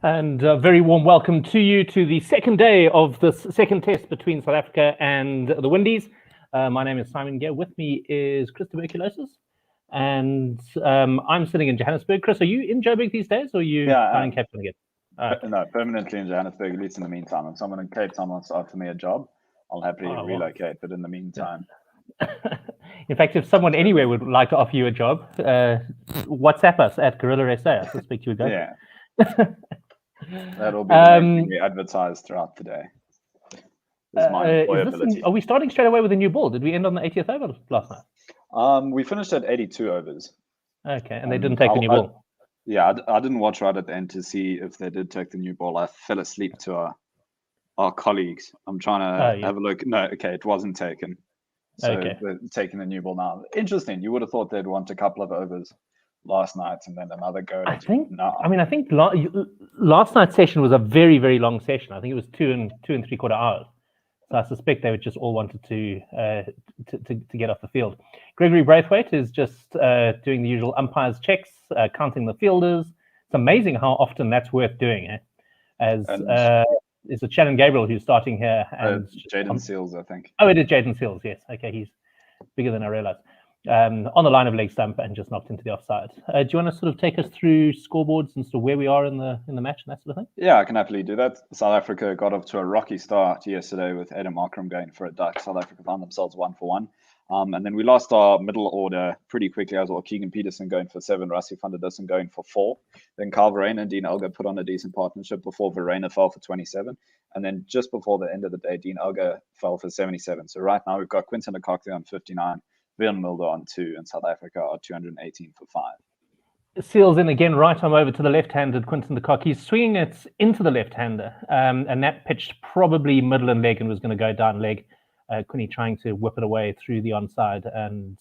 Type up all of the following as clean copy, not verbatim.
And a very warm welcome to you to the second day of this second test between South Africa and the Windies. My name is Simon Gear. With me is Chris Tuberculosis. And I'm sitting in Johannesburg. Chris, are you in Joburg these days, or are you down in Cape Town again? Okay. No, permanently in Johannesburg, at least in the meantime. If someone in Cape Town wants to offer me a job, I'll happily relocate. But in the meantime... In fact, if someone anywhere would like to offer you a job, WhatsApp us at Gorilla SA. I suspect you would go. Yeah. That'll be the main thing we advertise throughout the day. Are we starting straight away with a new ball? Did we end on the 80th over last night? We finished at 82 overs. Okay, and they didn't take the new ball? I didn't watch right at the end to see if they did take the new ball. I fell asleep to our colleagues. I'm trying to have a look. No, okay, it wasn't taken. So they're taking the new ball now. Interesting. You would have thought they'd want a couple of overs last night and then another go. I think last night's session was a very, very long session. I think it was 2 and 3/4 hours. So I suspect they would just all wanted to get off the field. Gregory Braithwaite is just doing the usual umpires checks, counting the fielders. It's amazing how often that's worth doing. Is it Shannon Gabriel who's starting here? And Jaden Seals, I think. Oh, it is Jaden Seals, yes. Okay, he's bigger than I realized. On the line of leg stump and just knocked into the offside. Do you want to sort of take us through scoreboards and sort of where we are in the match and that sort of thing? Yeah, I can happily do that. South Africa got off to a rocky start yesterday with Adam Markram going for a duck. South Africa found themselves 1 for 1. And then we lost our middle order pretty quickly as well. Keegan Peterson going for 7, Rassie van der Dussen going for 4. Then Carl Verreynne and Dean Elgar put on a decent partnership before Verreynne fell for 27. And then just before the end of the day, Dean Elgar fell for 77. So right now we've got Quinton de Kock on 59, Vian Mulder on 2, and South Africa are 218 for 5. Seals in again, right arm over to the left-handed Quinton de Kock. He's swinging it into the left-hander, and that pitched probably middle and leg and was going to go down leg. Quinny trying to whip it away through the onside, and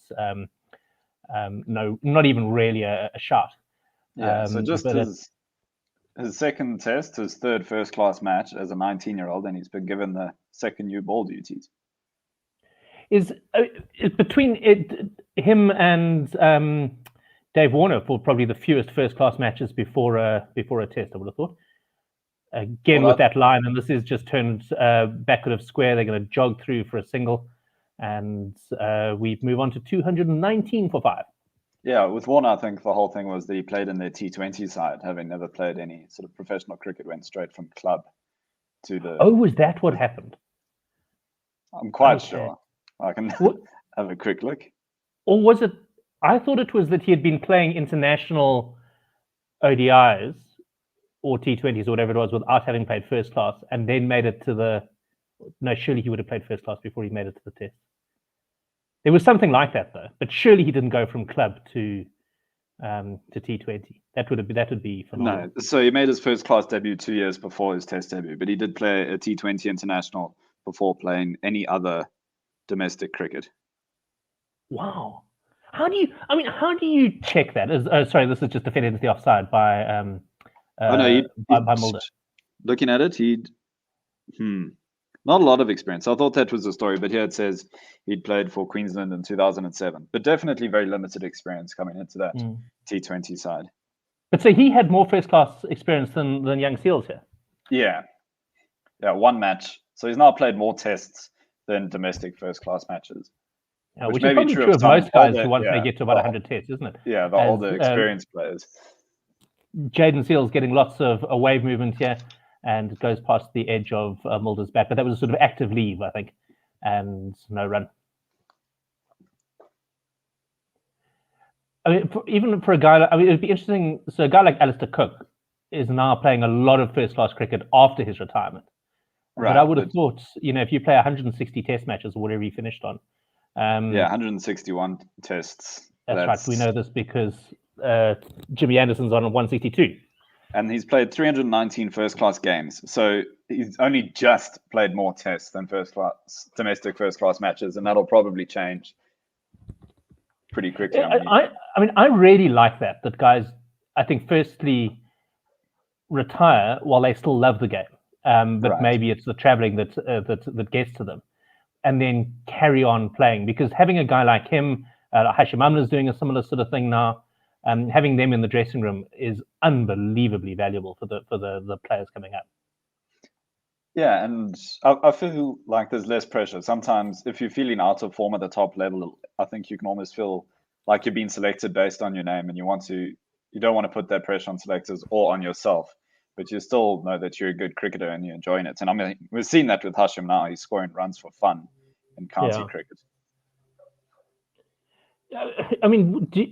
no, not even really a shot. Yeah, so just his second test, his third first-class match as a 19-year-old, and he's been given the second new ball duties. Is between him and Dave Warner for probably the fewest first-class matches before a test, I would have thought. Again, with that line, and this is just turned backward of square. They're going to jog through for a single, and we move on to 219 for 5. Yeah, with Warner, I think the whole thing was that he played in their T20 side, having never played any sort of professional cricket, went straight from club to the... Oh, was that what happened? I'm quite sure. I can have a quick look. Or was it... I thought it was that he had been playing international ODIs or T20s or whatever it was without having played first class and then made it to the... No, surely he would have played first class before he made it to the test. There was something like that, though. But surely he didn't go from club to T20. That would be phenomenal. No, so he made his first class debut 2 years before his test debut, but he did play a T20 international before playing any other domestic cricket. Wow. How do you check that? Sorry, this is just defended into the offside by by Mulder. Looking at it, not a lot of experience. I thought that was the story, but here it says he'd played for Queensland in 2007, but definitely very limited experience coming into that T20 side. But so he had more first-class experience than young Seals here? Yeah, 1 match. So he's now played more tests than domestic first-class matches. Which is probably true of most guys once they get to about 100 tests, isn't it? Yeah, the older experienced players. Jaden Seals getting lots of wave movement here and goes past the edge of Mulder's bat, but that was a sort of active leave, I think, and no run. I mean, even for a guy, it would be interesting. So a guy like Alistair Cook is now playing a lot of first-class cricket after his retirement. Right, but I would have thought, if you play 160 test matches or whatever he finished on. 161 tests. That's right. We know this because Jimmy Anderson's on 162. And he's played 319 first-class games. So he's only just played more tests than domestic first-class matches, and that'll probably change pretty quickly. I really like that guys, I think, firstly, retire while they still love the game. But maybe it's the traveling that gets to them, and then carry on playing. Because having a guy like him, Hashim Amla's doing a similar sort of thing now. having them in the dressing room is unbelievably valuable for the players coming up. Yeah, and I feel like there's less pressure. Sometimes if you're feeling out of form at the top level, I think you can almost feel like you're being selected based on your name, and you don't want to put that pressure on selectors or on yourself, but you still know that you're a good cricketer and you're enjoying it. And I mean, we've seen that with Hashim now. He's scoring runs for fun in county cricket. I mean, do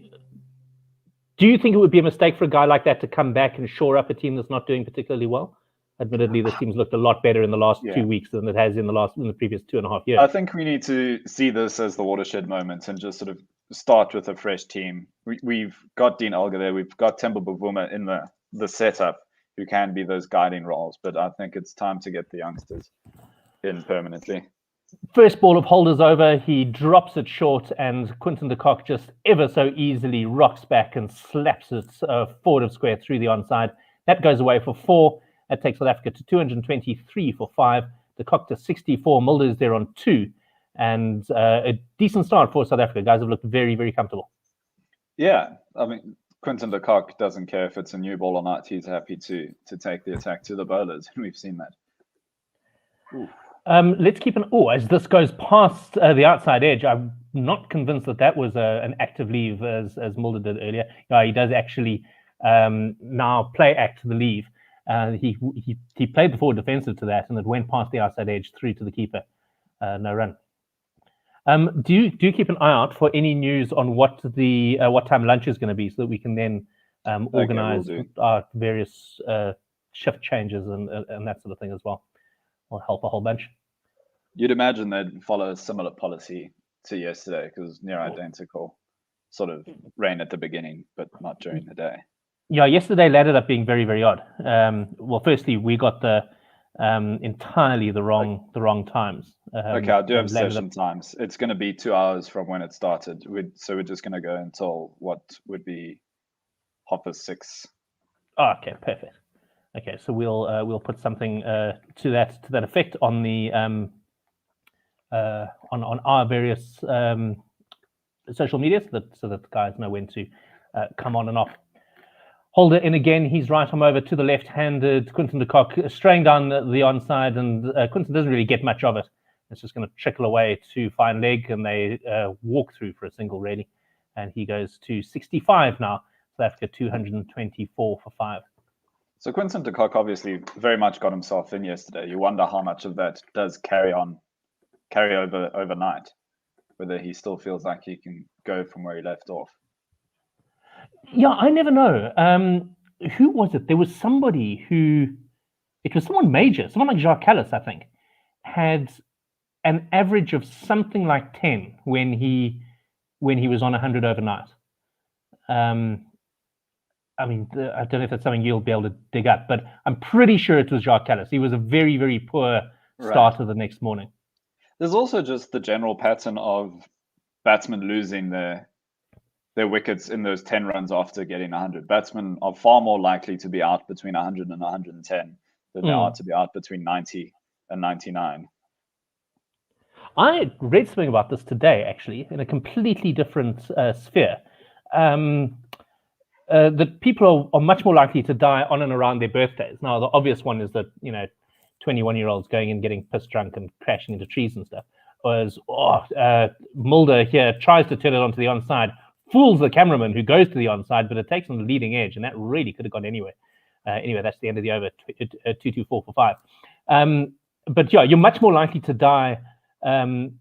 you think it would be a mistake for a guy like that to come back and shore up a team that's not doing particularly well? Admittedly, this team's looked a lot better in the last 2 weeks than it has in the previous 2.5 years. I think we need to see this as the watershed moment and just sort of start with a fresh team. We've got Dean Elgar there. We've got Temba Bavuma in the setup who can be those guiding roles. But I think it's time to get the youngsters in permanently. First ball of Holder's over. He drops it short, and Quinton de Kock just ever so easily rocks back and slaps it forward of square through the onside. That goes away for 4. That takes South Africa to 223 for 5. De Kock to 64. Mulder is there on 2. And a decent start for South Africa. Guys have looked very, very comfortable. Yeah. I mean, Quinton de Kock doesn't care if it's a new ball or not. He's happy to take the attack to the bowlers. And we've seen that. Let's keep as this goes past the outside edge. I'm not convinced that was an active leave as Mulder did earlier. He does actually now play act the leave. He played the forward defensive to that, and it went past the outside edge through to the keeper. No run. Do you keep an eye out for any news on what time lunch is going to be, so that we can then organize our various shift changes and that sort of thing as well? Will help a whole bunch. You'd imagine they'd follow a similar policy to yesterday, because near identical sort of rain at the beginning, but not during the day. Yeah, yesterday landed up being very, very odd. Well, firstly, we got the entirely the wrong times. Okay, I do have session times. It's going to be 2 hours from when it started. So we're just going to go until what would be 6:30. Oh, okay, perfect. Okay, so we'll put something to that effect on the on our various social media, so that the guys know when to come on and off. Holder in again. He's right arm over to the left-handed Quinton de Kock, straying down the onside, and Quinton doesn't really get much of it. It's just going to trickle away to fine leg, and they walk through for a single, really. And he goes to 65 now. South Africa 224 for 5. So Quinton de Kock obviously very much got himself in yesterday. You wonder how much of that does carry over overnight, whether he still feels like he can go from where he left off. Yeah, I never know. Who was it? There was somebody it was someone major, someone like Jacques Callis, I think, had an average of something like 10 when he was on 100 overnight. I mean, I don't know if that's something you'll be able to dig up, but I'm pretty sure it was Jacques Callis. He was a very, very poor starter the next morning. There's also just the general pattern of batsmen losing their wickets in those 10 runs after getting 100. Batsmen are far more likely to be out between 100 and 110 than they are to be out between 90 and 99. I read something about this today, actually, in a completely different sphere. That people are much more likely to die on and around their birthdays. Now, the obvious one is that 21-year-olds going and getting pissed drunk and crashing into trees and stuff. Whereas Mulder here tries to turn it onto the onside, fools the cameraman who goes to the onside, but it takes on the leading edge, and that really could have gone anywhere. Anyway, that's the end of the over, 224 for 5. But yeah, you're much more likely to die on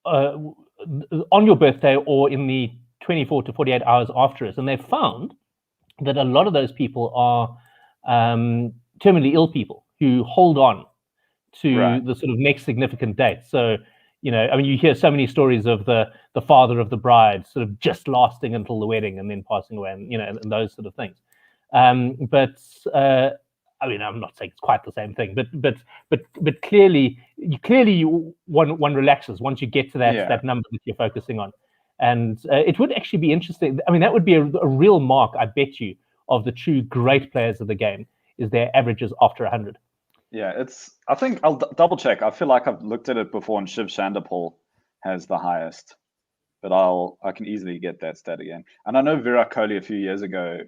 your birthday or in the 24 to 48 hours after it. And they've found that a lot of those people are terminally ill people who hold on to the sort of next significant date. So, I mean, you hear so many stories of the father of the bride sort of just lasting until the wedding and then passing away, and and those sort of things. But I mean, I'm not saying it's quite the same thing, but clearly one relaxes once you get to that number that you're focusing on. And it would actually be interesting. I mean, that would be a real mark, I bet you, of the true great players of the game, is their averages after 100. Yeah, I think I'll double check. I feel like I've looked at it before, and Shiv Chanderpaul has the highest. but I can easily get that stat again. And I know Virat Kohli a few years ago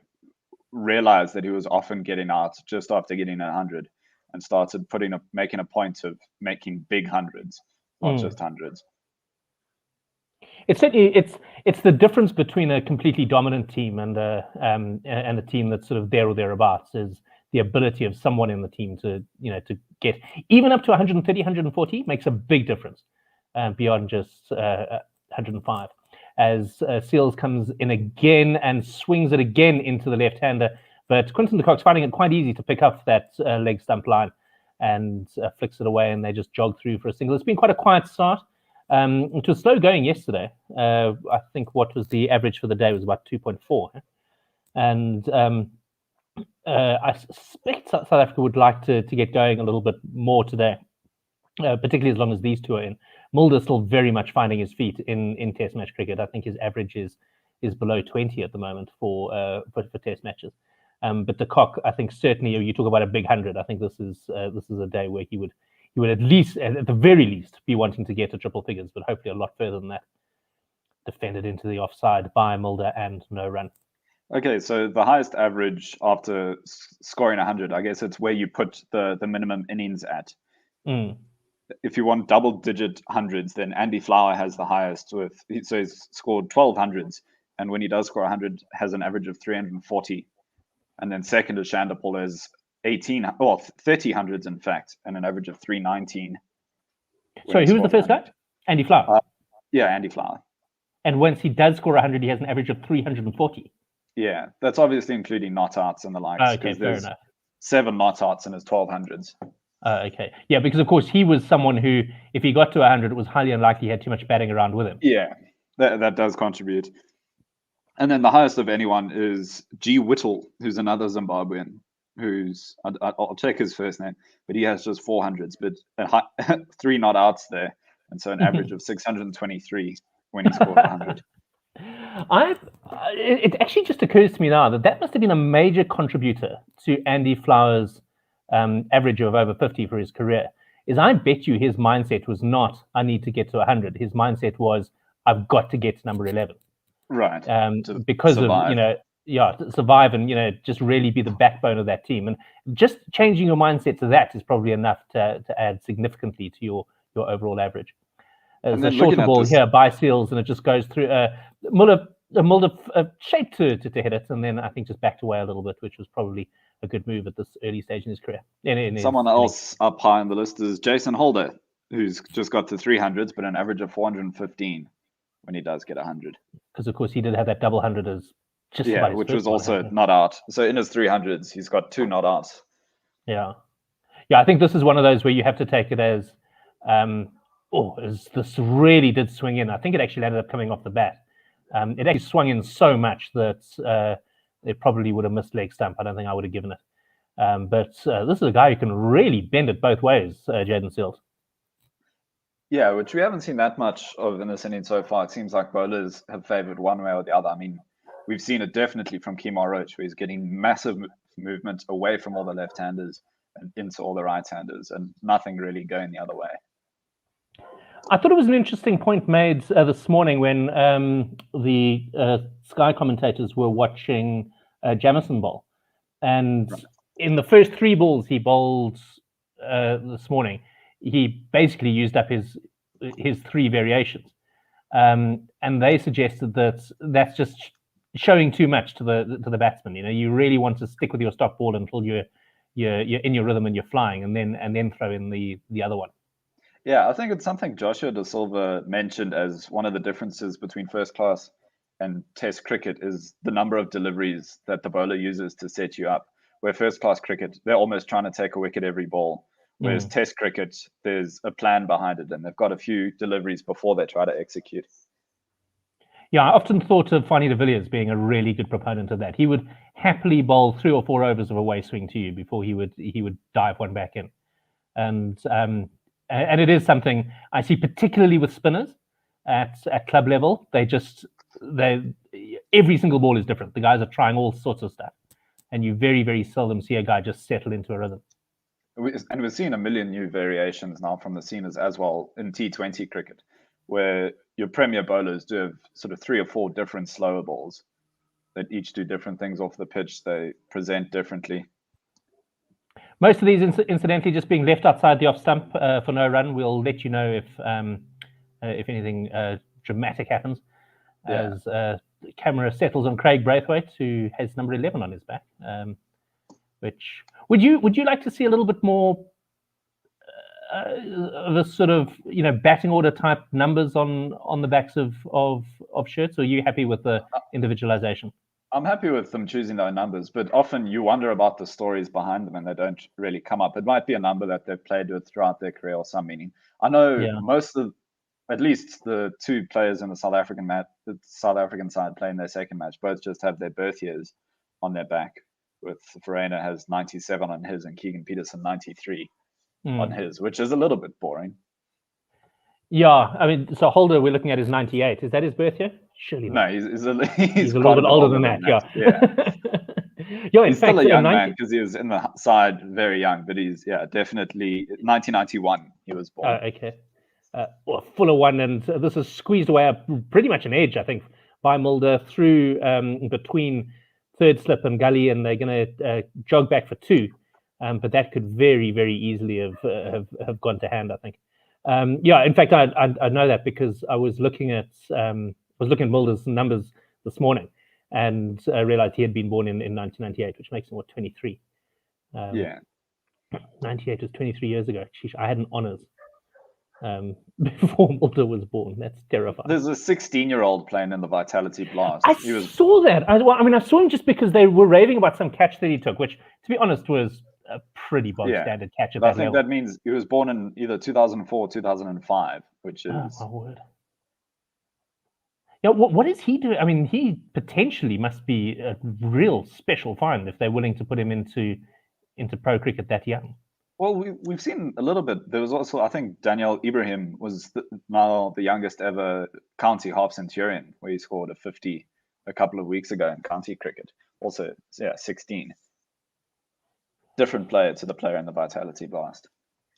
realized that he was often getting out just after getting 100 and started making a point of making big hundreds, not just hundreds. It's certainly it's the difference between a completely dominant team and a team that's sort of there or thereabouts is the ability of someone in the team to get even up to 130, 140 makes a big difference beyond just 105. As Seals comes in again and swings it again into the left-hander, but Quinton de Kock's finding it quite easy to pick up that leg stump line and flicks it away, and they just jog through for a single. It's been quite a quiet start. It was slow going yesterday. I think what was the average for the day was about 2.4. And I suspect South Africa would like to get going a little bit more today, particularly as long as these two are in. Mulder's still very much finding his feet in Test match cricket. I think his average is below 20 at the moment for Test matches. But de Kock, I think certainly you talk about a big 100. I think this is a day where he would at least, at the very least, be wanting to get to triple figures, but hopefully a lot further than that. Defended into the offside by Mulder and no run. Okay, so the highest average after scoring 100, I guess it's where you put the minimum innings at. If you want double-digit hundreds, then Andy Flower has the highest so he's scored 12 hundreds, and when he does score 100, has an average of 340. And then second is Shandapol is 30 hundreds, in fact, and an average of 319. Sorry, who was the first guy? Andy Flower. Yeah, Andy Flower. And once he does score 100, he has an average of 340. Yeah, that's obviously including not outs and the likes. Okay, fair enough. 7 not outs in his 1200s. Okay. Yeah, because of course he was someone who, if he got to 100, it was highly unlikely he had too much batting around with him. Yeah, that does contribute. And then the highest of anyone is G. Whittle, who's another Zimbabwean, I'll check his first name, but he has just 400s, but 3 not outs there. And so an average of 623 when he scored 100. It actually just occurs to me now that must have been a major contributor to Andy Flower's average of over 50 for his career. I bet you his mindset was not, I need to get to 100. His mindset was, I've got to get to number 11. Right. Because survive. To survive and, just really be the backbone of that team. And just changing your mindset to that is probably enough to add significantly to your overall average. There's a shorter ball here by Seals, and it just goes through. Mulder shaped to hit it, and then I think just backed away a little bit, which was probably a good move at this early stage in his career. Someone else up high on the list is Jason Holder, who's just got to 300s, but an average of 415 when he does get 100. Because, of course, he did have that double 100 as just which was also not out. So in his 300s, he's got 2 not outs. Yeah. I think this is one of those where you have to take it as, this really did swing in. I think it actually ended up coming off the bat. It actually swung in so much that it probably would have missed leg stump. I don't think I would have given it. But this is a guy who can really bend it both ways, Jaden Seals. Yeah, which we haven't seen that much of in this inning so far. It seems like bowlers have favored one way or the other. I mean, we've seen it definitely from Kemar Roach, where he's getting massive movement away from all the left-handers and into all the right-handers, and nothing really going the other way. I thought it was an interesting point made this morning when the Sky commentators were watching Jamison bowl. And in the first 3 balls he bowled this morning, he basically used up his 3 variations. And they suggested that that's just showing too much to the batsman. You really want to stick with your stop ball until you're in your rhythm and you're flying, and then throw in the other one. Yeah, I think it's something Joshua De Silva mentioned as one of the differences between first class and Test cricket is the number of deliveries that the bowler uses to set you up. Where first class cricket, they're almost trying to take a wicket every ball. Whereas Test cricket, there's a plan behind it, and they've got a few deliveries before they try to execute. Yeah, I often thought of Fanie de Villiers being a really good proponent of that. He would happily bowl 3 or 4 overs of a way swing to you before he would dive one back in. And it is something I see particularly with spinners at club level. Every single ball is different. The guys are trying all sorts of stuff, and you very, very seldom see a guy just settle into a rhythm. And we're seeing a million new variations now from the seamers as well in T20 cricket, where your premier bowlers do have sort of 3 or 4 different slower balls that each do different things off the pitch. They present differently. Most of these, incidentally, just being left outside the off stump for no run. We'll let you know if anything dramatic happens. As the camera settles on Craig Braithwaite, who has number 11 on his back. Which would you like to see a little bit more of a sort of batting order type numbers on the backs of shirts, or are you happy with the individualization? I'm happy with them choosing their numbers, but often you wonder about the stories behind them and they don't really come up. It might be a number that they've played with throughout their career or some meaning. I know most of, at least the 2 players in the South African side playing their second match, both just have their birth years on their back. With Verreynne has 97 on his and Keegan Peterson 93 on his, which is a little bit boring. Yeah, I mean, so Holder we're looking at is 98. Is that his birth year? Surely not. No, he's a little bit older than that. Yeah. He's still a young man because he was in the side very young, but he's definitely 1991 he was born. Okay. Well, full of one, and this is squeezed away up pretty much an edge, I think, by Mulder through between third slip and gully, and they're going to jog back for 2. But that could very, very easily have gone to hand, I think. In fact, I know that because I was looking at Mulder's numbers this morning, and I realized he had been born in 1998, which makes him 23. 98 was 23 years ago. Sheesh, I had an honors before Mulder was born. That's terrifying. There's a 16-year-old playing in the Vitality Blast. I saw that. I saw him just because they were raving about some catch that he took, which, to be honest, was a pretty bog standard catch at that level. I think that means he was born in either 2004 or 2005, which is... Oh, my word. Yeah, what is he doing? I mean, he potentially must be a real special find if they're willing to put him into pro cricket that young. Well, we've seen a little bit. There was also, I think, Daniel Ibrahim was now the youngest ever county half centurion, where he scored a 50 a couple of weeks ago in county cricket. Also, 16. Different player to the player in the Vitality Blast.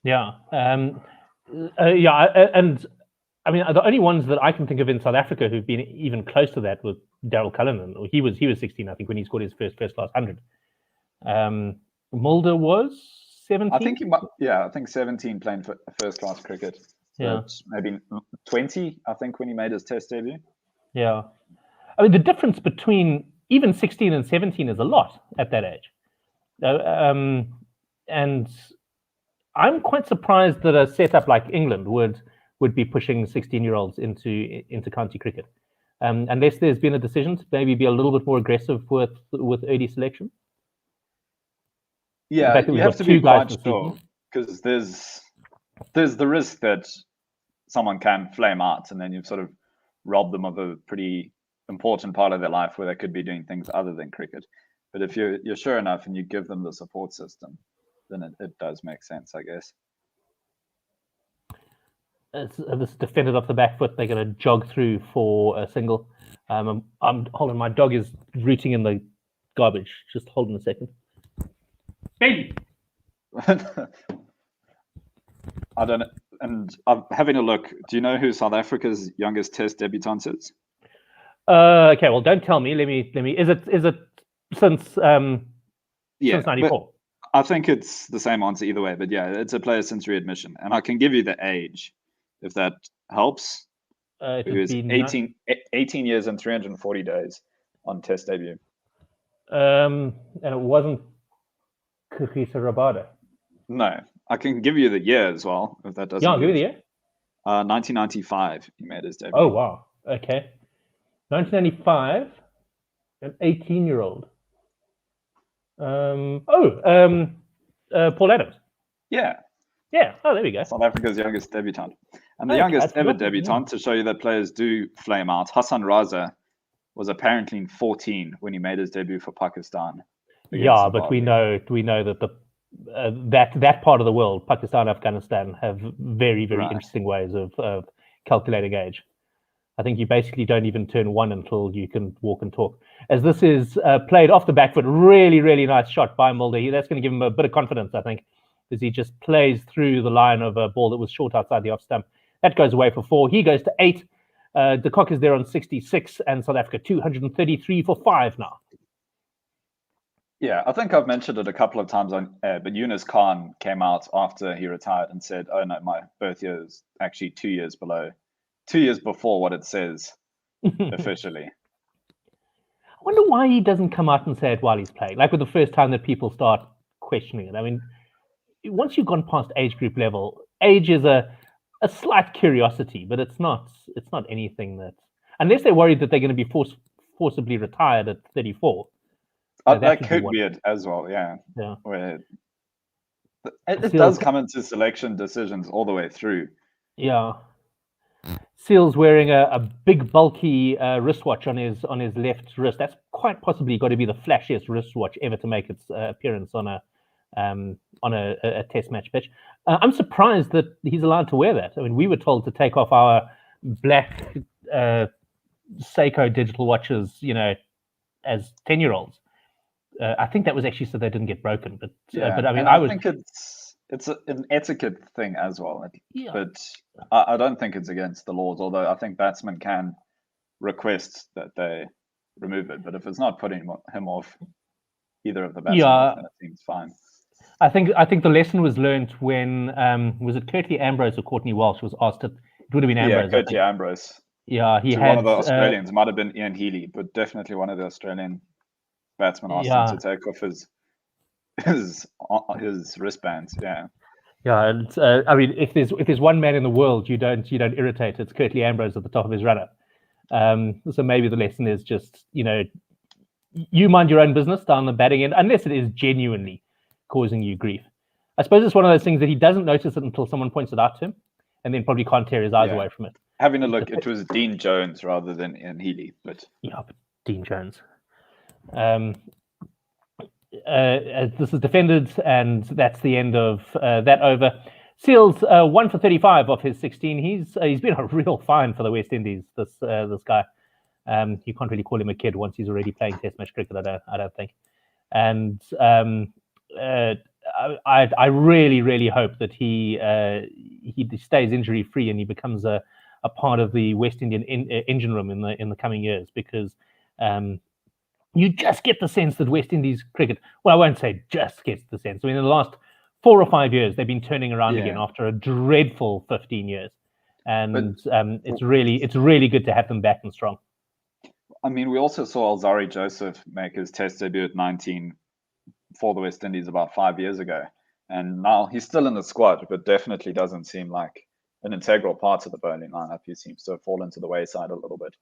Yeah. And I mean, the only ones that I can think of in South Africa who've been even close to that were Daryl Cullinan. He was 16, I think, when he scored his first class 100. Mulder was 17? I think I think 17 playing for first class cricket. So maybe 20, I think, when he made his test debut. Yeah. I mean, the difference between even 16 and 17 is a lot at that age. And I'm quite surprised that a setup like England would be pushing 16-year-olds into county cricket, unless there's been a decision to maybe be a little bit more aggressive with early selection. Yeah, you have to be quite sure, because there's the risk that someone can flame out, and then you've sort of robbed them of a pretty important part of their life where they could be doing things other than cricket. But if you're sure enough and you give them the support system, then it does make sense, I guess. This defended off the back foot. They're going to jog through for a single. I'm hold on. My dog is rooting in the garbage. Just hold on a second. Baby. I don't know. And I'm having a look. Do you know who South Africa's youngest Test debutant is? Okay. Well, don't tell me. Let me. Is it since 94? I think it's the same answer either way. But yeah, it's a player since readmission, and I can give you the age if that helps. It was 18 years and 340 days on Test debut. And it wasn't Kagiso Rabada. No, I can give you the year as well, if that doesn't. Yeah, I'll give you the year. 1995, he made his debut. Oh, wow. Okay. 1995, an 18-year-old. Paul Adams. Yeah. Yeah. Oh, there we go. South Africa's youngest debutant. And the youngest ever debutant, to show you that players do flame out, Hassan Raza was apparently 14 when he made his debut for Pakistan. Yeah, but we know that that part of the world, Pakistan, Afghanistan, have very, very interesting ways of calculating age. I think you basically don't even turn one until you can walk and talk. As this is played off the back foot, really, really nice shot by Mulder. That's going to give him a bit of confidence, I think, as he just plays through the line of a ball that was short outside the off stump. That goes away for 4. He goes to 8. De Kock is there on 66, and South Africa 233 for 5 now. Yeah, I think I've mentioned it a couple of times on air, but Yunus Khan came out after he retired and said, "Oh no, my birth year is actually 2 years before what it says officially." I wonder why he doesn't come out and say it while he's playing, like with the first time that people start questioning it. I mean, once you've gone past age group level, age is a slight curiosity, but it's not anything that, unless they're worried that they're going to be forcibly retired at 34. That could be it as well, yeah. Where it does come into selection decisions all the way through. Yeah. Seal's wearing a big bulky wristwatch on his left wrist. That's quite possibly got to be the flashiest wristwatch ever to make its appearance on a test match pitch. I'm surprised that he's allowed to wear that. I mean, we were told to take off our black Seiko digital watches, as 10-year-olds. I think that was actually so they didn't get broken. But I mean, I think it's an etiquette thing as well. But I don't think it's against the laws, although I think batsmen can request that they remove it. But if it's not putting him off, either of the batsmen, then it seems fine. I think the lesson was learned when was it Curtly Ambrose or Courtney Walsh was asked it would have been Ambrose. Yeah, Curtly Ambrose. Yeah, he one had of the Australians, might have been Ian Healy, but definitely one of the Australian batsmen asked him to take off his wristbands. Yeah, and I mean, if there's one man in the world you don't irritate, it's Curtly Ambrose at the top of his runner. So maybe the lesson is just you mind your own business down the batting end, unless it is genuinely causing you grief. I suppose it's one of those things that he doesn't notice it until someone points it out to him, and then probably can't tear his eyes away from it. Having a look, it was Dean Jones rather than Ian Healy, but Dean Jones. This is defended, and that's the end of that over. Seals 1 for 35 off his 16. He's been a real find for the West Indies. This guy, you can't really call him a kid once he's already playing Test match cricket. I don't think. And I really hope that he stays injury free and he becomes a part of the West Indian engine room in the coming years, because you just get the sense that West Indies cricket, well, I won't say just gets the sense. I mean, in the last 4 or 5 years, they've been turning around again after a dreadful 15 years. And it's really good to have them back and strong. I mean, we also saw Alzari Joseph make his test debut at 19 for the West Indies about 5 years ago. And now he's still in the squad, but definitely doesn't seem like an integral part of the bowling lineup. He seems to have fallen to the wayside a little bit.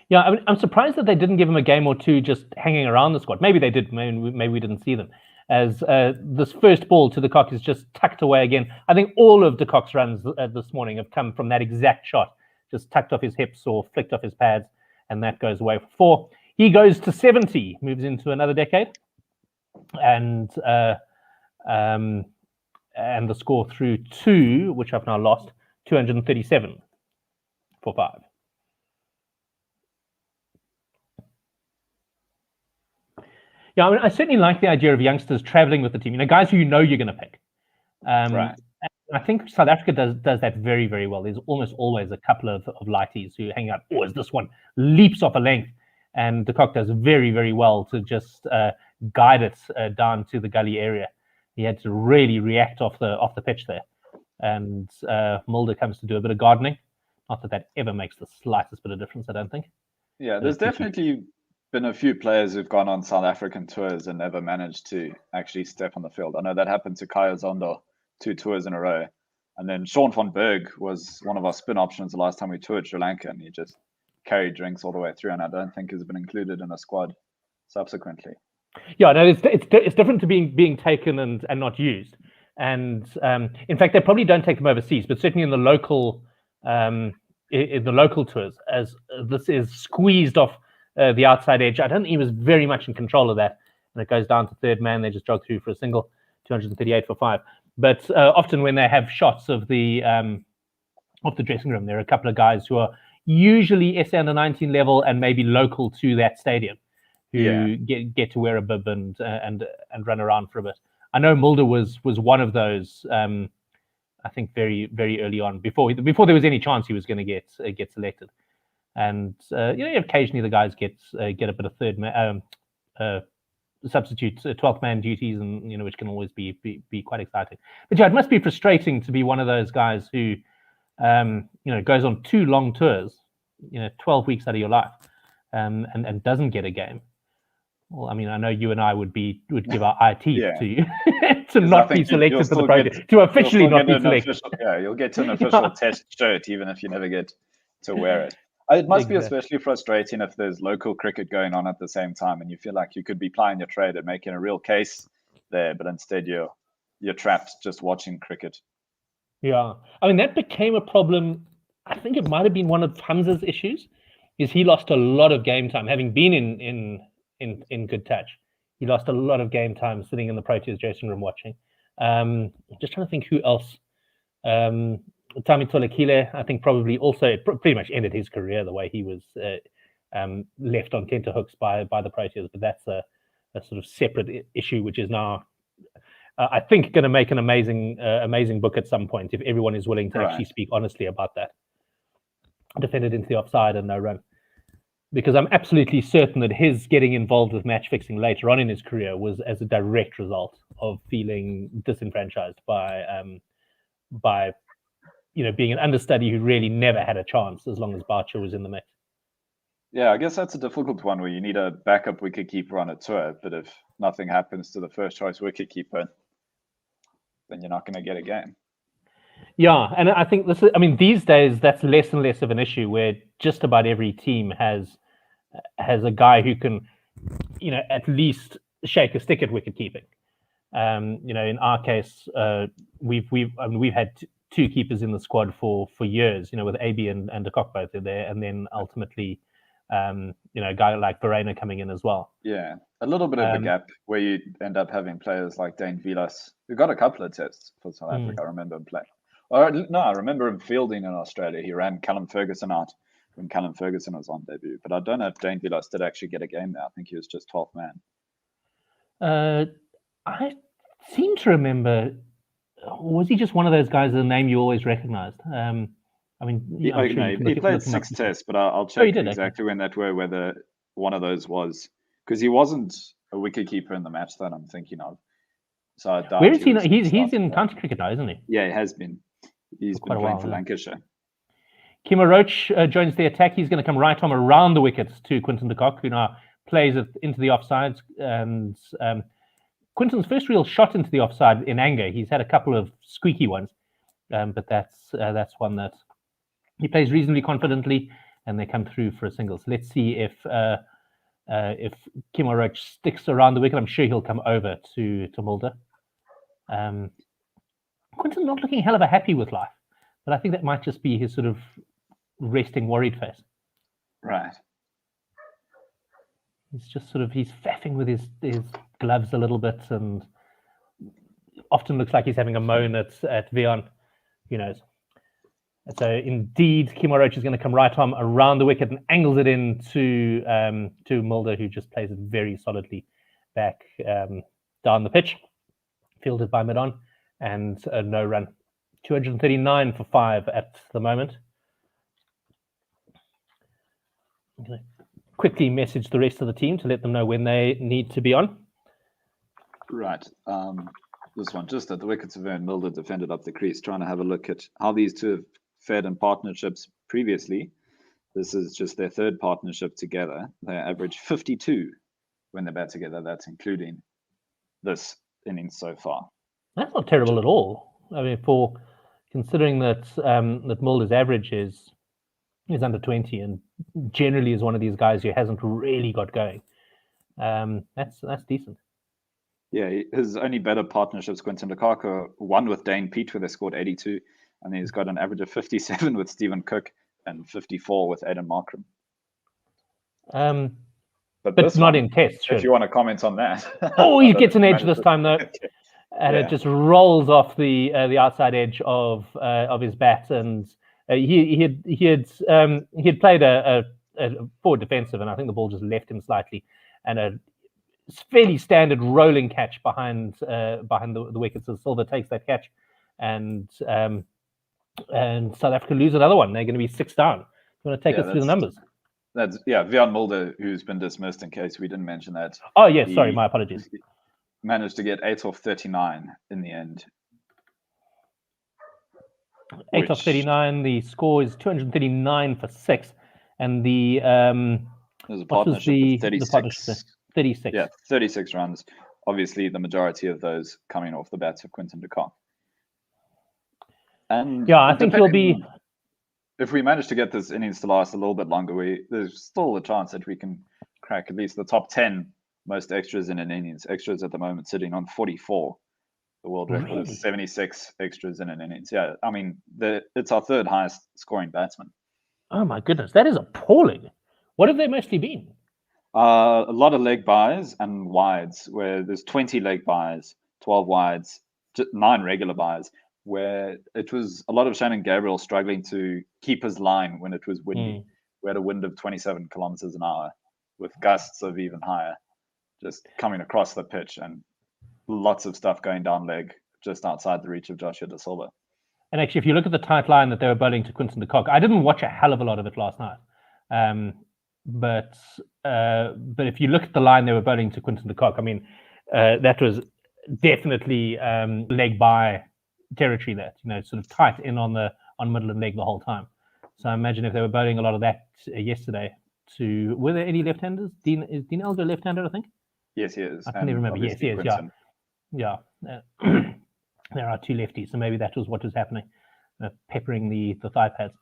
Yeah, I mean, I'm surprised that they didn't give him a game or two just hanging around the squad. Maybe they did. Maybe we didn't see them. As this first ball to De Kock is just tucked away again. I think all of De Kock's runs this morning have come from that exact shot, just tucked off his hips or flicked off his pads, and that goes away for 4. He goes to 70, moves into another decade, and the score through 2, which I've now lost, 237 for 5. Yeah, I mean, I certainly like the idea of youngsters traveling with the team. Guys who you're going to pick. Right. I think South Africa does that very, very well. There's almost always a couple of lighties who hang out. Oh, is this one leaps off a length? And De Kock does very, very well to just guide it down to the gully area. He had to really react off the pitch there. And Mulder comes to do a bit of gardening. Not that ever makes the slightest bit of difference, I don't think. Yeah, there's definitely been a few players who've gone on South African tours and never managed to actually step on the field. I know that happened to Kaya Zondo 2 tours in a row. And then Sean van Berg was one of our spin options the last time we toured Sri Lanka, and he just carried drinks all the way through, and I don't think has been included in a squad subsequently. Yeah, no, it's different to being taken and not used. And in fact, they probably don't take them overseas, but certainly in the local tours, as this is squeezed off the outside edge. I don't think he was very much in control of that. And it goes down to third man. They just jog through for a single, 238 for 5. But often when they have shots of the dressing room, there are a couple of guys who are usually SA under 19 level and maybe local to that stadium who get to wear a bib and run around for a bit. I know Mulder was one of those I think very, very early on, before there was any chance he was going to get selected. And occasionally the guys get a bit of substitute 12th man duties, and which can always be quite exciting. But yeah, it must be frustrating to be one of those guys who goes on 2 long tours, 12 weeks out of your life, and doesn't get a game. Well, I mean, I know you and I would give our eye teeth to to not be selected for the Pro Tour, to officially not be selected. You'll get an official test shirt even if you never get to wear it. It must be especially frustrating if there's local cricket going on at the same time, and you feel like you could be plying your trade and making a real case there, but instead you're trapped just watching cricket. Yeah, I mean that became a problem. I think it might have been one of Hamza's issues, is he lost a lot of game time, having been in good touch. He lost a lot of game time sitting in the Proteas dressing room watching. Just trying to think who else. Tami Tolekile, I think probably also pretty much ended his career the way he was left on tenterhooks by the Proteas, but that's a sort of separate issue, which is now, I think, going to make an amazing book at some point if everyone is willing to actually speak honestly about that. Defended into the offside and no run. Because I'm absolutely certain that his getting involved with match fixing later on in his career was as a direct result of feeling disenfranchised by being an understudy who really never had a chance as long as Boucher was in the mix. Yeah, I guess that's a difficult one where you need a backup wicketkeeper on a tour, but if nothing happens to the first choice wicketkeeper, then you're not going to get a game. Yeah, and I think these days that's less and less of an issue, where just about every team has a guy who can, at least shake a stick at wicket keeping. In our case, we've had 2 keepers in the squad for years, with AB and de Kock both are there, and then ultimately, a guy like Verena coming in as well. Yeah, a little bit of a gap where you end up having players like Dane Vilas, who got a couple of tests for South Africa. I remember him playing. I remember him fielding in Australia. He ran Callum Ferguson out when Callum Ferguson was on debut, but I don't know if Dane Vilas did actually get a game there. I think he was just 12th man. I seem to remember, was he just one of those guys, the name you always recognized? He played 6 tests, but I'll check exactly when that were, whether one of those was, because he wasn't a wicketkeeper in the match that I'm thinking of. So I doubt. Where is he? He's in county cricket now, isn't he? Yeah, he has been. He's been playing for Lancashire. Kimo Roach joins the attack. He's going to come right arm around the wickets to Quinton de Kock, who now plays it into the offsides. And Quinton's first real shot into the offside in anger. He's had a couple of squeaky ones, but that's one that he plays reasonably confidently, and they come through for a single. So let's see if Kimo Roach sticks around the wicket. I'm sure he'll come over to Mulder. Quinton's not looking hell of a happy with life, but I think that might just be his sort of resting worried face. Right. He's faffing with his gloves a little bit, and often looks like he's having a moan at Vion. Who knows? So indeed, Kimo Roach is going to come right arm around the wicket and angles it in to Mulder, who just plays it very solidly back down the pitch, fielded by mid-on, and no run. 239 for 5 at the moment. I'm going to quickly message the rest of the team to let them know when they need to be on. Right. This one, just at the wickets of Ern, Mulder defended up the crease, trying to have a look at how these two have fared in partnerships previously. This is just their 3rd partnership together. They average 52 when they bat together. That's including this innings so far. That's not terrible at all. I mean, for considering that that Mulder's average is under 20 and generally is one of these guys who hasn't really got going. That's decent. Yeah, his only better partnerships, Quinton de Kock, one with Dane Pete, where they scored 82, and then he's got an average of 57 with Stephen Cook and 54 with Aidan Markram. But not in tests. If you want to comment on that. Oh, he gets an edge this time though, and Yeah. it just rolls off the outside edge of his bat, and he had played a forward defensive, and I think the ball just left him slightly, and a fairly standard rolling catch behind the wicket. So Silva takes that catch and South Africa lose another one. They're going to be 6 down. You want to take us through the numbers? That's Vian Mulder, who's been dismissed, in case we didn't mention that. Oh yes, sorry, my apologies. Managed to get 8 off 39 in the end. 8 off 39. The score is 239 for 6, and the there's a partnership of 36. 36. Yeah, 36 runs. Obviously, the majority of those coming off the bats of Quinton de Kock. And yeah, I think he'll be. If we manage to get this innings to last a little bit longer, there's still a chance that we can crack at least the top 10 most extras in an innings. Extras at the moment sitting on 44. The world record is 76 extras in an innings. Yeah, I mean, it's our third highest scoring batsman. Oh my goodness, that is appalling. What have they mostly been? A lot of leg buys and wides, where there's 20 leg buys, 12 wides, 9 regular buys, where it was a lot of Shannon Gabriel struggling to keep his line when it was windy. We had a wind of 27 kilometers an hour with gusts of even higher, just coming across the pitch, and lots of stuff going down leg just outside the reach of Joshua De Silva. And actually, if you look at the tight line that they were bowling to Quinton de Kock, I didn't watch a hell of a lot of it last night. But if you look at the line they were bowling to Quinton de Kock, I mean, that was definitely leg by territory. That sort of tight in on middle and leg the whole time. So I imagine if they were bowling a lot of that yesterday, were there any left-handers? Dean Elgar left-hander, I think. Yes, he is. I can't even remember. Yes, yeah. There are 2 lefties, so maybe that was what was happening, peppering the thigh pads.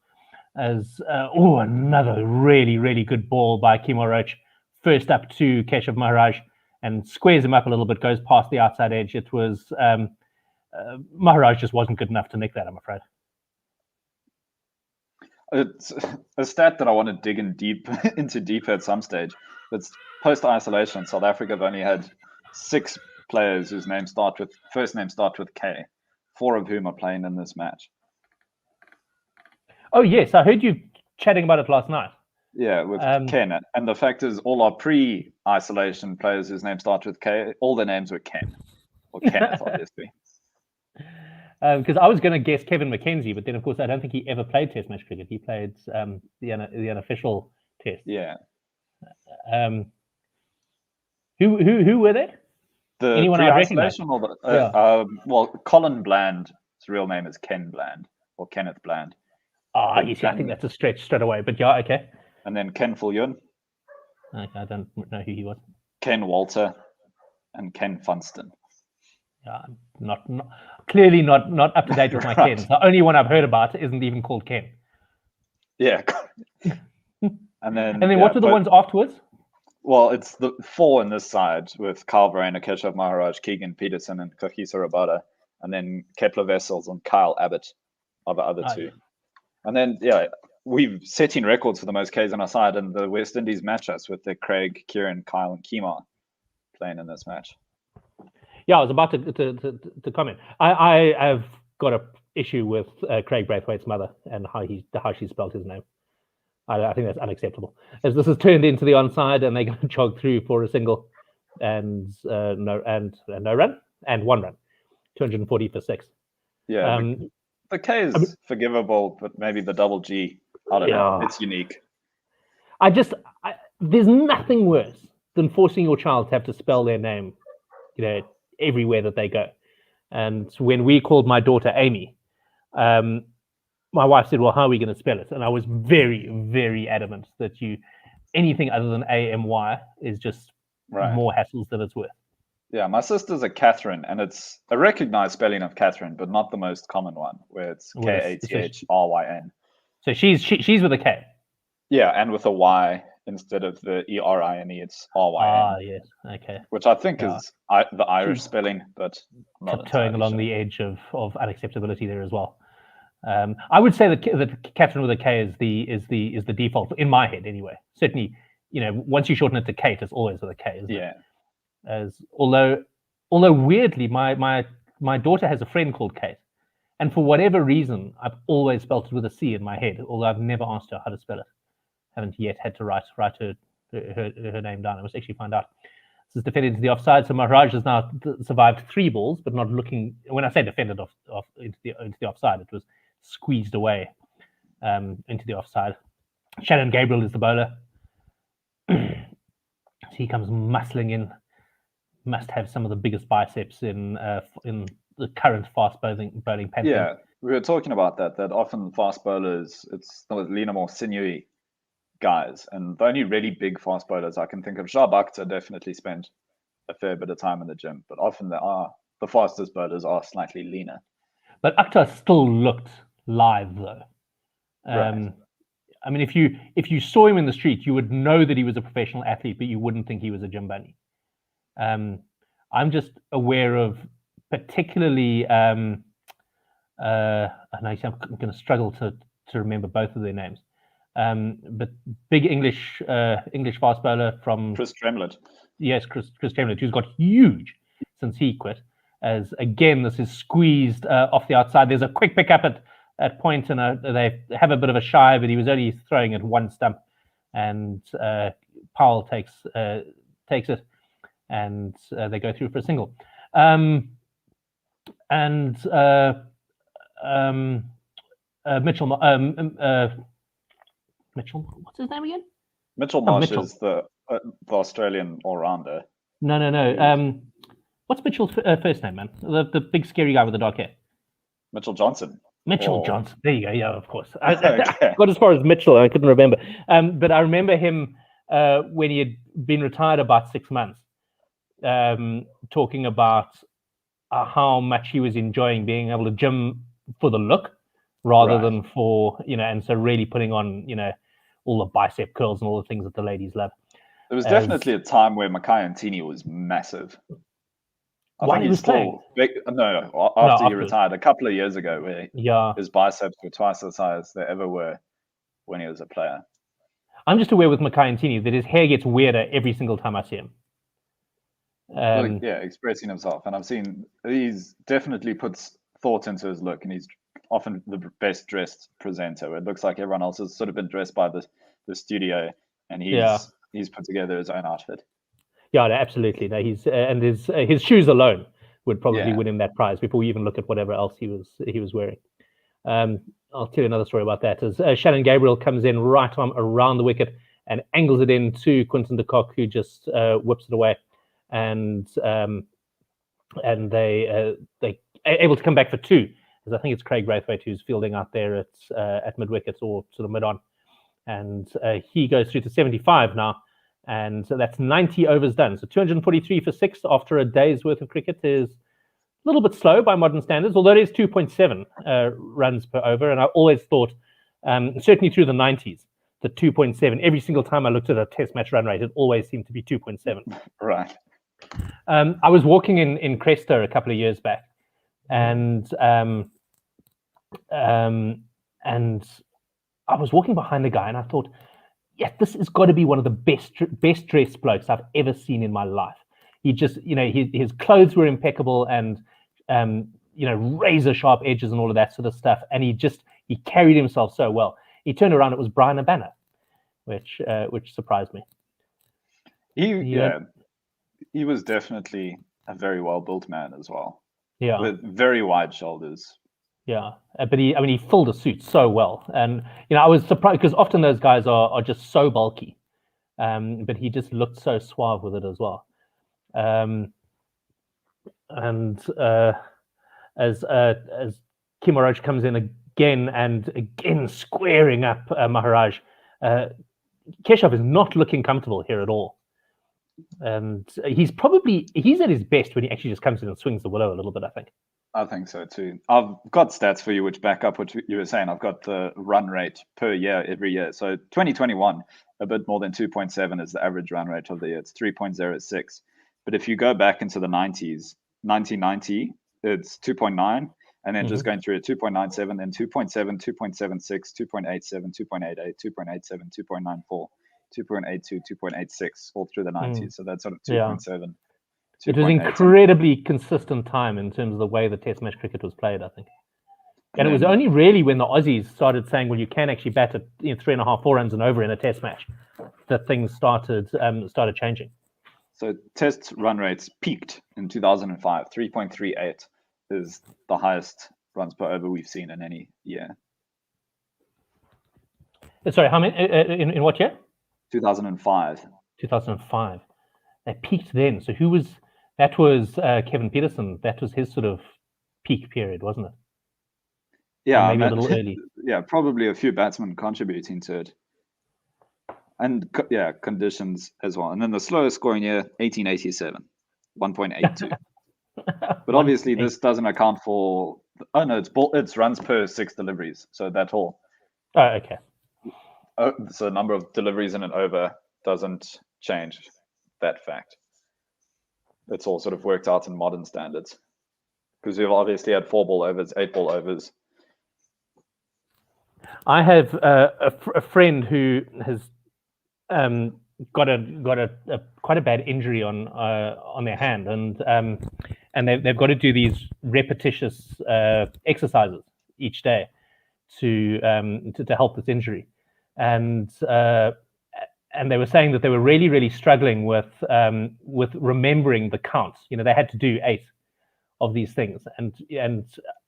As another really, really good ball by Kimo Roach, first up to Keshav Maharaj, and squares him up a little bit, goes past the outside edge. It was Maharaj just wasn't good enough to nick that, I'm afraid. It's a stat that I want to dig into deep at some stage. It's post-isolation. South Africa have only had 6 players whose first names start with K, 4 of whom are playing in this match. Oh yes, I heard you chatting about it last night. Yeah, with Ken. And the fact is, all our pre-isolation players whose names start with K, all their names were Ken, or Kenneth, obviously. Because I was going to guess Kevin McKenzie, but then of course I don't think he ever played Test match cricket. He played the unofficial Test. Yeah. Who were they? Anyone I recognize? Well, Colin Bland. His real name is Ken Bland or Kenneth Bland. I think that's a stretch straight away, but yeah, okay. And then Ken Viljoen. Okay, I don't know who he was. Ken Walter and Ken Funston. Yeah, clearly not up to date with my Right. Kens. The only one I've heard about isn't even called Ken. Yeah. And then what were the ones afterwards? Well, it's the 4 on this side with Kyle Verreynne, Keshav Maharaj, Keegan Peterson, and Kagiso Rabada, and then Kepler Wessels and Kyle Abbott are the other 2. Yeah. And then, we've setting records for the most Ks on our side, and the West Indies match us with the Craig, Kieran, Kyle, and Kemar playing in this match. Yeah, I was about to comment. I have got an issue with Craig Braithwaite's mother and how she spelled his name. I think that's unacceptable. As this has turned into the onside, and they're going to jog through for a single, and no run and 1 run, 240 for 6. Yeah, the K is forgivable, but maybe the double G, I don't know. It's unique. There's nothing worse than forcing your child to have to spell their name, everywhere that they go. And when we called my daughter Amy, my wife said, well, how are we going to spell it? And I was very, very adamant that anything other than AMY is just more hassles than it's worth. Yeah, my sister's a Catherine, and it's a recognized spelling of Catherine, but not the most common one, where it's Kathryn. So she's with a K. Yeah, and with a Y instead of the ERINE, it's RYN. Ah, yes, okay. Which I think is the Irish spelling, but not tiptoeing along the edge of unacceptability there as well. I would say that Catherine with a K is the default in my head anyway. Certainly, once you shorten it to Kate, it's always with a K, isn't it? Although weirdly, my daughter has a friend called Kate, and for whatever reason, I've always spelled it with a C in my head. Although I've never asked her how to spell it, haven't yet had to write her name down. I must actually find out. This is defended into the offside. So Maharaj has now survived 3 balls, but not looking. When I say defended off into the offside, it was squeezed away into the offside. Shannon Gabriel is the bowler. So he comes muscling in. Must have some of the biggest biceps in the current fast bowling pantheon. Yeah, we were talking about that often fast bowlers, it's leaner, more sinewy guys. And the only really big fast bowlers I can think of, Shah Bakhtar definitely spent a fair bit of time in the gym, but often the fastest bowlers are slightly leaner. But Akhtar still looked live though. Right. I mean, if you saw him in the street, you would know that he was a professional athlete, but you wouldn't think he was a gym bunny. I'm just aware of particularly, and I'm going to struggle to remember both of their names, but big English fast bowler from Chris Tremlett. Yes, Chris Tremlett, who's got huge since he quit. As again, this is squeezed off the outside. There's a quick pick up at point, and they have a bit of a shy, but he was only throwing at one stump, and Powell takes it. And they go through for a single. Mitchell, what's his name again? Mitchell Marsh is the Australian all-rounder. No. What's Mitchell's first name, man? The big scary guy with the dark hair. Mitchell Johnson. Johnson. There you go. Yeah, of course. I got as far as Mitchell. I couldn't remember. But I remember him when he had been retired about 6 months. Talking about how much he was enjoying being able to gym for the look rather than for, and so really putting on, all the bicep curls and all the things that the ladies love. There was definitely a time where Mackay Antini was massive. While he was playing? After he retired a couple of years ago, where his biceps were twice the size they ever were when he was a player. I'm just aware with Mackay Antini that his hair gets weirder every single time I see him. Expressing himself, and I've seen he's definitely puts thought into his look, and he's often the best dressed presenter. It looks like everyone else has sort of been dressed by the studio, and he's put together his own outfit. Yeah, absolutely. No, he's and his shoes alone would probably win him that prize before we even look at whatever else he was wearing. I'll tell you another story about that. As Shannon Gabriel comes in right arm around the wicket and angles it in to Quinton de Kock, who just whips it away. And they able to come back for 2, because I think it's Craig Braithwaite who's fielding out there at mid wickets or sort of mid on, and he goes through to 75 now, and so that's 90 overs done. So 243 for 6 after a day's worth of cricket is a little bit slow by modern standards, although it is 2.7 runs per over, and I always thought, certainly through the 90s, the 2.7 every single time I looked at a Test match run rate, it always seemed to be 2.7. Right. I was walking in Cresta a couple of years back, and I was walking behind the guy, and I thought, this has got to be one of the best dressed blokes I've ever seen in my life. He just, his clothes were impeccable, and razor sharp edges and all of that sort of stuff, and he carried himself so well. He turned around, it was Brian Abana, which surprised me. He was definitely a very well-built man as well. Yeah. With very wide shoulders. Yeah. But he filled a suit so well. And, I was surprised because often those guys are just so bulky. But he just looked so suave with it as well. As Kim Oroch comes in again squaring up Maharaj, Keshav is not looking comfortable here at all. And he's at his best when he actually just comes in and swings the willow a little bit, I think. I think so too. I've got stats for you which back up what you were saying. I've got the run rate per year every year. So 2021, a bit more than 2.7 is the average run rate of the year. It's 3.06. But if you go back into the 90s, 1990, it's 2.9. And then just going through it, 2.97, then 2.7, 2.76, 2.87, 2.88, 2.87, 2.94. 2.82, 2.86 all through the 90s. So that's sort of 2.7. It was incredibly consistent time in terms of the way the Test match cricket was played, I think. And it was only really when the Aussies started saying, well, you can actually bat at 3.5, 4 runs and over in a Test match, that things started changing. So test run rates peaked in 2005. 3.38 is the highest runs per over we've seen in any year. Sorry, how many? In what year? 2005. 2005. They peaked then. So who was? That was Kevin Peterson. That was his sort of peak period, wasn't it? Yeah, or maybe a little early. Yeah, probably a few batsmen contributing to it. And conditions as well. And then the slowest scoring year, 1887, 1.82. But obviously, this doesn't account for. Oh no, it's runs per 6 deliveries. So that whole. Oh, okay. So the number of deliveries in an over doesn't change that fact. It's all sort of worked out in modern standards, because we've obviously had 4-ball overs, 8-ball overs. I have a friend who has got a quite a bad injury on their hand, and they've got to do these repetitious exercises each day to help this injury, and they were saying that they were really struggling with remembering the counts. You know, they had to do 8 of these things, and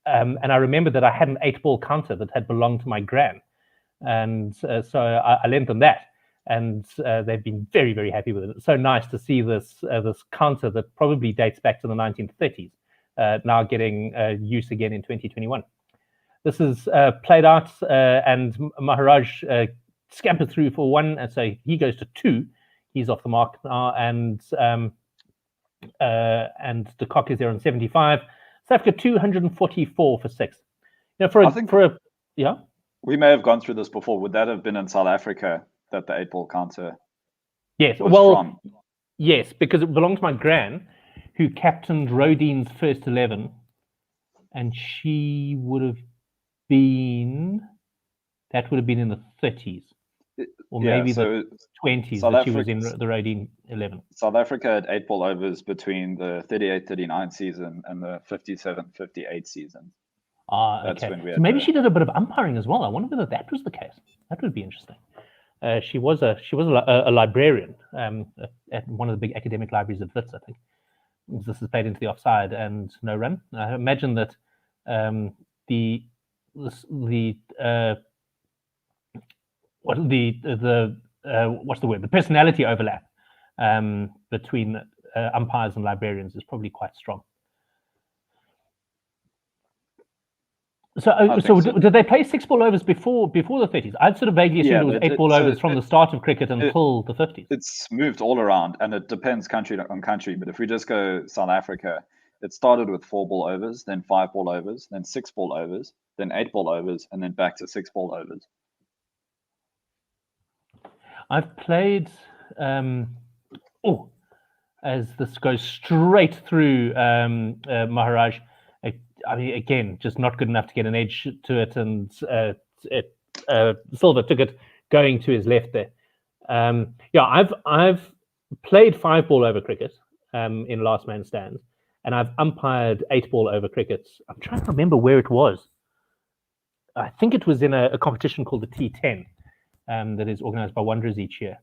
I remember that I had an 8-ball counter that had belonged to my gran, and so I lent them that, and they've been very happy with it. It's so nice to see this counter that probably dates back to the 1930s now getting use again in 2021. This is played out, and Maharaj scampered through for 1, and so he goes to 2. He's off the mark now, and De Kock is there on 75. South Africa 244 for 6. You know, yeah. We may have gone through this before. Would that have been in South Africa that the 8-ball counter? Yes. Yes, because it belonged to my gran, who captained Rodine's first 11, and she would have been. That would have been in the 30s. Or maybe the 20s that she was in the Rodine 11. South Africa had 8-ball overs between the 38-39 season and the 57-58 season. Okay. So maybe she did a bit of umpiring as well. I wonder whether that was the case. That would be interesting. She was a librarian at one of the big academic libraries at Wits, I think. This is played into the offside and no run. I imagine that the personality overlap between umpires and librarians is probably quite strong. So did they play 6-ball overs before the 30s? I'd sort of vaguely assumed it was 8-ball overs from the start of cricket until the 50s. It's moved all around, and it depends country on country. But if we just go South Africa, it started with 4-ball overs, then 5-ball overs, then 6-ball overs, then 8-ball overs, and then back to 6-ball overs. I've played, as this goes straight through Maharaj. I mean, again, just not good enough to get an edge to it, and Silver took it going to his left there. I've played 5-ball over cricket in last man stands, and I've umpired 8-ball over cricket. I'm trying to remember where it was. I think it was in a competition called the T10 that is organized by Wanderers each year.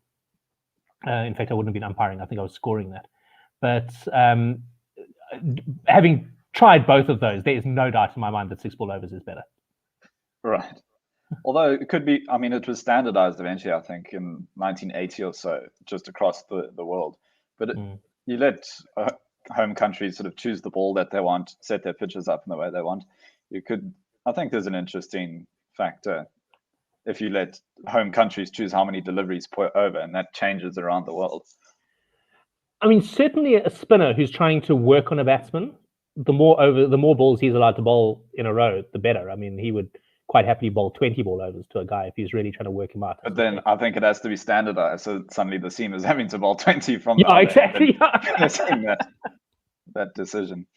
In fact, I wouldn't have been umpiring. I think I was scoring that. But having tried both of those, there is no doubt in my mind that 6-ball overs is better. Right. Although it could be, I mean, it was standardized eventually, I think, in 1980 or so, just across the world. But you let home countries sort of choose the ball that they want, set their pitches up in the way they want. I think there's an interesting factor if you let home countries choose how many deliveries per over, and that changes around the world. I mean, certainly a spinner who's trying to work on a batsman, the more balls he's allowed to bowl in a row, the better. I mean, he would quite happily bowl 20-ball overs to a guy if he's really trying to work him out. But then I think it has to be standardized, so suddenly the seam is having to bowl 20 from the exactly that decision.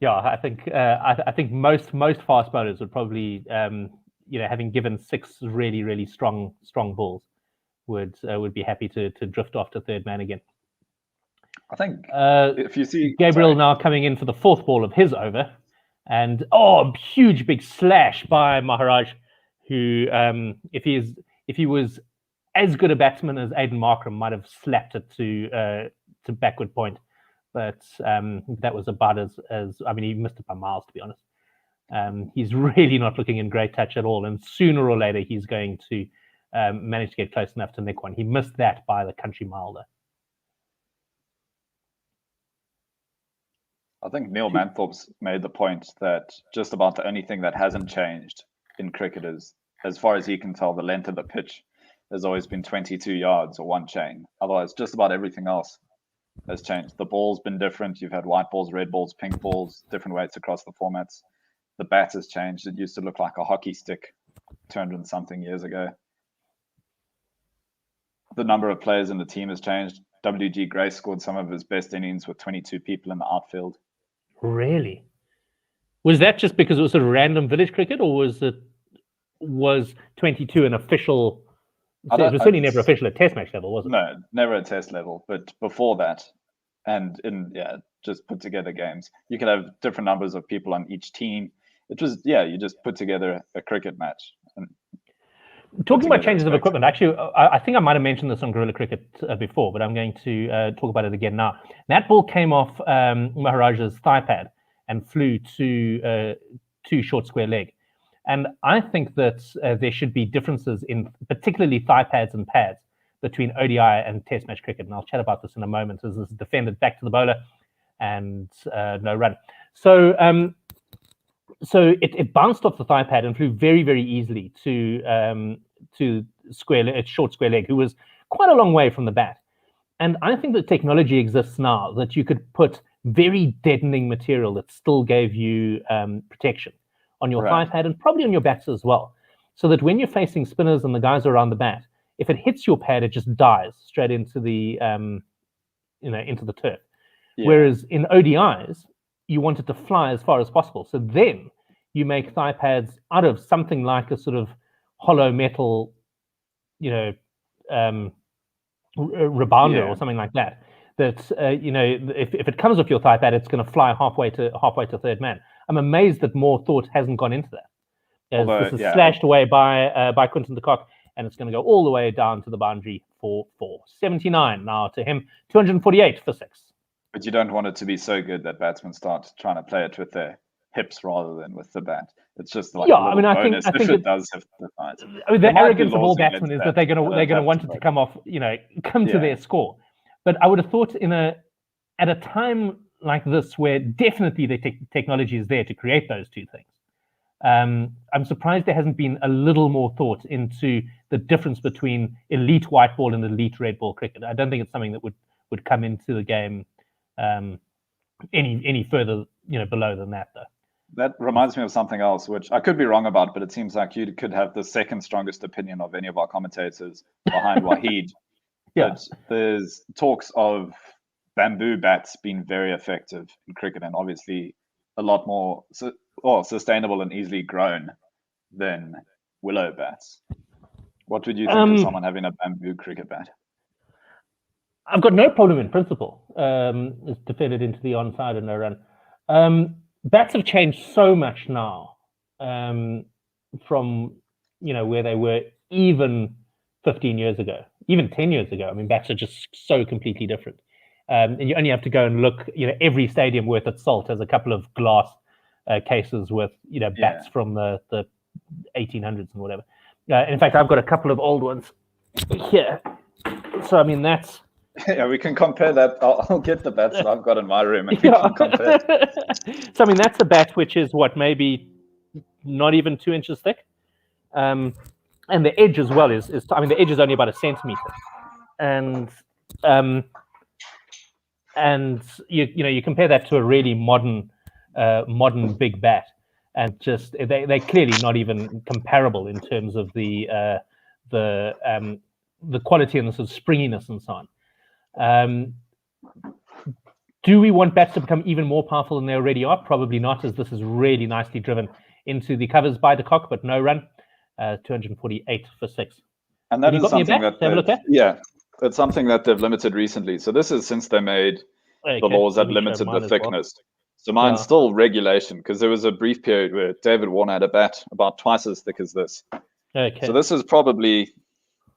Yeah, I think most fast bowlers would probably, having given 6 really strong balls, would be happy to drift off to third man again. I think if you see Gabriel now coming in for the 4th ball of his over, and huge big slash by Maharaj, who if he was as good a batsman as Aiden Markram might have slapped it to backward point, but that was about as I mean, he missed it by miles, to be honest. He's really not looking in great touch at all, and sooner or later he's going to manage to get close enough to nick one. He missed that by the country mile, though. I think Neil Manthorpe's made the point that just about the only thing that hasn't changed in cricket is, as far as he can tell, the length of the pitch has always been 22 yards or one chain. Otherwise, just about everything else has changed. The ball's been different. You've had white balls, red balls, pink balls, different weights across the formats. The bat has changed. It used to look like a hockey stick 200 and something years ago. The number of players in the team has changed. W.G. Grace scored some of his best innings with 22 people in the outfield. Really? Was that just because it was a random village cricket, or was 22 an official? It was certainly never official at Test match level, was it? No, never at Test level. But before that, and just put together games, you could have different numbers of people on each team. It was you just put together a cricket match. And talking about changes of equipment, actually, I think I might have mentioned this on Guerrilla Cricket before, but I'm going to talk about it again now. That ball came off Maharaj's thigh pad and flew to short square leg. And I think that there should be differences in particularly thigh pads and pads between ODI and Test match cricket. And I'll chat about this in a moment as this is defended back to the bowler and no run. So it bounced off the thigh pad and flew very, very easily to short square leg, who was quite a long way from the bat. And I think that technology exists now that you could put very deadening material that still gave you protection on your thigh pad and probably on your bats as well, so that when you're facing spinners and the guys around the bat, if it hits your pad, it just dies straight into the into the turf. Yeah. Whereas in ODIs, you want it to fly as far as possible. So then you make thigh pads out of something like a sort of hollow metal, rebounder or something like that. That if it comes off your thigh pad, it's going to fly halfway to third man. I'm amazed that more thought hasn't gone into that. This is slashed away by Quinton de Kock, and it's going to go all the way down to the boundary for 79 now to him, 248 for 6. But you don't want it to be so good that batsmen start trying to play it with their hips rather than with the bat. It's just like I think it does have the fight. I mean, the arrogance of all batsmen is that they're going to want it to come off, come to their score. But I would have thought at a time like this, where definitely the technology is there to create those two things, I'm surprised there hasn't been a little more thought into the difference between elite white ball and elite red ball cricket. I don't think it's something that would come into the game any further below than that, though. That reminds me of something else, which I could be wrong about, but it seems like you could have the second strongest opinion of any of our commentators behind Waheed. But there's talks of bamboo bats being very effective in cricket, and obviously a lot more sustainable and easily grown than willow bats. What would you think of someone having a bamboo cricket bat? I've got no problem in principle. It's defended into the onside and no run. Bats have changed so much now from where they were even 15 years ago, even 10 years ago. I mean, bats are just so completely different. And you only have to go and look. Every stadium worth its salt has a couple of glass cases with bats from the 1800s and whatever. In fact, I've got a couple of old ones here. So I mean, that's. Yeah, we can compare that. I'll get the bats that I've got in my room and we can compare. So I mean, that's a bat which is maybe not even 2 inches thick, and the edge as well is the edge is only about 1 centimeter, and you compare that to a really modern big bat, and just they're clearly not even comparable in terms of the quality and the sort of springiness and so on. Do we want bats to become even more powerful than they already are? Probably not, as this is really nicely driven into the covers by de Kock, but no run. 248 for 6. And that is something it's something that they've limited recently. So this is since they made the laws that limited the thickness. Well. So mine's still regulation, because there was a brief period where David Warner had a bat about twice as thick as this. Okay. So this is probably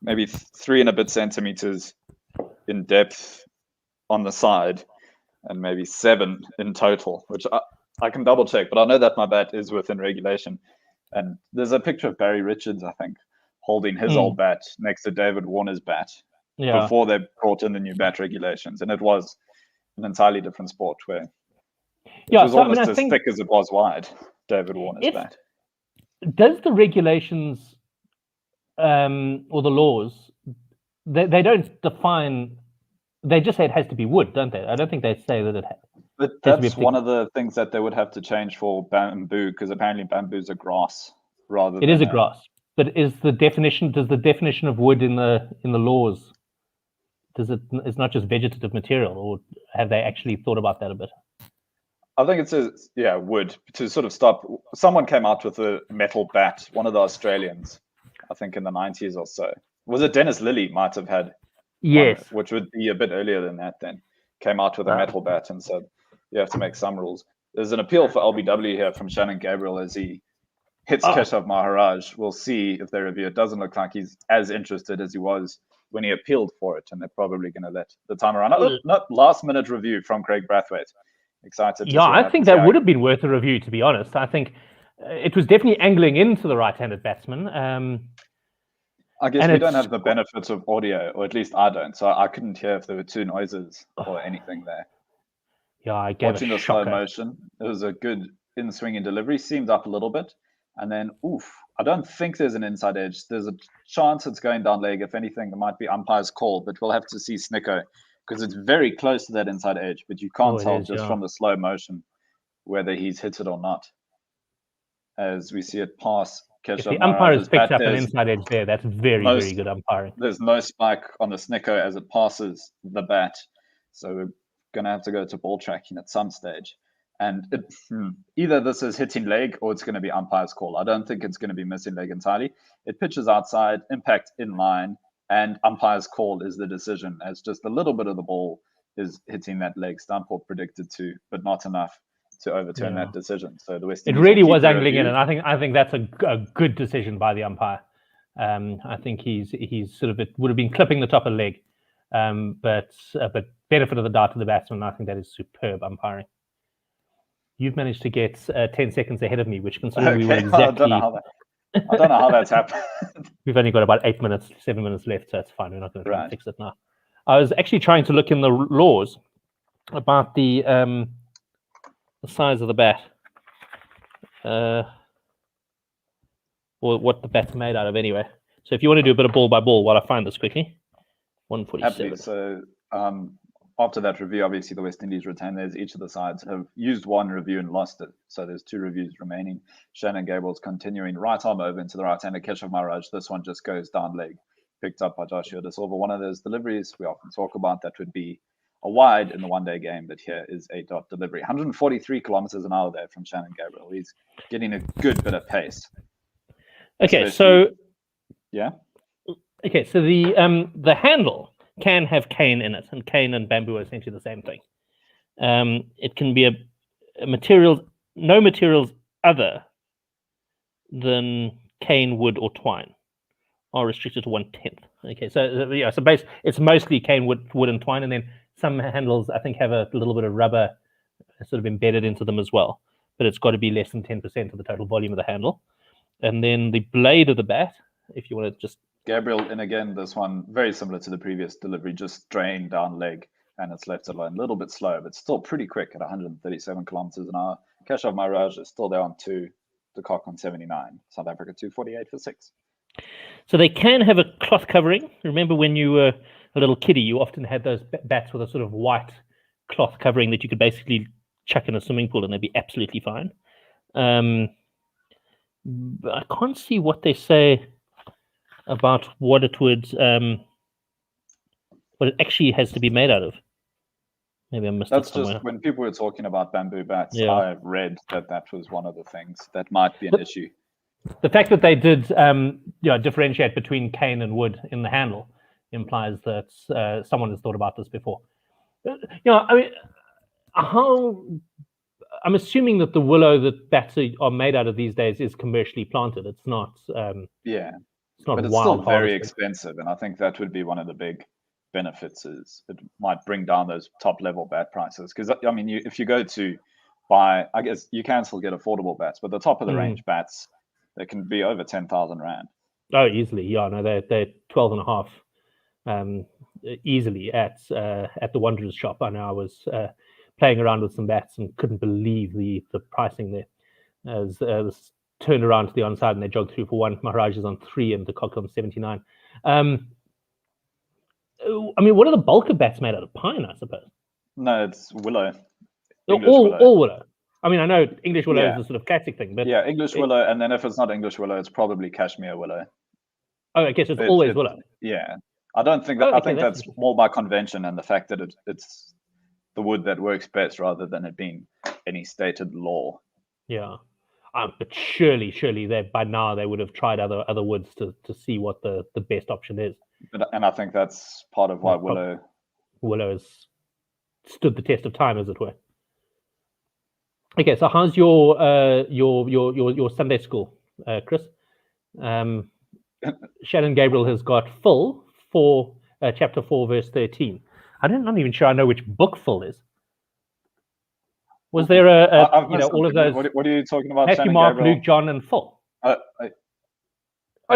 maybe 3 and a bit centimeters in depth on the side, and maybe 7 in total, which I can double check, but I know that my bat is within regulation. And there's a picture of Barry Richards, I think, holding his old bat next to David Warner's bat before they brought in the new bat regulations. And it was an entirely different sport where it was almost as thick as it was wide, David Warner's bat. Does the regulations or the laws, they don't define, they just say it has to be wood, don't they? I don't think they say that it has. But that's one of the things that they would have to change for bamboo, because apparently bamboo is a grass rather than... It is a grass. But does the definition of wood in the laws, it's not just vegetative material, or have they actually thought about that a bit? I think it says, wood, to sort of stop. Someone came out with a metal bat, one of the Australians, I think in the 90s or so. Was it Dennis Lilly might have had? Yes. One, which would be a bit earlier than that then. Came out with a metal bat and said, you have to make some rules. There's an appeal for LBW here from Shannon Gabriel as he hits Keshav Maharaj. We'll see if they review it. Doesn't look like he's as interested as he was when he appealed for it, and they're probably going to let the time around. Not last minute review from Craig Brathwaite. Excited to see I think that would have been worth a review, to be honest. I think it was definitely angling into the right-handed batsman. I guess we don't have the benefits of audio, or at least I don't, so I couldn't hear if there were two noises or anything there. Yeah, I gave Watching the slow motion, it was a good in-swinging delivery, seemed up a little bit, and then, I don't think there's an inside edge. There's a chance it's going down leg. If anything, there might be umpire's call, but we'll have to see Snicko, because it's very close to that inside edge, but you can't tell from the slow motion whether he's hit it or not. As we see it pass Keshav If the umpire has picked up an inside edge there, that's very good umpiring. There's no spike on the Snicko as it passes the bat, so we're going to have to go to ball tracking at some stage. And either this is hitting leg or it's going to be umpire's call. I don't think it's going to be missing leg entirely. It pitches outside, impact in line, and umpire's call is the decision, as just a little bit of the ball is hitting that leg stump or predicted to, but not enough to overturn that decision. So the West Indies really was angling in, and I think that's a good decision by the umpire. I think he's sort of, it would have been clipping the top of the leg, but benefit of the doubt to the batsman. I think that is superb umpiring. You've managed to get 10 seconds ahead of me, which considering we were exactly... I don't know how that's happened. We've only got about 7 minutes left, so it's fine. We're not going to try and fix it now. I was actually trying to look in the laws about the size of the bat, or what the bat's made out of anyway. So if you want to do a bit of ball by ball while I find this quickly, 147. So after that review, obviously the West Indies retain theirs. Each of the sides have used one review and lost it. So there's 2 reviews remaining. Shannon Gabriel's continuing right arm over into the right-hander Keshav Maharaj. This one just goes down leg, picked up by Joshua De Silva. One of those deliveries we often talk about that would be a wide in the one-day game, but here is a dot delivery. 143 kilometers an hour there from Shannon Gabriel. He's getting a good bit of pace. Okay, so the handle can have cane in it, and cane and bamboo are essentially the same thing. It can be no materials other than cane, wood, or twine are restricted to 1/10. Okay, so it's mostly cane, wood, and twine, and then some handles I think have a little bit of rubber sort of embedded into them as well, but it's got to be less than 10% of the total volume of the handle. And then the blade of the bat, if you want to just... Gabriel, and again, this one very similar to the previous delivery, just strained down leg, and it's left alone. A little bit slow, but still pretty quick at 137 kilometers an hour. Keshav Maharaj is still there on 2, the cock on 79. South Africa 248 for 6. So they can have a cloth covering. Remember when you were a little kiddie, you often had those bats with a sort of white cloth covering that you could basically chuck in a swimming pool and they'd be absolutely fine. I can't see what they say about what it would, what it actually has to be made out of. Maybe I missed it somewhere. That's just when people were talking about bamboo bats, I read that was one of the things that might be an issue. The fact that they did differentiate between cane and wood in the handle implies that someone has thought about this before. I mean, I'm assuming that the willow that bats are made out of these days is commercially planted. It's not. It's not but it's wild still very harvested. expensive, and I think that would be one of the big benefits. Is it might bring down those top level bat prices, because I mean, if you go to buy, I guess you can still get affordable bats, but the top of the range bats, they can be over 10,000 rand. Oh, easily, yeah. No, they're 12.5, easily at the Wanderers shop. I know I was playing around with some bats and couldn't believe the pricing there. As this turned around to the onside and they jogged through for 1. Maharaj is on 3 and the cock on 79. I mean, what are the bulk of bats made out of? Pine, I suppose. No, it's willow. All willow. I mean, I know English willow is the sort of classic thing, but yeah, English willow, and then if it's not English willow, it's probably cashmere willow. Oh, I guess it's always willow. Yeah, I don't think that. I think that's more by convention and the fact that it's the wood that works best rather than it being any stated law. Yeah, but surely they by now they would have tried other woods to see what the best option is. And I think that's part of why willow has stood the test of time, as it were. Okay, so how's your Sunday school, Chris? Shannon Gabriel has got Phil for chapter 4, verse 13. I'm not even sure I know which book Phil is. Was there all of those? What are you talking about? Matthew, Shannon Mark, Gabriel? Luke, John, and Phil.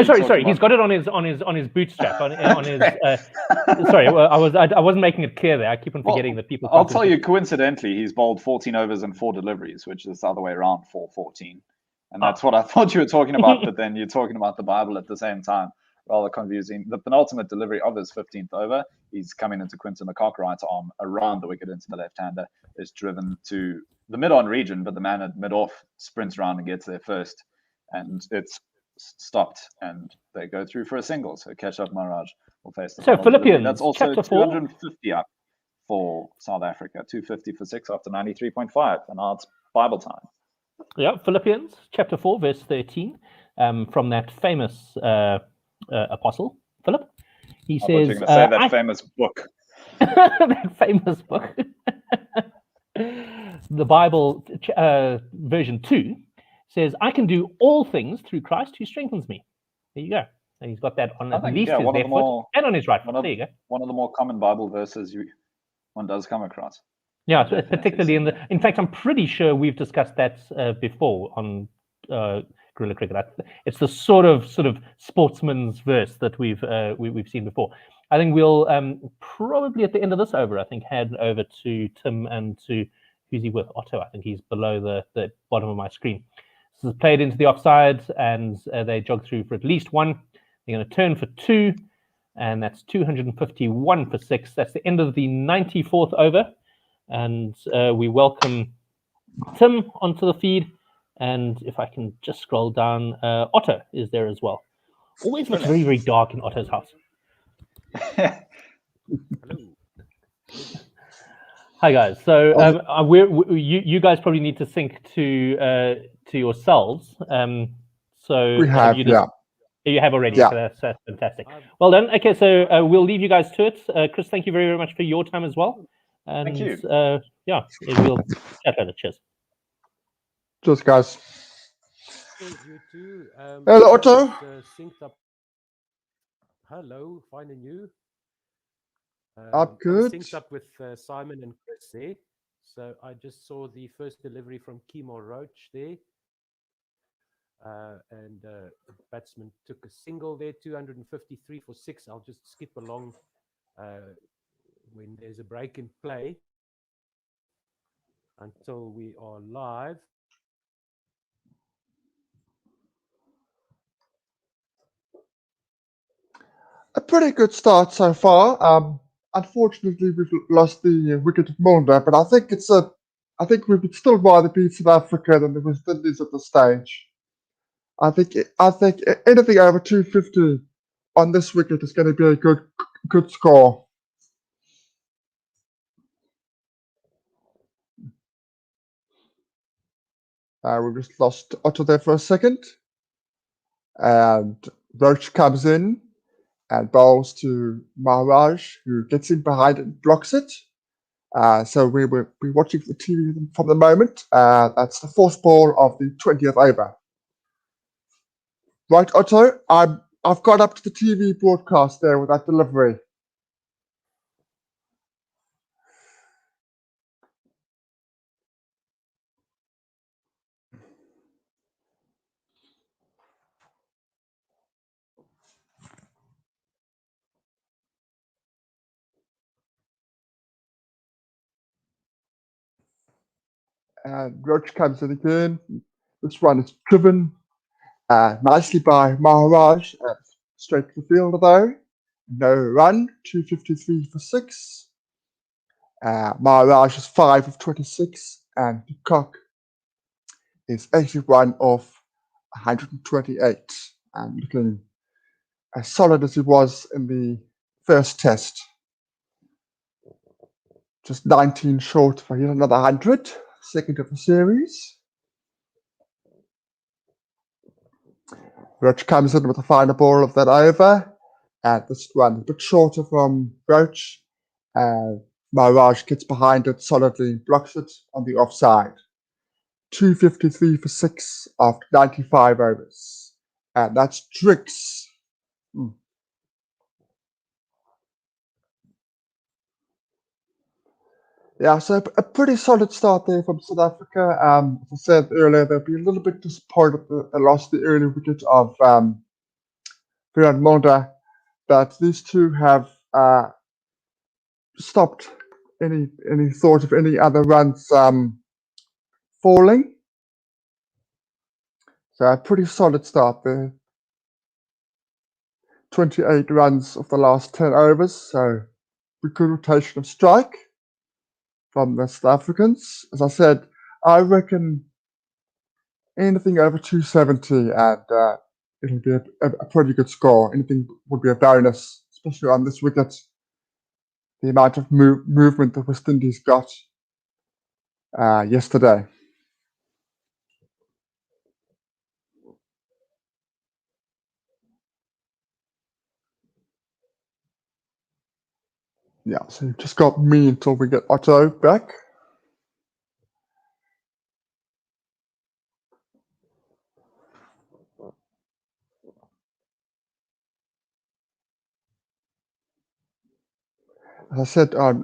Sorry. He's got it on his bootstrap. On his. Sorry, I wasn't making it clear there. I keep on forgetting that people. I'll tell you, coincidentally, he's bowled 14 overs and 4 deliveries, which is the other way around, 4-14, and that's what I thought you were talking about. But then you're talking about the Bible at the same time. Rather confusing. The penultimate delivery of his 15th over, he's coming into Quinton McCock right arm around the wicket into the left-hander. Is driven to the mid-on region, but the man at mid-off sprints around and gets there first, and it's stopped, and they go through for a single. So Keshav Maharaj will face the Philippines. Delivery. That's also 250 up for South Africa, 250 for 6 after 93.5, and now it's Bible time. Yeah, Philippians chapter 4, verse 13, from that famous apostle Philip. He says, "You're going to say that famous book." That famous book. The Bible version 2 says, "I can do all things through Christ who strengthens me." There you go. And he's got that on at least his left foot and on his right foot. There you go. One of the more common Bible verses one does come across. Yeah, particularly in fact, I'm pretty sure we've discussed that before on Guerrilla Cricket. It's the sort of sportsman's verse that we've seen before. I think we'll probably at the end of this over, hand over to Tim and to who's he with? Otto. I think he's below the bottom of my screen. This is played into the offside, and they jog through for at least 1. They're going to turn for 2, and that's 251 for 6. That's the end of the 94th over, and we welcome Tim onto the feed. And if I can just scroll down, Otto is there as well. Always looks very, very dark in Otto's house. Hello. Hi guys. So you guys probably need to sync to yourselves. So we have, you have already. Yeah. So that's fantastic. Well done. Okay, so we'll leave you guys to it. Chris, thank you very, very much for your time as well. And, thank you. We'll chat later. Cheers. Cheers, guys. You too. Hello, Otto. Synced up. Hello, fine and you? I'm good. Synced up with Simon and Chris there. So I just saw the first delivery from Kimo Roach there. And the batsman took a single there, 253 for 6. I'll just skip along when there's a break in play until we are live. A pretty good start so far. Unfortunately, we've lost the wicket at Mulder, but I think we would still rather beat South Africa than the West Indies at this stage. I think anything over 250 on this wicket is going to be a good score. We just lost Otto there for a second, and Roach comes in and bowls to Maharaj, who gets in behind and blocks it. So we will be watching the TV from the moment. That's the 4th ball of the 20th over. Right, Otto, I'm I've got up to the TV broadcast there with that delivery. And Roach comes in again. This one is driven nicely by Maharaj. Straight to the field though. No run, 253 for 6. Maharaj is 5 of 26, and Peacock is 81 of 128. And looking as solid as he was in the first test. Just 19 short for yet another 100, second of the series. Roach comes in with the final ball of that over, and this one a bit shorter from Roach. Maharaj gets behind it solidly, blocks it on the offside. 253 for 6 after 95 overs. And that's tricks. Yeah, so a pretty solid start there from South Africa. As I said earlier, they'll be a little bit disappointed that they lost the early wicket of Virat Monda, but these two have stopped any thought of any other runs falling. So a pretty solid start there. 28 runs of the last 10 overs, so good rotation of strike from the South Africans. As I said, I reckon anything over 270 and it'll be a pretty good score. Anything would be a bonus, especially on this wicket. The amount of movement the West Indies got yesterday. Yeah, so you've just got me until we get Otto back. As I said on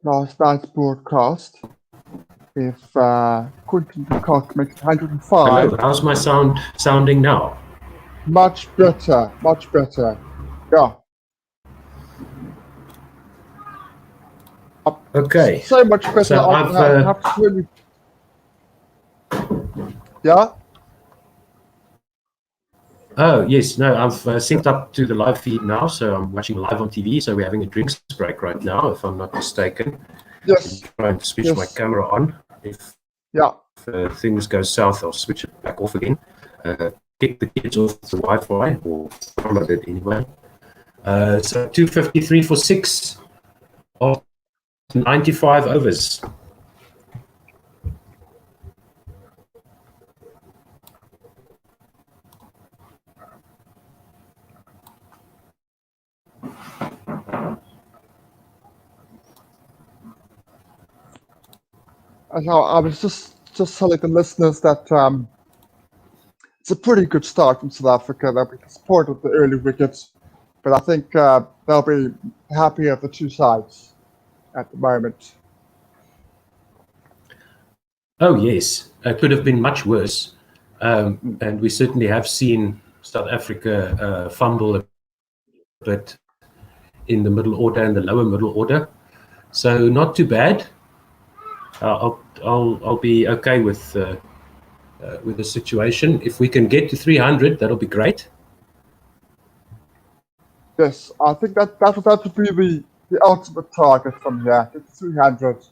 last night's broadcast, if Quinton de Kock makes 105... Hello, how's my sounding now? Much better, much better. Yeah. Okay. So much better. So I have to really... Yeah? Oh, yes. No, I've synced up to the live feed now, so I'm watching live on TV. So we're having a drinks break right now, if I'm not mistaken. Yes. I'm trying to switch my camera on. If things go south, I'll switch it back off again. Get the kids off the Wi-Fi, or follow it anyway. So 253 for 6 of 95 overs. I was just telling the listeners that it's a pretty good start from South Africa. They'll be disappointed with the early wickets, but I think they'll be happy at the two sides at the moment. Oh, yes. It could have been much worse. And we certainly have seen South Africa fumble a bit in the middle order and the lower middle order. So not too bad. I'll be okay with the situation. If we can get to 300, that'll be great. Yes, I think that would be the ultimate target from here. Get to 300.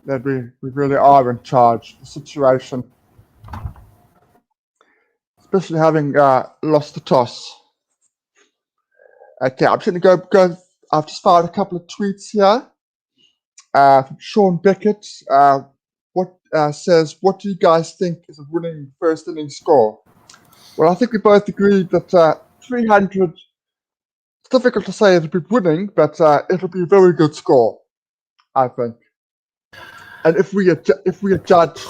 That we really are in charge of the situation. Especially having lost the toss. Okay, I'm just going to go. I've just found a couple of tweets here. From Sean Beckett, what says, what do you guys think is a winning first inning score? Well, I think we both agreed that 300, it's difficult to say it'll be winning, but it'll be a very good score, I think. And if we judge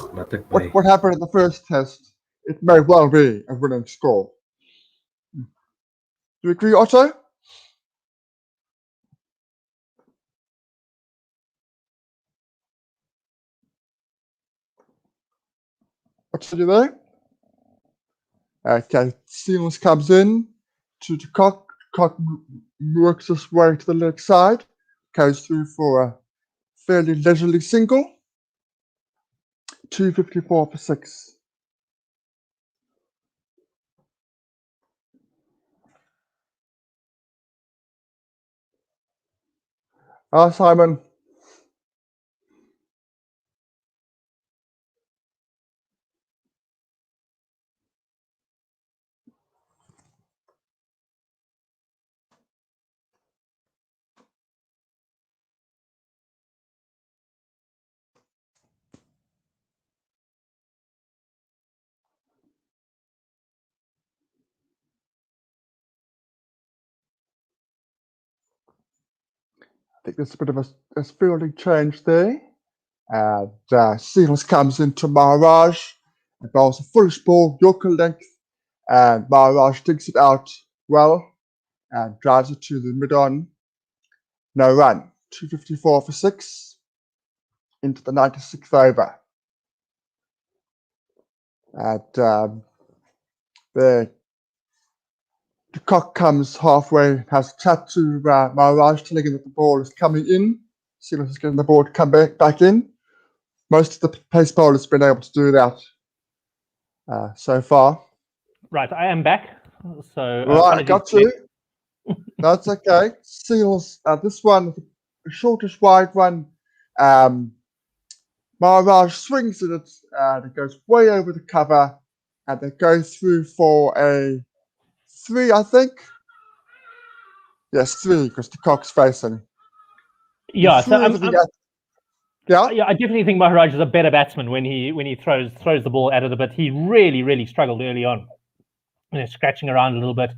what happened in the first test, it may well be a winning score. Do you agree, Otto? Otto, you there? Okay, Seals comes in to the cock. Cock works his way to the leg side, goes through for a fairly leisurely single. 254 for 6. Simon. I think there's a bit of a fielding change there. And Seals comes into Maharaj and bowls a foolish ball, Yorker length, and Maharaj digs it out well and drives it to the mid-on. No run. 254 for 6 into the 96th over. And the cock comes halfway, has a chat to Maharaj, telling him that the ball is coming in. Seals is getting the ball to come back in. Most of the pace bowlers have been able to do that so far. Right, I am back. So Right, got you. That's okay. Seals, this one, the shortest wide one. Maharaj swings at it, and it goes way over the cover, and they go through for a 3, I think. Yes, 3, because the cock's facing. Yeah, so yeah, I definitely think Maharaj is a better batsman when he throws the ball at it a bit. He really struggled early on, scratching around a little bit,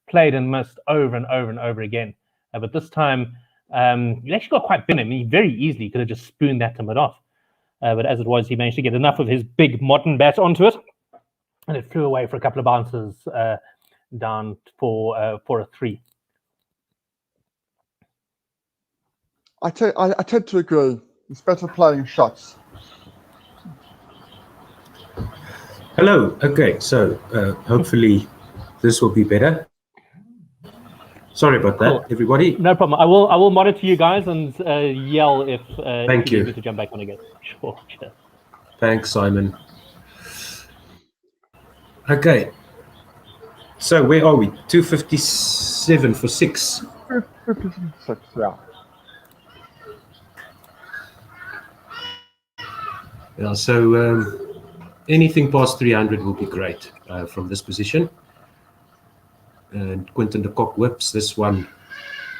played and missed over and over and over again. But this time, he actually got quite thin. I mean, he very easily could have just spooned that to mid off. But as it was, he managed to get enough of his big modern bat onto it, and it flew away for a couple of bounces down for a 3. I tend to agree. It's better playing shots. Hello. Okay, so hopefully this will be better. Sorry about that, everybody. No problem. I will monitor you guys and yell if you need me to jump back on again. Sure. Thanks, Simon. Okay. So where are we? 257 for 6. 256, yeah. Yeah. So anything past 300 will be great from this position. And Quinton de Kock whips this one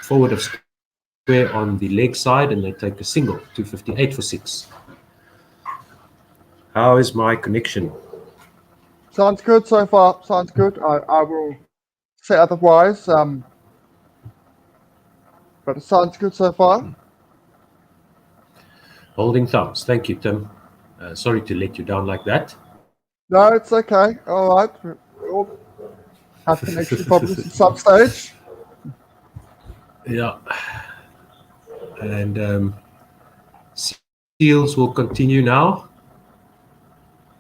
forward of square on the leg side, and they take a single. 258 for 6. How is my connection? Sounds good so far. Sounds good. I will say otherwise. But it sounds good so far. Holding thumbs. Thank you, Tim. Sorry to let you down like that. No, it's okay. All right. We all have connection problems at some stage. Yeah. And Seals will continue now.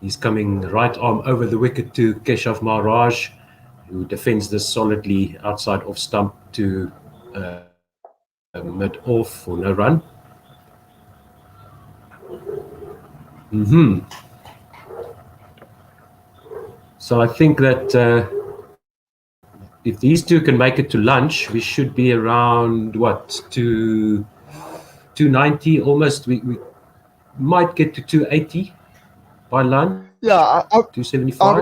He's coming right arm over the wicket to Keshav Maharaj, who defends this solidly outside off stump to mid off for no run. So I think that if these two can make it to lunch, we should be around to 290 almost. We might get to 280 by lunch. Yeah, 275. I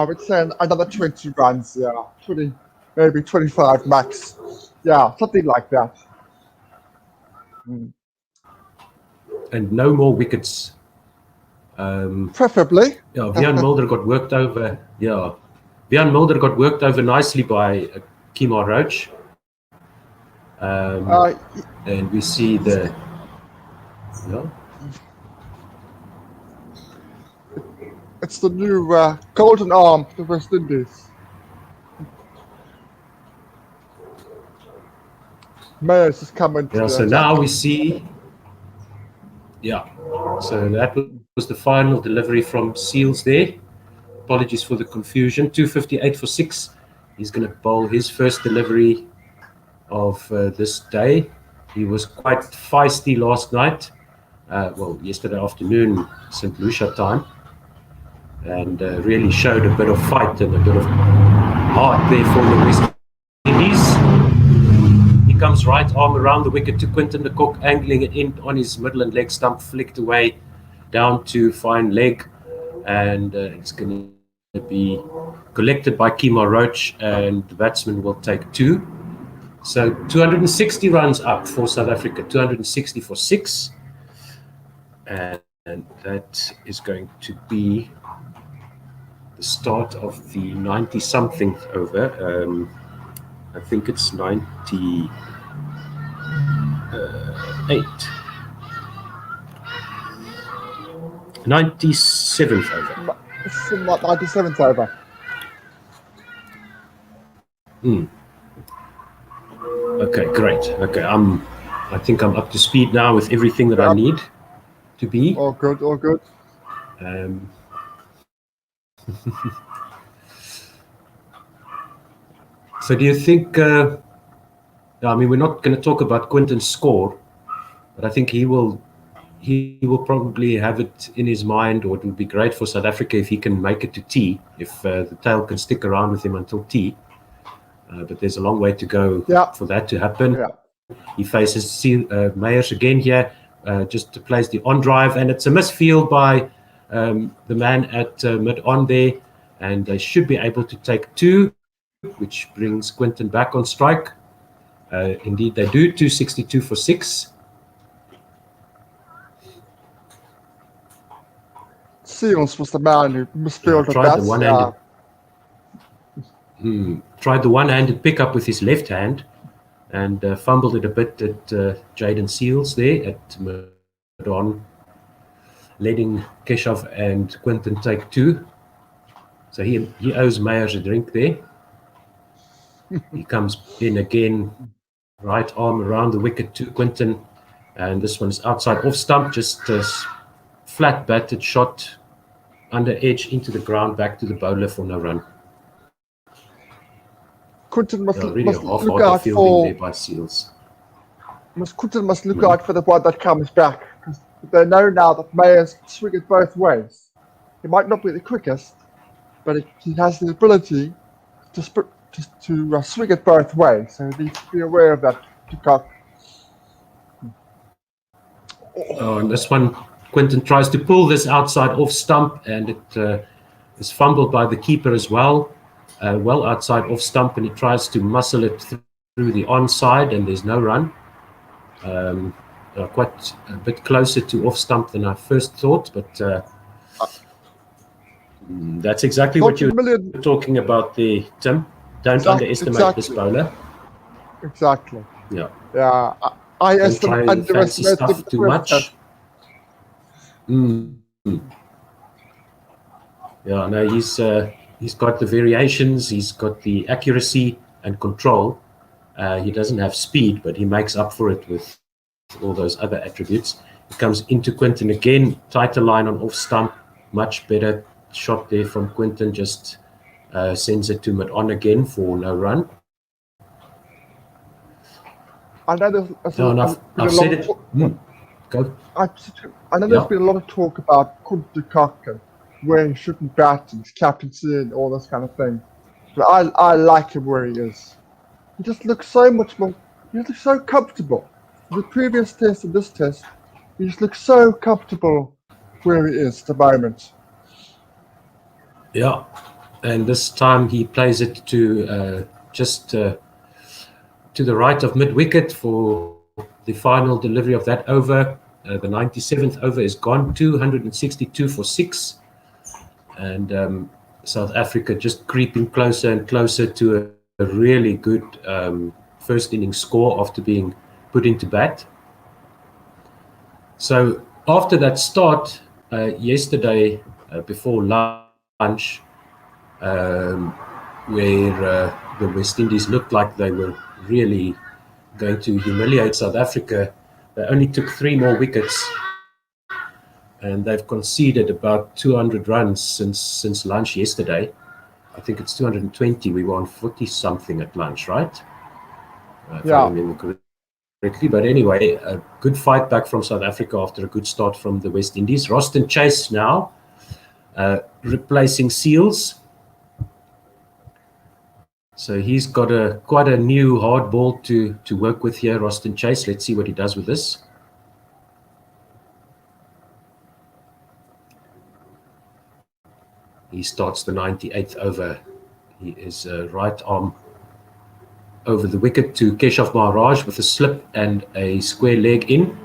would say another 20 runs. Yeah, 20, maybe 25 max. Yeah, something like that. And no more wickets. Preferably. Yeah, Vian Mulder got worked over. Yeah, Vian Mulder got worked over nicely by Kemar Roach. And we see the. Yeah. It's the new golden arm for the West Indies. Mayers is coming to Yeah, the so attack. now we see, so that was the final delivery from Seals there. Apologies for the confusion. 258 for 6. He's going to bowl his first delivery of this day. He was quite feisty last night. Well, yesterday afternoon, St. Lucia time, and really showed a bit of fight and a bit of heart there for the West Indies. He comes right arm around the wicket to Quinton de Kock, angling it in on his middle and leg stump, flicked away down to fine leg, and it's going to be collected by Kemar Roach, and the batsman will take 2. So 260 runs up for South Africa, 260 for 6. And that is going to be the start of the 90-something over. I think it's 98. 97th over. 97th over. Okay, great. Okay, I think I'm up to speed now with everything that I need to be. All good, all good. So do you think, I mean, we're not going to talk about Quinton's score, but I think he will probably have it in his mind, or it would be great for South Africa if he can make it to T, if the tail can stick around with him until T. But there's a long way to go for that to happen. Yeah. He faces Mayers again here, just to place the on drive, and it's a misfield by the man at mid-on there, and they should be able to take 2, which brings Quinton back on strike. Indeed, they do. 262 for 6. Seals was the man who misfielded that. Tried the one-handed pickup with his left hand, and fumbled it a bit at Jaden Seals there at mid-on, letting Keshav and Quinton take 2. So he owes Mayers a drink there. He comes in again, right arm around the wicket to Quinton, and this one's outside off stump, just a flat batted shot under edge into the ground, back to the bowler for no run. Quinton must Really look out for there by Seals. Quinton must look out for the one that comes back, because they know now that Mayers can swing it both ways. He might not be the quickest, but he has the ability to swing it both ways. So he needs to be aware of that. Oh, and this one, Quinton tries to pull this outside off stump, and it is fumbled by the keeper as well. Well outside off stump, and he tries to muscle it through the onside, and there's no run. Quite a bit closer to off stump than I first thought, but that's exactly what you're talking about there, Tim. Don't underestimate this bowler. Exactly. Yeah. Yeah. I underestimate stuff too much. Yeah, no, he's got the variations, he's got the accuracy and control. He doesn't have speed, but he makes up for it with all those other attributes. He comes into Quinton again, tighter line on off stump, much better shot there from Quinton, just sends it to mid-on again for no run. I know I've said it. Go. I know there's been a lot of talk about Quinton de Kock and where he shouldn't bat and his captaincy and all this kind of thing. But I like him where he is. He just looks so much more. He looks so comfortable. The previous test and this test, he just looks so comfortable where he is at the moment. Yeah, and this time he plays it to just to the right of mid-wicket for the final delivery of that over. The 97th over is gone, 262 for 6. And South Africa just creeping closer and closer to a really good first innings score after being put into bat. So after that start yesterday, before lunch, where the West Indies looked like they were really going to humiliate South Africa. They only took 3 more wickets, and they've conceded about 200 runs since lunch yesterday. I think it's 220. We were on 40 something at lunch, right? If I remember correctly. But anyway, a good fight back from South Africa after a good start from the West Indies. Roston Chase now replacing Seals. So he's got quite a new hard ball to work with here, Roston Chase. Let's see what he does with this. He starts the 98th over. He is right arm over the wicket to Keshav Maharaj with a slip and a square leg in.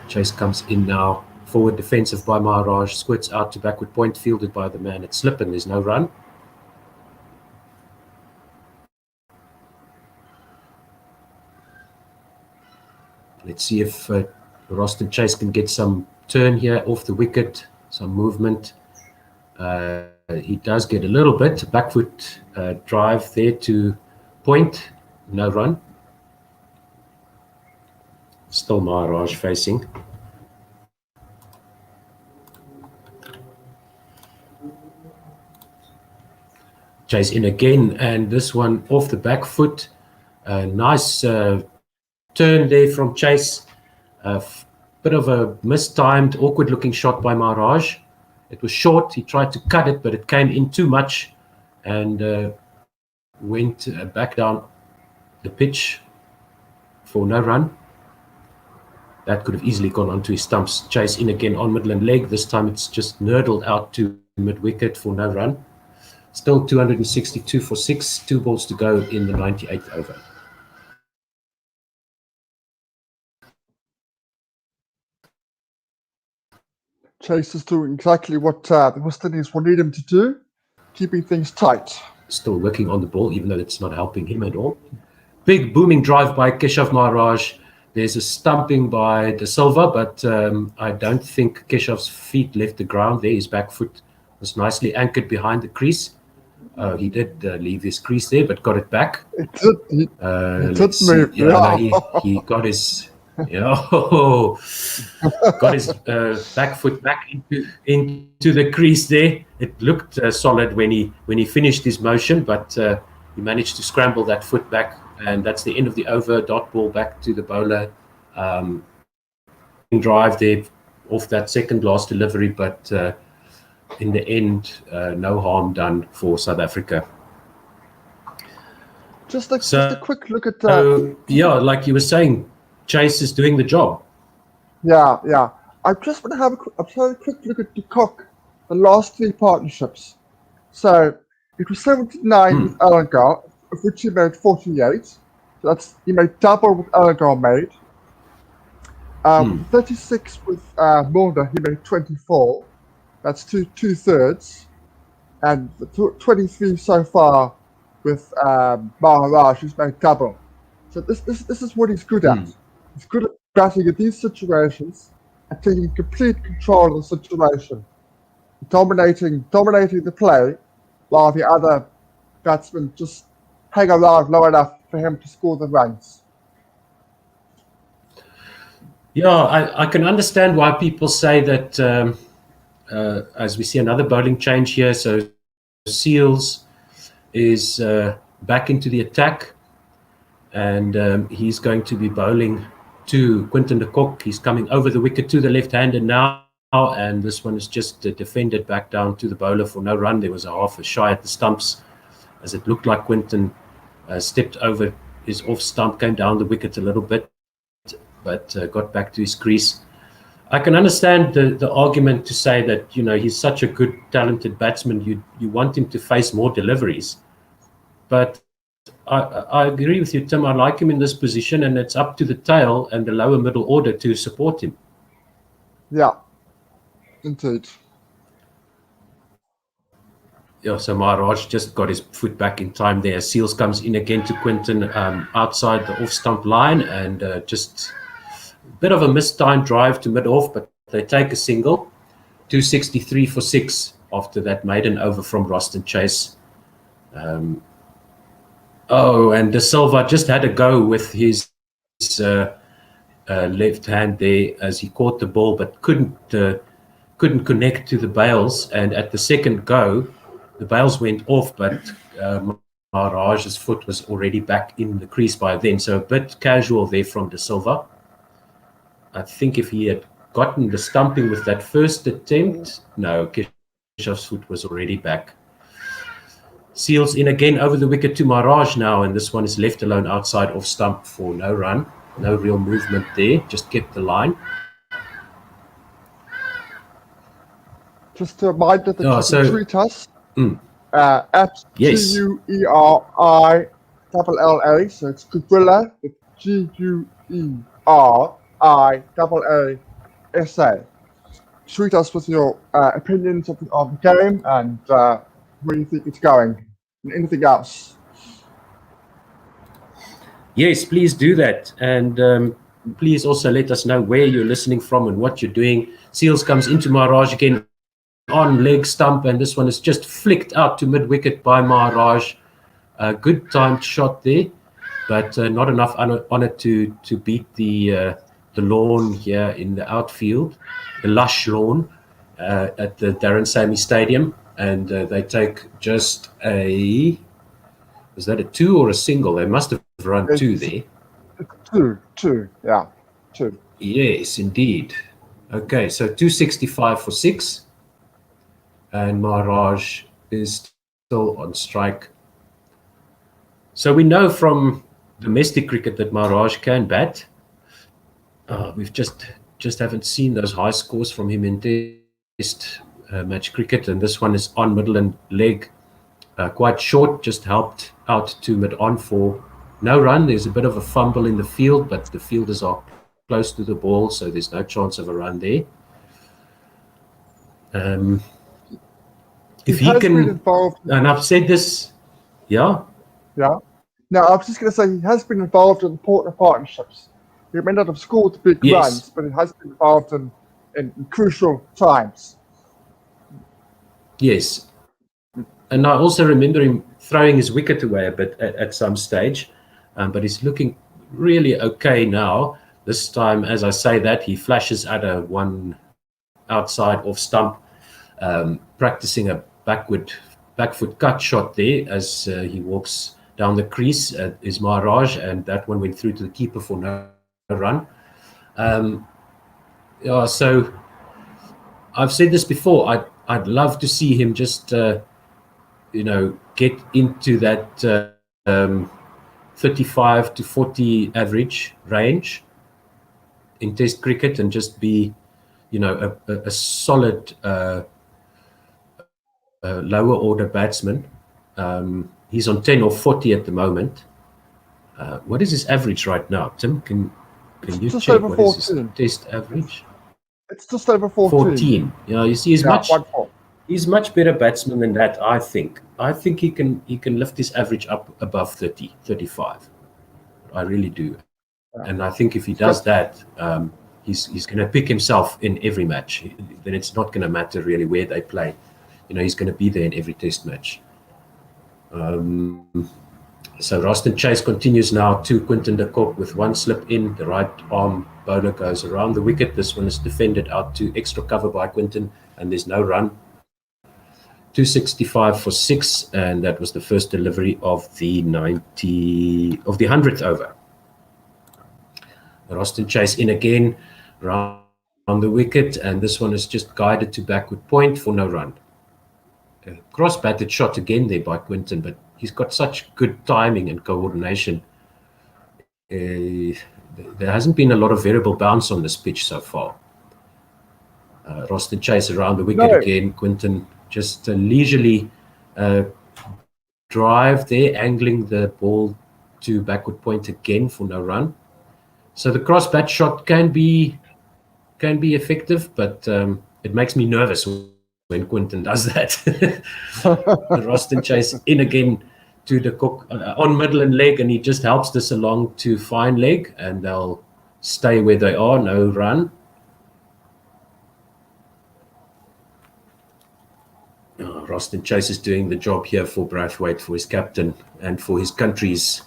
Chase comes in now. Forward defensive by Maharaj. Squirts out to backward point, fielded by the man at slip, and there's no run. Let's see if Roston Chase can get some turn here off the wicket, some movement. He does get a little bit. Back foot drive there to point. No run. Still Maharaj facing. Chase in again, and this one off the back foot. Nice turn there from Chase. Bit of a mistimed, awkward-looking shot by Maharaj. It was short. He tried to cut it, but it came in too much and went back down the pitch for no run. That could have easily gone onto his stumps. Chase in again on Midland leg. This time it's just nurdled out to mid-wicket for no run. Still 262 for 6. 2 balls to go in the 98th over. Chase is doing exactly what the West Indies will need him to do, keeping things tight. Still working on the ball, even though it's not helping him at all. Big booming drive by Keshav Maharaj. There's a stumping by De Silva, but I don't think Keshav's feet left the ground there. His back foot was nicely anchored behind the crease. He did leave his crease there, but got it back. It did move. He got his... got his back foot back into the crease there. It looked solid when he finished his motion, but he managed to scramble that foot back, and that's the end of the over. Dot ball back to the bowler. Drive there off that second last delivery, but in the end, no harm done for South Africa. Just a quick look at that. Like you were saying, Chase is doing the job. Yeah. I just want to have a quick look at De Kock, the last 3 partnerships. So it was 79 with Elgar, of which he made 48. So he made double what Elgar made. 36 with Mulder, he made 24. That's two-thirds. And 23 so far with Maharaj, who's made double. So this is what he's good at. He's good at batting in these situations and taking complete control of the situation, dominating the play, while the other batsmen just hang around low enough for him to score the runs. Yeah, I can understand why people say that. As we see another bowling change here, so Seals is back into the attack, and he's going to be bowling to Quinton de Kock. He's coming over the wicket to the left-hander now, and this one is just defended back down to the bowler for no run. There was a half a shy at the stumps, as it looked like Quinton stepped over his off stump, came down the wicket a little bit, but got back to his crease. I can understand the argument to say that, he's such a good, talented batsman, you want him to face more deliveries. But I agree with you, Tim. I like him in this position, and it's up to the tail and the lower middle order to support him. Yeah, indeed. Yeah, so Maharaj just got his foot back in time there. Seals comes in again to Quinton outside the off-stump line, and just a bit of a mistimed drive to mid-off, but they take a single. 263 for 6 after that maiden over from Roston Chase. And De Silva just had a go with his left hand there as he caught the ball, but couldn't connect to the bails. And at the second go, the bails went off, but Maharaj's foot was already back in the crease by then. So a bit casual there from De Silva. I think if he had gotten the stumping with that first attempt, no, Keshav's foot was already back. Seals in again over the wicket to Maharaj now, and this one is left alone outside off stump for no run. No real movement there, just kept the line. Just to remind that you can tweet us at GUERILLA, so it's Gorilla, it's GUERILLA. Tweet us with your opinions of the game and where you think it's going, and anything else. Yes, please do that. And please also let us know where you're listening from and what you're doing. Seals comes into Maharaj again on leg stump, and this one is just flicked out to mid-wicket by Maharaj. Good timed shot there, but not enough on it to beat the lawn here in the outfield, the lush lawn at the Darren Sammy Stadium. And they take just was that a 2 or a single? They must have run 2 there. 2, yeah, 2. Yes, indeed. Okay, so 265 for 6. And Maharaj is still on strike. So we know from domestic cricket that Maharaj can bat. We've just haven't seen those high scores from him in test match cricket, and this one is on middle and leg, quite short, just helped out to mid-on for no run. There's a bit of a fumble in the field, but the fielders are close to the ball, so there's no chance of a run there. If he can, and I've said this, yeah. No, I was just going to say he has been involved in important partnerships. He may not have scored big runs, but he has been involved in crucial times. Yes, and I also remember him throwing his wicket away a bit at some stage, but he's looking really okay now. This time, as I say that, he flashes at a one outside off stump, practicing a back foot cut shot there as he walks down the crease is Maharaj, and that one went through to the keeper for no run. So I've said this before. I'd love to see him just, get into that 35 to 40 average range in Test cricket and just be, a solid lower order batsman. He's on 10 or 40 at the moment. What is his average right now, Tim? Can you just check over what 14. is his Test average? It's just over 14. 14. You see, he's much better batsman than that, I think. I think he can lift his average up above 30, 35. I really do. Yeah. And I think if he does that, he's going to pick himself in every match. Then it's not going to matter really where they play. He's going to be there in every Test match. So Roston Chase continues now to Quinton de Kock with one slip in. The right arm bowler goes around the wicket. This one is defended out to extra cover by Quinton, and there's no run. 265 for 6, and that was the first delivery of the 100th over. Roston Chase in again around the wicket, and this one is just guided to backward point for no run. Cross-batted shot again there by Quinton, but he's got such good timing and coordination. There hasn't been a lot of variable bounce on this pitch so far. Roston Chase around the wicket again. Quinton just leisurely drive there, angling the ball to backward point again for no run. So the cross-bat shot can be effective, but it makes me nervous when Quinton does that. Roston Chase in again to the Cook on middle and leg, and he just helps this along to fine leg, and they'll stay where they are, no run. Roston Chase is doing the job here for Braithwaite, for his captain, and for his countries.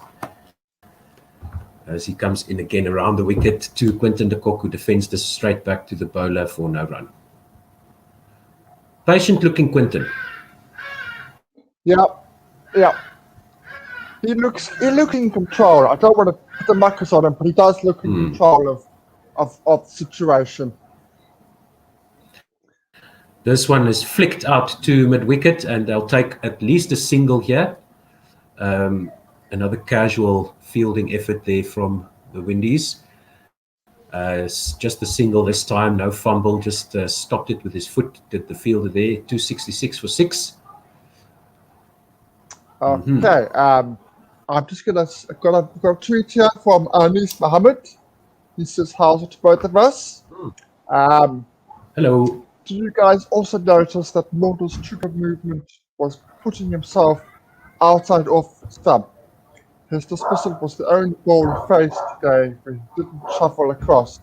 As he comes in again around the wicket to Quinton de Kock, who defends this straight back to the bowler for no run. Patient looking Quinton. Yeah. He looks in control. I don't want to put the muckers on him, but he does look in control of the situation. This one is flicked out to mid-wicket, and they'll take at least a single here. Another casual fielding effort there from the Windies. Just a single this time, no fumble, just stopped it with his foot, did the fielder there, 266 for 6. Okay, I'm just I've got a tweet here from Anis Mohammed. He says, how's it to both of us? Hello. Do you guys also notice that Mulder's trigger movement was putting himself outside off stump? His dismissal was the only ball he faced today where he didn't shuffle across.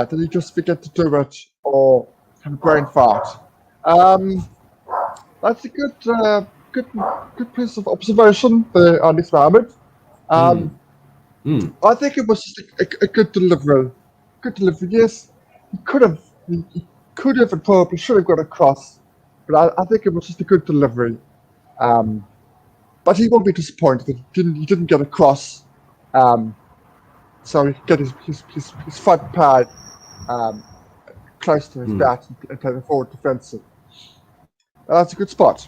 Did he just forget to do it, or kind of brain fart? That's a good piece of observation there, Anis Mohammed. I think it was just a good delivery. Good delivery. Yes, he could have and probably should have got across, but I think it was just a good delivery. But he will be disappointed that he didn't get across, so he could get his front pad close to his bat and play the forward defensive. That's a good spot.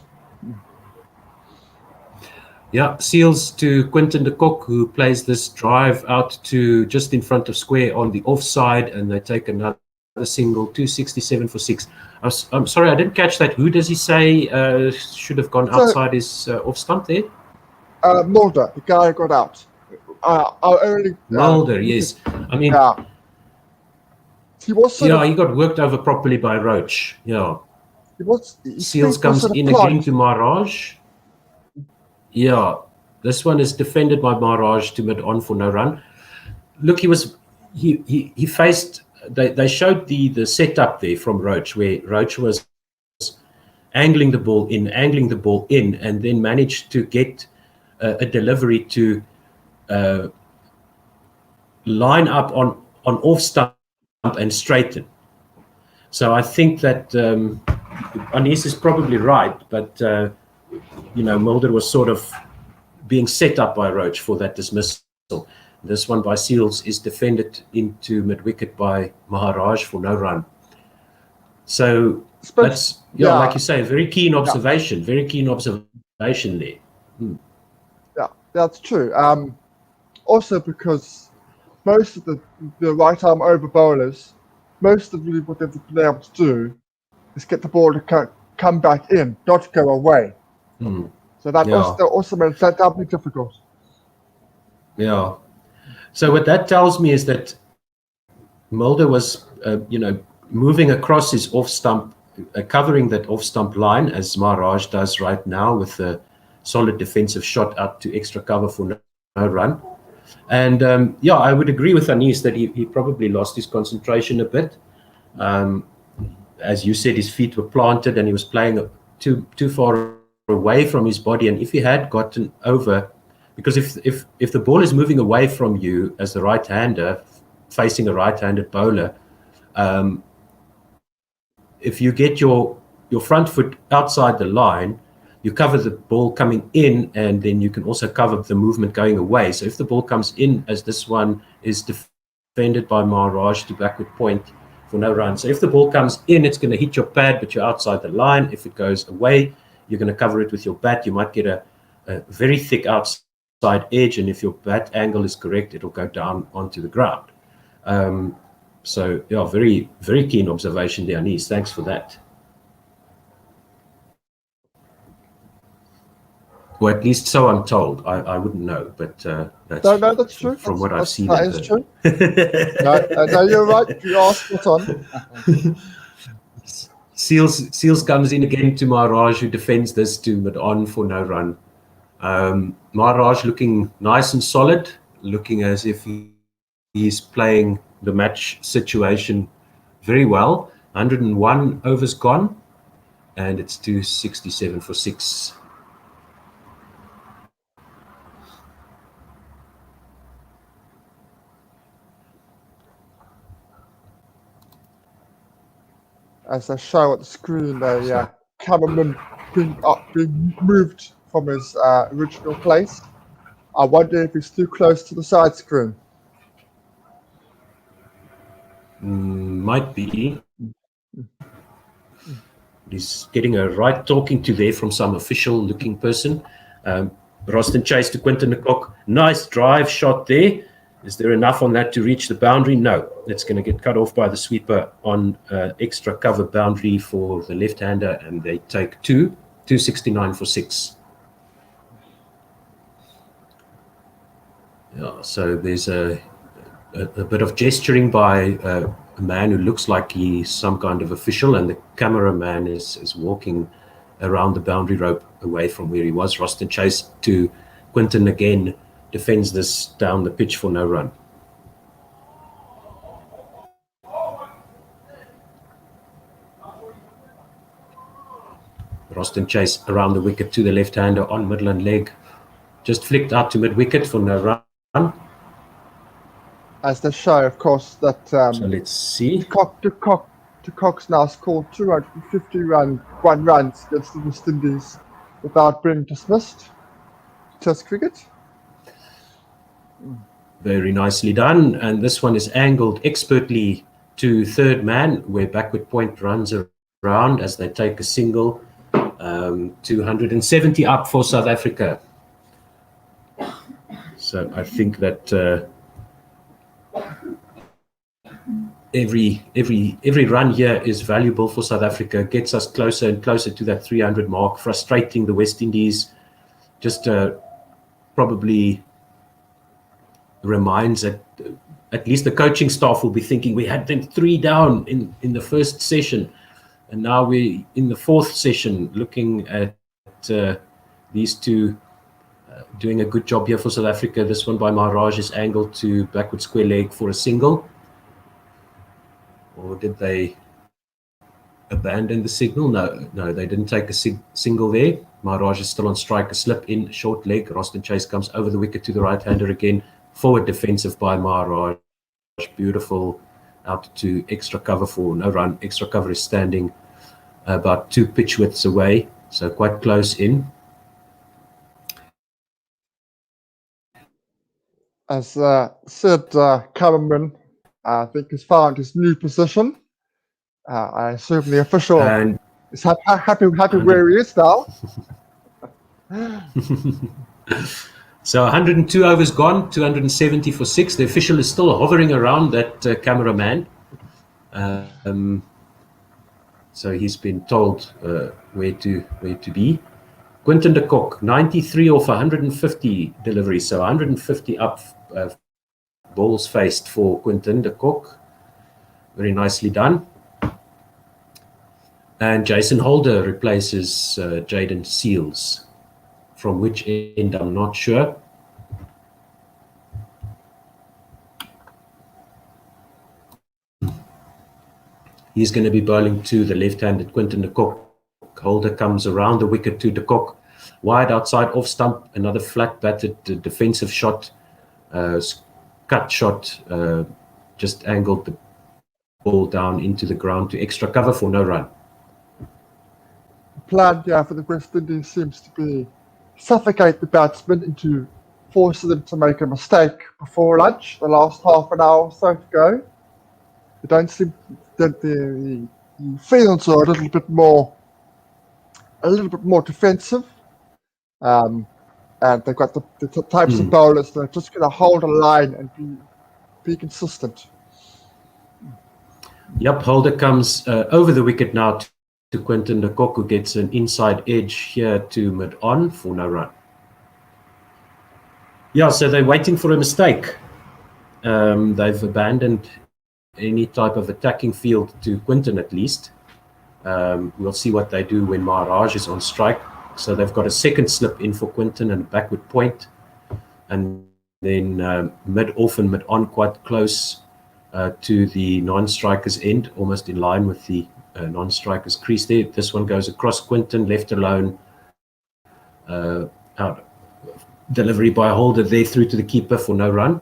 Yeah, Seals to Quinton de Kock, who plays this drive out to just in front of square on the offside, and they take another single, 267 for 6. I'm sorry, I didn't catch that. Who does he say should have gone outside his off stump there? Mulder, the guy who got out. Mulder, yes. I mean, he was. He got worked over properly by Roach. Yeah. Seals comes in again to Maharaj. Yeah, this one is defended by Maharaj to mid on for no run. Look, he faced. They showed the setup there from Roach, where Roach was angling the ball in, and then managed to get a delivery to line up on off stump and straighten. So I think that Anis is probably right, but Mulder was sort of being set up by Roach for that dismissal. This one by Seals is defended into mid-wicket by Maharaj for no run. So that's, like you say, a very keen observation. Very keen observation there. Yeah, that's true. Also because most of the right arm over bowlers, most of what they've been able to do is get the ball to come back in, not go away. So that also makes that doubly difficult. Yeah. So what that tells me is that Mulder was, moving across his off stump, covering that off stump line as Maharaj does right now with a solid defensive shot out to extra cover for no run. And I would agree with Anis that he probably lost his concentration a bit. As you said, his feet were planted and he was playing too far away from his body. And if he had gotten over, because if the ball is moving away from you as the right-hander facing a right-handed bowler, if you get your front foot outside the line, you cover the ball coming in, and then you can also cover the movement going away. So if the ball comes in, as this one is defended by Maharaj to backward point for no run. So if the ball comes in, it's going to hit your pad, but you're outside the line. If it goes away, you're going to cover it with your bat. You might get a very thick outside edge, and if your bat angle is correct, it'll go down onto the ground. Very, very keen observation there, Anis. Thanks for that. Or at least so I'm told. I wouldn't know, but that's true. From what I've seen. That is true. No, you're right. You are spot on. Seals comes in again to Maharaj, who defends this to mid-on for no run. Maharaj looking nice and solid, looking as if he's playing the match situation very well. 101 overs gone, and it's 267 for 6. As I show at the screen, a cameraman being moved from his original place. I wonder if he's too close to the side screen. Might be. He's getting a right talking to there from some official-looking person. Roston Chase to Quinton de Kock. Nice drive shot there. Is there enough on that to reach the boundary? No. It's going to get cut off by the sweeper on extra cover boundary for the left-hander, and they take 269 for 6. Yeah, so there's a bit of gesturing by a man who looks like he's some kind of official, and the cameraman is walking around the boundary rope away from where he was. Roston Chase to Quinton again, defends this down the pitch for no run. Roston Chase around the wicket to the left-hander on Midland leg. Just flicked out to mid-wicket for no run. As they show, of course, that so let's see. De Kock's now scored 251 runs against the West Indies without being dismissed. Test cricket. Very nicely done. And this one is angled expertly to third man, where backward point runs around as they take a single. 270 up for South Africa. So I think that every run here is valuable for South Africa, gets us closer and closer to that 300 mark, frustrating the West Indies. Just probably reminds that at least the coaching staff will be thinking we had them 3 down in the first session, and now we're in the 4th session looking at these two doing a good job here for South Africa. This one by Maharaj is angled to backward square leg for a single. Or did they abandon the signal? No, they didn't take a single there. Maharaj is still on strike, a slip in, short leg. Roston Chase comes over the wicket to the right-hander again. Forward defensive by Maharaj. Beautiful out to extra cover for no run. Extra cover is standing about 2 pitch widths away, so quite close in. As said, Cameron, I think has found his new position. I assume the official is happy where he is now. So 102 overs gone, 270 for 6. The official is still hovering around that cameraman. So he's been told where to be. Quinton de Kock, 93 off 150 delivery, so 150 up. Balls faced for Quinton de Kock. Very nicely done. And Jason Holder replaces Jaden Seals. From which end, I'm not sure. He's going to be bowling to the left-handed Quinton de Kock. Holder comes around the wicket to de Kock. Wide outside, off stump, another flat-batted defensive shot. Cut shot, just angled the ball down into the ground to extra cover for no run. The plan for the West Indies seems to be suffocate the batsmen into forcing them to make a mistake before lunch, the last half an hour or so to go. They don't seem that the fields are a little bit more defensive. And they've got the types of bowlers that are just going to hold a line and be consistent. Yep, Holder comes over the wicket now to Quinton de Kock, who gets an inside edge here to mid-on for no run. Yeah, so they're waiting for a mistake. They've abandoned any type of attacking field to Quinton at least. We'll see what they do when Maharaj is on strike. So they've got a second slip in for Quinton and a backward point. And then mid-off and mid-on quite close to the non-striker's end, almost in line with the non-striker's crease there. This one goes across Quinton, left alone. Out. Delivery by Holder there through to the keeper for no run.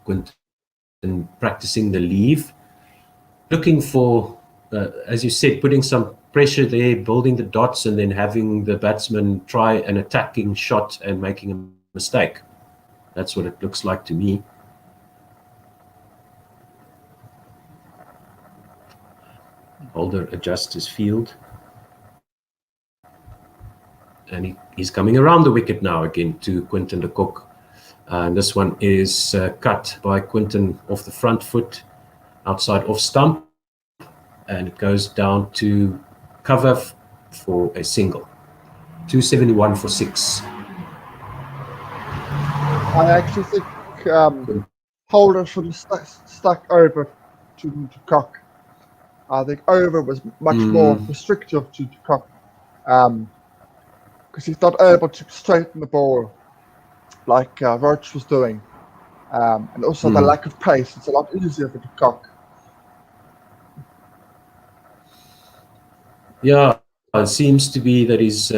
Quinton practicing the leave. Looking for, as you said, putting some pressure there, building the dots, and then having the batsman try an attacking shot and making a mistake. That's what it looks like to me. Holder adjusts his field. And he's coming around the wicket now again to Quinton de Kock. And this one is cut by Quinton off the front foot, outside off stump. And it goes down to cover for a single. 271 for 6. I actually think Holder should have stuck over to Cock. I think over was much more restrictive to Cock, because he's not able to straighten the ball like Roach was doing, and also the lack of pace. It's a lot easier for Cock. Yeah, it seems to be that he's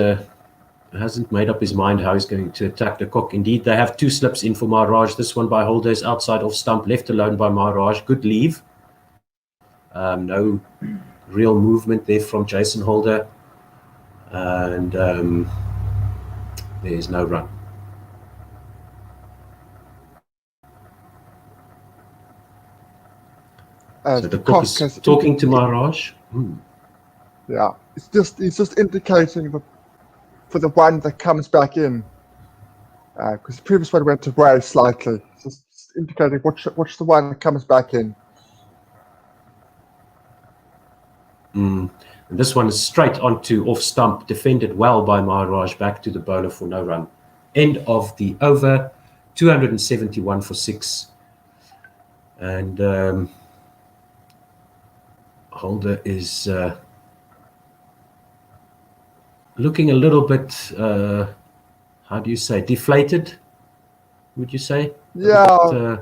hasn't made up his mind how he's going to attack the Cock. Indeed, they have 2 slips in for Maharaj. This one by Holder is outside off stump, left alone by Maharaj. Good leave. No real movement there from Jason Holder. And there's no run. So the Cock is talking to Maharaj. Yeah, he's just indicating that for the one that comes back in, because the previous one went away slightly. Just indicating what's the one that comes back in. And this one is straight onto off stump, defended well by Maharaj, back to the bowler for no run. End of the over, 271 for 6. And Holder is looking a little bit, how do you say, deflated, would you say? Yeah. I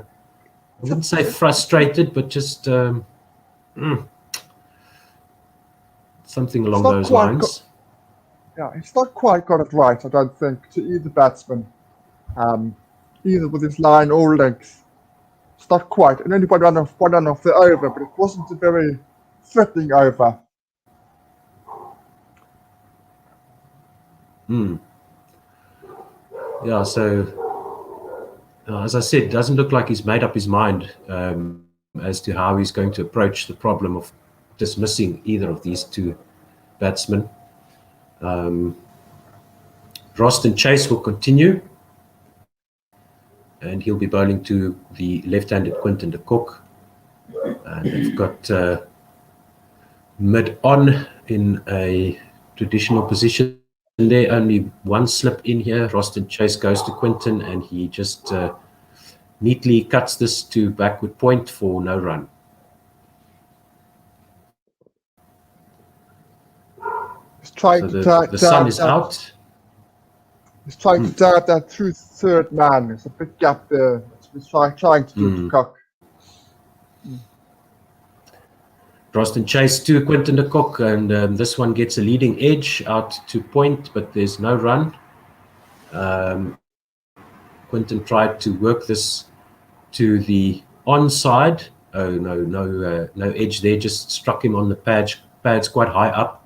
wouldn't say frustrated, but just something along those lines. He's not quite got it right, I don't think, to either batsman, either with his line or length. It's not quite. And only one run off the over, but it wasn't a very threatening over. Yeah, so as I said, it doesn't look like he's made up his mind as to how he's going to approach the problem of dismissing either of these 2 batsmen. Roston Chase will continue, and he'll be bowling to the left-handed Quinton de Kock. And they've got mid-on in a traditional position there. Only one slip in here. Roston Chase goes to Quinton, and he just neatly cuts this to backward point for no run. He's trying the sun is out. He's trying to dive that through third man. There's a big gap there. He's trying to do to Cock. Roston Chase to Quinton de Kock, and this one gets a leading edge out to point, but there's no run. Quinton tried to work this to the onside. Oh no edge there, just struck him on the pads quite high up.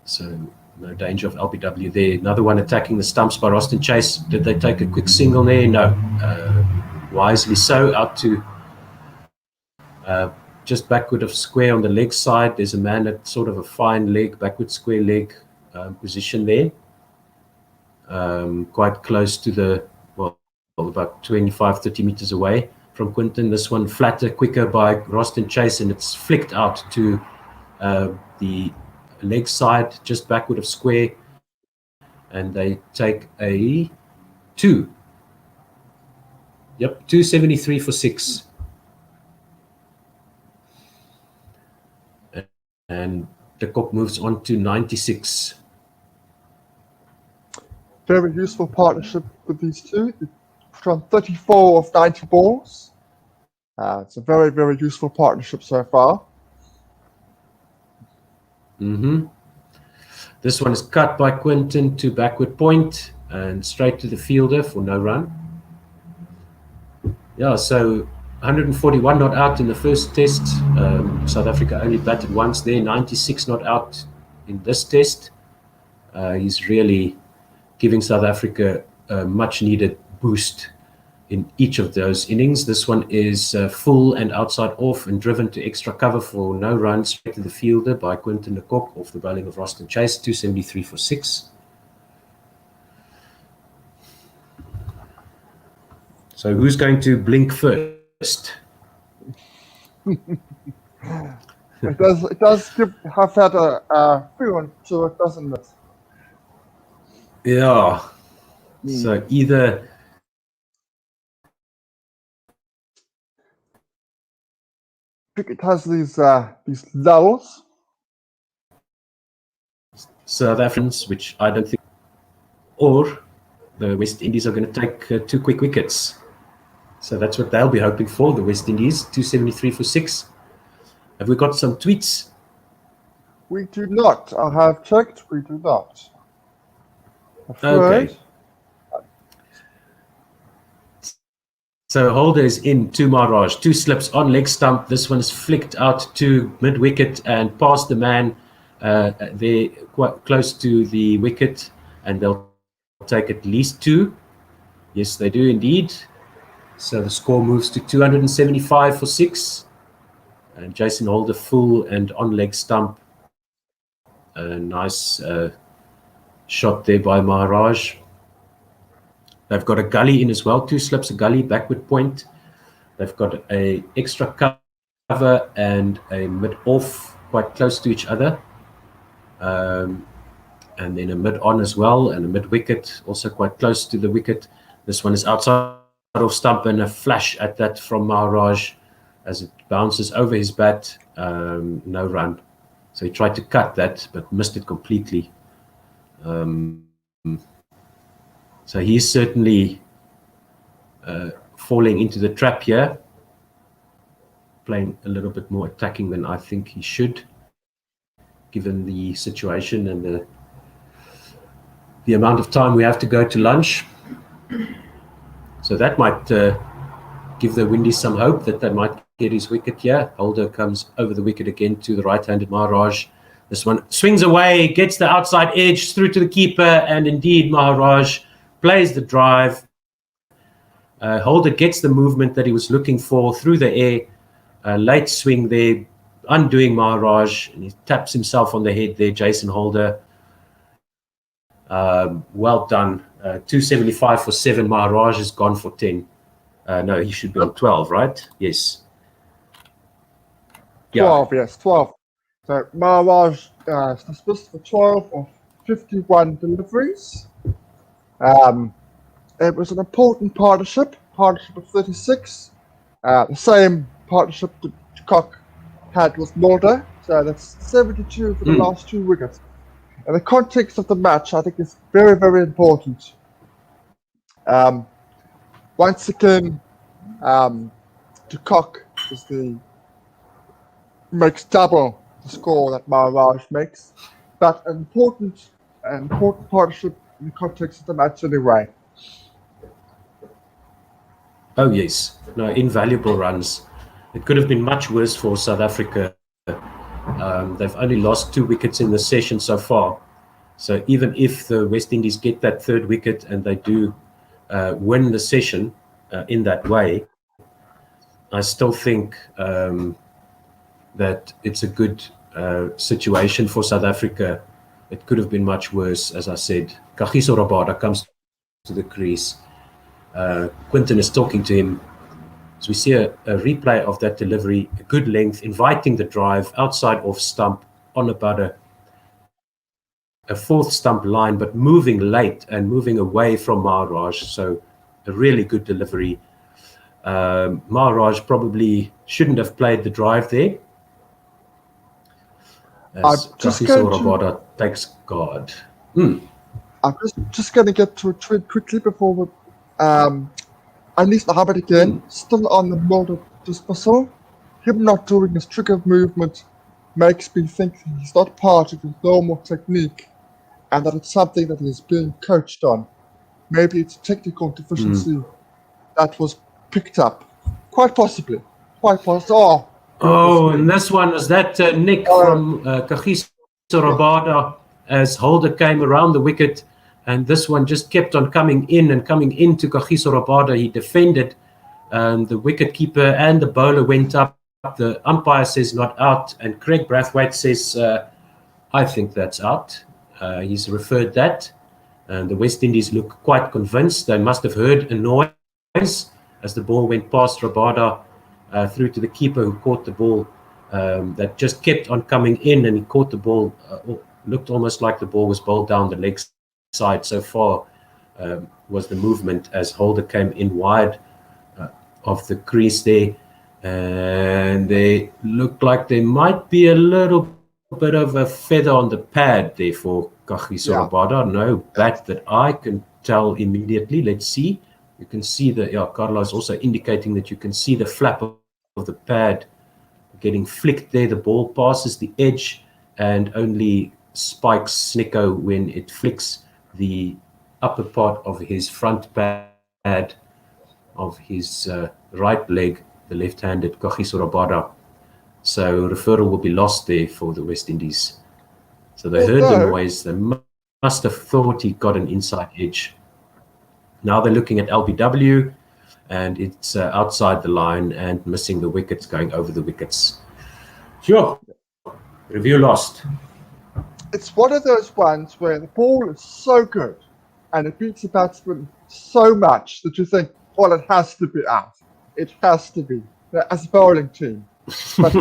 So no danger of LBW there. Another one attacking the stumps by Roston Chase. Did they take a quick single there? No. Wisely so, out to just backward of square on the leg side. There's a man at sort of a fine leg, backward square leg position there. Quite close to the, well, about 25, 30 meters away from Quinton. This one flatter, quicker by Roston Chase, and it's flicked out to the leg side, just backward of square. And they take a 2. Yep, 273 for 6. And de Kock moves on to 96. Very useful partnership with these two. They've thrown 34 of 90 balls. It's a very, very useful partnership so far. This one is cut by Quinton to backward point and straight to the fielder for no run. Yeah, so 141 not out in the first test. South Africa only batted once there, 96 not out in this test. He's really giving South Africa a much needed boost in each of those innings. This one is full and outside off and driven to extra cover for no runs straight to the fielder by Quinton de Kock off the bowling of Roston Chase, 273 for 6. So who's going to blink first? It does have had a feeling to it, doesn't it? Yeah. So either Cricket has these lulls. South Africans, which I don't think, or the West Indies are going to take 2 quick wickets. So that's what they'll be hoping for, the West Indies, 273 for 6. Have we got some tweets? We do not. I have checked. We do not. Okay. So Holder is in to Maharaj. 2 slips on leg stump. This one is flicked out to mid wicket and past the man. They're quite close to the wicket, and they'll take at least 2. Yes, they do indeed. So the score moves to 275 for 6. And Jason Holder full and on leg stump. A nice shot there by Maharaj. They've got a gully in as well, 2 slips a gully, backward point. They've got a extra cover and a mid-off quite close to each other. And then a mid-on as well, and a mid-wicket also quite close to the wicket. This one is outside of stump, and a flash at that from Maharaj as it bounces over his bat. No run. So he tried to cut that, but missed it completely. So he's certainly falling into the trap here, playing a little bit more attacking than I think he should, given the situation and the amount of time we have to go to lunch. So that might give the Windies some hope that they might get his wicket here. Holder comes over the wicket again to the right-handed Maharaj. This one swings away, gets the outside edge through to the keeper, and indeed Maharaj plays the drive. Holder gets the movement that he was looking for through the air. Late swing there, undoing Maharaj, and he taps himself on the head there, Jason Holder. Well done. 275 for 7. Maharaj has gone for 10. No, he should be on 12, right? Yes. 12, yes, 12. So Maharaj is dismissed for 12 of 51 deliveries. It was an important partnership of 36. The same partnership that Kock had with Mulder. So that's 72 for the last 2 wickets. In the context of the match, I think it's very, very important. Once again, de Kock makes double the score that Maharaj makes, but an important partnership in the context of the match anyway. Oh yes, no, invaluable runs. It could have been much worse for South Africa. They've only lost 2 wickets in the session so far. So even if the West Indies get that 3rd wicket and they do win the session in that way, I still think that it's a good situation for South Africa. It could have been much worse, as I said. Kagiso Rabada comes to the crease. Quinton is talking to him. So we see a replay of that delivery, a good length, inviting the drive outside off stump on about a 4th stump line, but moving late and moving away from Maharaj. So a really good delivery. Maharaj probably shouldn't have played the drive there. As Kagiso Rabada takes guard. I'm just going to get to a tweet quickly before we Anis Mohammed again, still on the Mulder dismissal. Him not doing his trigger movement makes me think he's not part of his normal technique and that it's something that he's being coached on. Maybe it's a technical deficiency that was picked up. Quite possibly. Oh, and this one was that nick from Kagiso Rabada as Holder came around the wicket, and this one just kept on coming in and coming into Kagiso Rabada. He defended. The wicket keeper and the bowler went up. The umpire says not out, and Craig Brathwaite says, I think that's out. He's referred that. And the West Indies look quite convinced. They must have heard a noise as the ball went past Rabada through to the keeper, who caught the ball that just kept on coming in, and he caught the ball. Looked almost like the ball was bowled down the leg side. So far was the movement as Holder came in wide of the crease there. And they look like there might be a little bit of a feather on the pad there for Kagiso Rabada. No bat that I can tell immediately. Let's see. You can see that, Carla is also indicating that you can see the flap of the pad getting flicked there. The ball passes the edge and only spikes Nico when it flicks the upper part of his front pad of his right leg, the left-handed Kagiso Rabada. So referral will be lost there for the West Indies. So they heard the noise. They must have thought he got an inside edge. Now they're looking at LBW, and it's outside the line and missing the wickets, going over the wickets. Sure. Review lost. It's one of those ones where the ball is so good and it beats the batsman so much that you think, well, it has to be out. It has to be, as a bowling team. But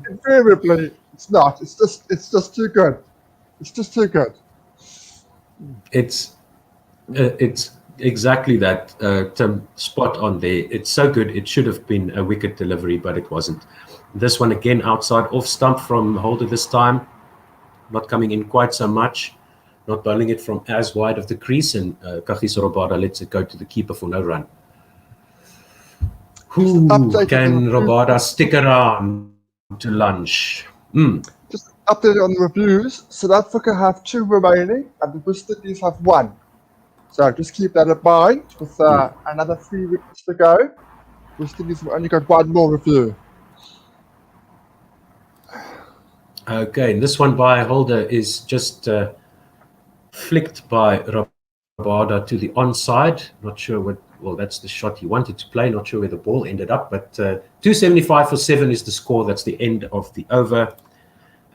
invariably, it's not. It's just too good. It's just too good. It's exactly that, Tim, spot on there. It's so good. It should have been a wicket delivery, but it wasn't. This one again outside, off stump from Holder this time. Not coming in quite so much. Not bowling it from as wide of the crease, and Kagiso Rabada lets it go to the keeper for no run. Who can Rabada stick around to lunch? Just update on the reviews. South Africa have 2 remaining, and the West Indies have 1. So just keep that in mind with another 3 wickets to go. West Indies have only got 1 more review. Okay, and this one by Holder is just flicked by Rabada to the onside. Not sure what. Well, that's the shot he wanted to play. Not sure where the ball ended up, but 275 for 7 is the score. That's the end of the over.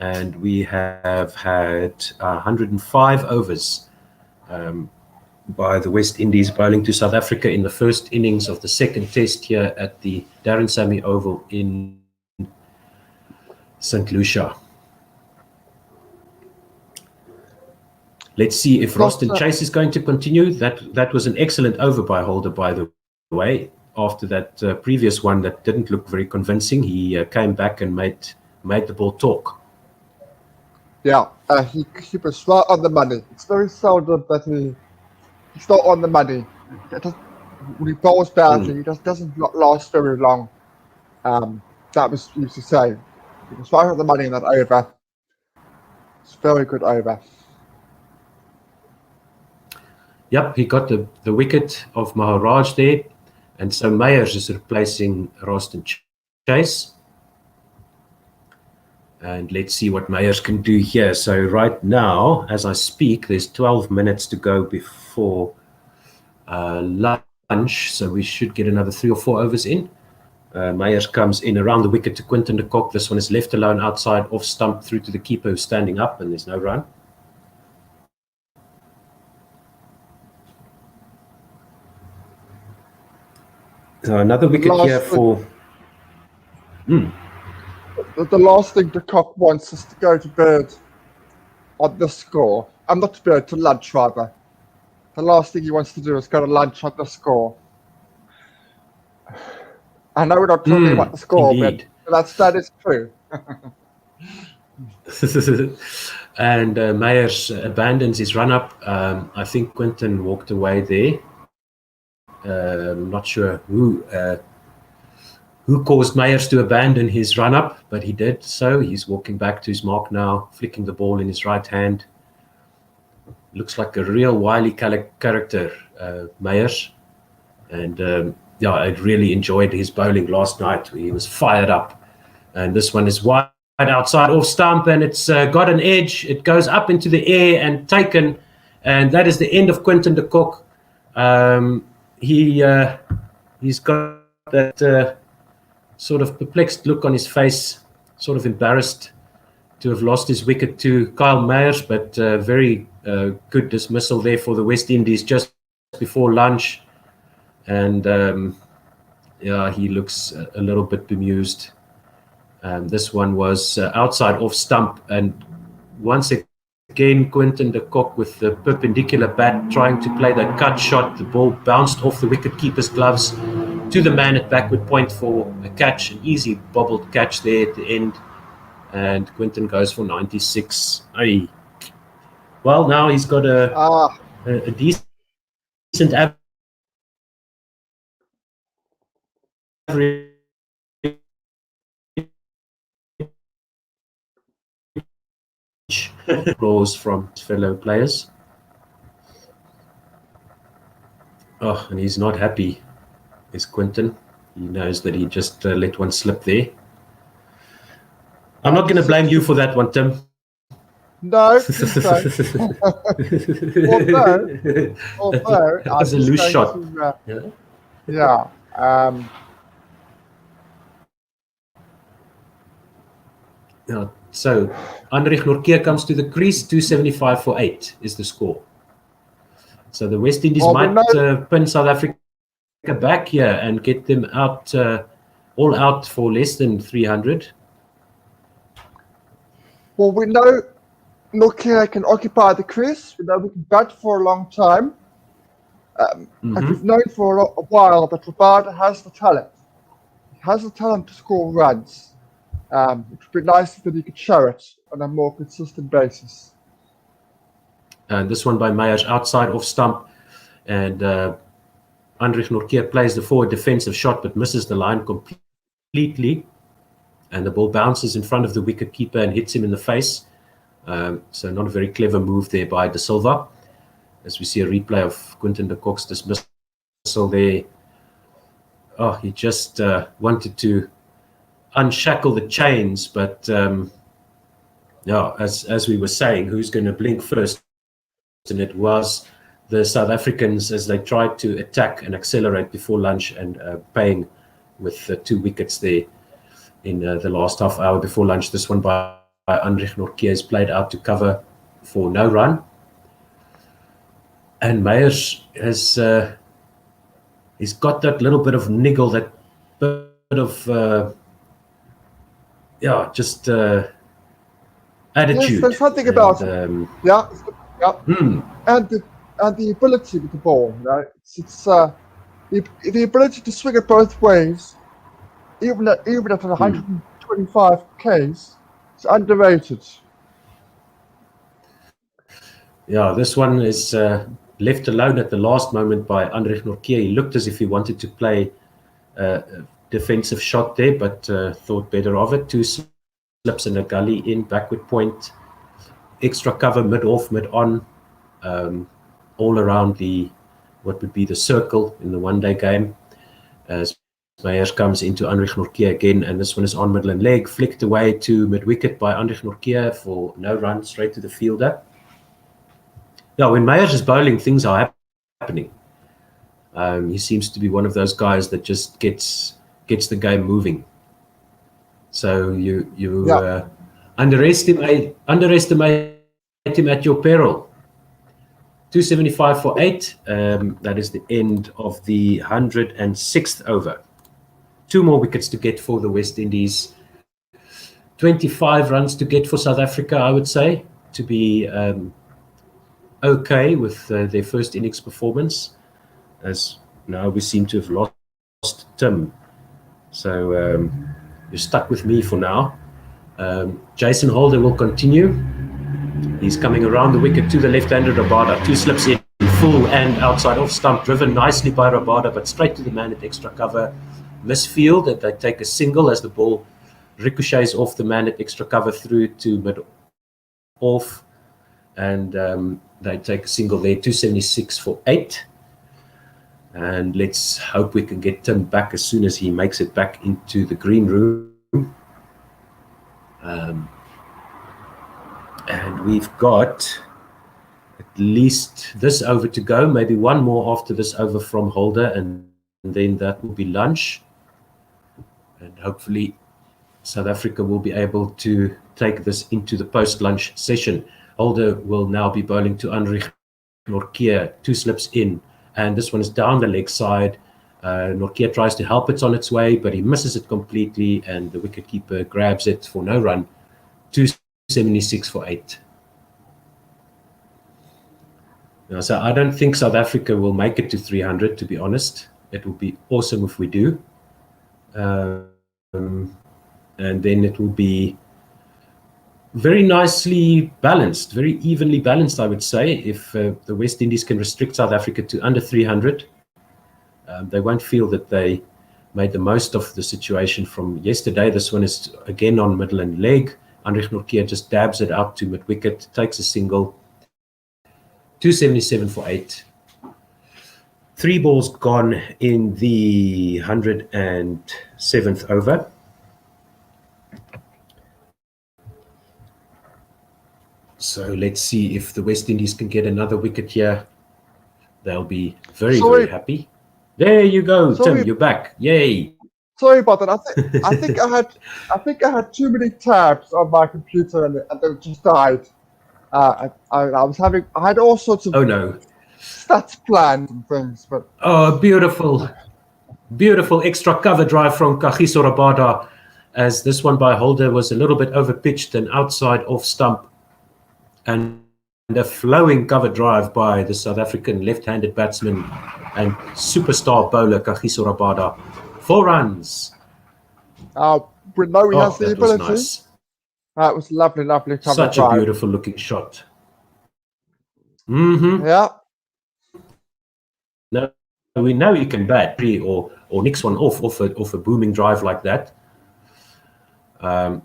And we have had 105 overs by the West Indies bowling to South Africa in the first innings of the second test here at the Darren Sammy Oval in St. Lucia. Let's see if Roston Chase is going to continue. That was an excellent over by Holder, by the way. After that previous one that didn't look very convincing, he came back and made the ball talk. Yeah, he was right on the money. It's very seldom that he's not on the money. When he bowls badly, he just doesn't last very long. That was used to say. He was right on the money in that over. It's a very good over. Yep, he got the wicket of Maharaj there. And so Meyers is replacing Roston Chase. And let's see what Meyers can do here. So right now, as I speak, there's 12 minutes to go before lunch. So we should get another 3 or 4 overs in. Meyers comes in around the wicket to Quinton de Kock. This one is left alone outside, off stump through to the keeper who's standing up, and there's no run. So another wicket here for... The last thing de Kock wants is to go to bed on this score. I'm not to bed, to lunch rather. The last thing he wants to do is go to lunch on the score. I know we're not talking about the score, indeed. but that is true. And Meyers abandons his run-up. I think Quinton walked away there. I'm not sure who caused Meyers to abandon his run-up, but he did so. He's walking back to his mark now, flicking the ball in his right hand. Looks like a real wily character, Meyers. And yeah, I really enjoyed his bowling last night. He was fired up. And this one is wide outside off stump, and it's got an edge. It goes up into the air and taken. And that is the end of Quinton de Kock. He's got that sort of perplexed look on his face, sort of embarrassed to have lost his wicket to Kyle Meyers, but very good dismissal there for the West Indies just before lunch. And yeah, he looks a little bit bemused. This one was outside off stump, and once again Quinton de Kock with the perpendicular bat trying to play that cut shot. The ball bounced off the wicket keeper's gloves to the man at backward point for a catch, an easy bobbled catch there at the end, and Quinton goes for 96. Aye. Well, now he's got a decent average applause from his fellow players. Oh, and he's not happy, is Quinton. He knows that he just let one slip there. I'm not going to blame you for that one, Tim. No, although that was a loose shot. So, Andrich Nortje comes to the crease, 275 for 8 is the score. So the West Indies might pin South Africa back here and get them out, all out for less than 300. Well, we know Nortje can occupy the crease. We know we can bat for a long time. And we've known for a while that Rabada has the talent. He has the talent to score runs. It would be nice that he could show it on a more consistent basis. And this one by Meyers outside off stump, and Andrich Nortje plays the forward defensive shot but misses the line completely, and the ball bounces in front of the wicket keeper and hits him in the face. So not a very clever move there by De Silva, as we see a replay of Quinton de Kock's dismissal there. Oh, he just wanted to unshackle the chains, but yeah, as we were saying, who's going to blink first? And it was the South Africans as they tried to attack and accelerate before lunch, and paying with 2 wickets there in the last half hour before lunch. This one by Andrich Nortje is played out to cover for no run, and Meyers has he's got that little bit of niggle, that bit of just attitude. Yes, there's something about it. And the ability with the ball. You know, it's the ability to swing it both ways, even at 125 Ks. It's underrated. Yeah, this one is left alone at the last moment by Andrich Nortje. He looked as if he wanted to play a defensive shot there, but thought better of it. 2 slips and a gully in, backward point, extra cover, mid-off, mid-on, all around what would be the circle in the one-day game. As Meyers comes into Andrich Nortje again, and this one is on middle and leg, flicked away to mid-wicket by Andrich Nortje for no run, straight to the fielder. Yeah, when Meyers is bowling, things are happening. He seems to be one of those guys that just gets the game moving. So you underestimate him at your peril. 275 for 8. That is the end of the 106th over. 2 more wickets to get for the West Indies. 25 runs to get for South Africa, I would say, to be okay with their first innings performance. As now we seem to have lost Tim. So you're stuck with me for now. Jason Holder will continue. He's coming around the wicket to the left-handed Rabada. 2 slips in, full and outside off stump, driven nicely by Rabada, but straight to the man at extra cover. Misfield, and they take a single as the ball ricochets off the man at extra cover through to mid off, and they take a single there. 276 for 8. And let's hope we can get Tim back as soon as he makes it back into the green room. And we've got at least this over to go, maybe one more after this over from Holder, and then that will be lunch. And hopefully South Africa will be able to take this into the post-lunch session. Holder will now be bowling to Anrich Nortje, 2 slips in, and this one is down the leg side. Nortje tries to help it on its way, but he misses it completely, and the wicketkeeper grabs it for no run. 276 for 8. Now, so I don't think South Africa will make it to 300, to be honest. It would be awesome if we do. And then it will be very nicely balanced, very evenly balanced, I would say, if the West Indies can restrict South Africa to under 300. They won't feel that they made the most of the situation from yesterday. This one is again on middle and leg. Anrich Nortje just dabs it out to mid-wicket, takes a single. 277 for 8. 3 balls gone in the 107th over. So let's see if the West Indies can get another wicket here. They'll be very, very happy. There you go, Tim. You're back. Yay! Sorry about that. I think I had too many tabs on my computer and they just died. I had all sorts of stats planned and things, but beautiful extra cover drive from Kagiso Rabada, as this one by Holder was a little bit over pitched and outside off stump, and a flowing cover drive by the South African left-handed batsman and superstar bowler Kagiso Rabada. 4 runs. We know he has the ability. Nice. That was lovely cover drive. Such a beautiful looking shot. Mm-hmm. Yeah. No, we know you can bat or nix one off a booming drive like that.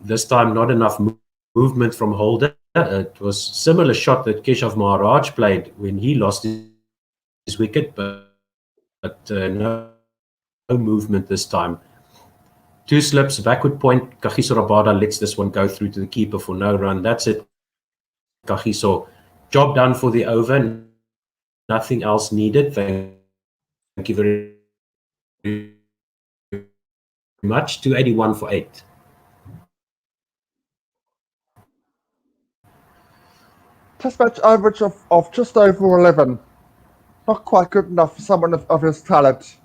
This time not enough movement from Holder. It was a similar shot that Keshav Maharaj played when he lost his wicket, but no movement this time. 2 slips, backward point. Kagiso Rabada lets this one go through to the keeper for no run. That's it. Kagiso, job done for the over. Nothing else needed. Thank you very much. 281 for 8. Test match average of just over 11. Not quite good enough for someone of his talent.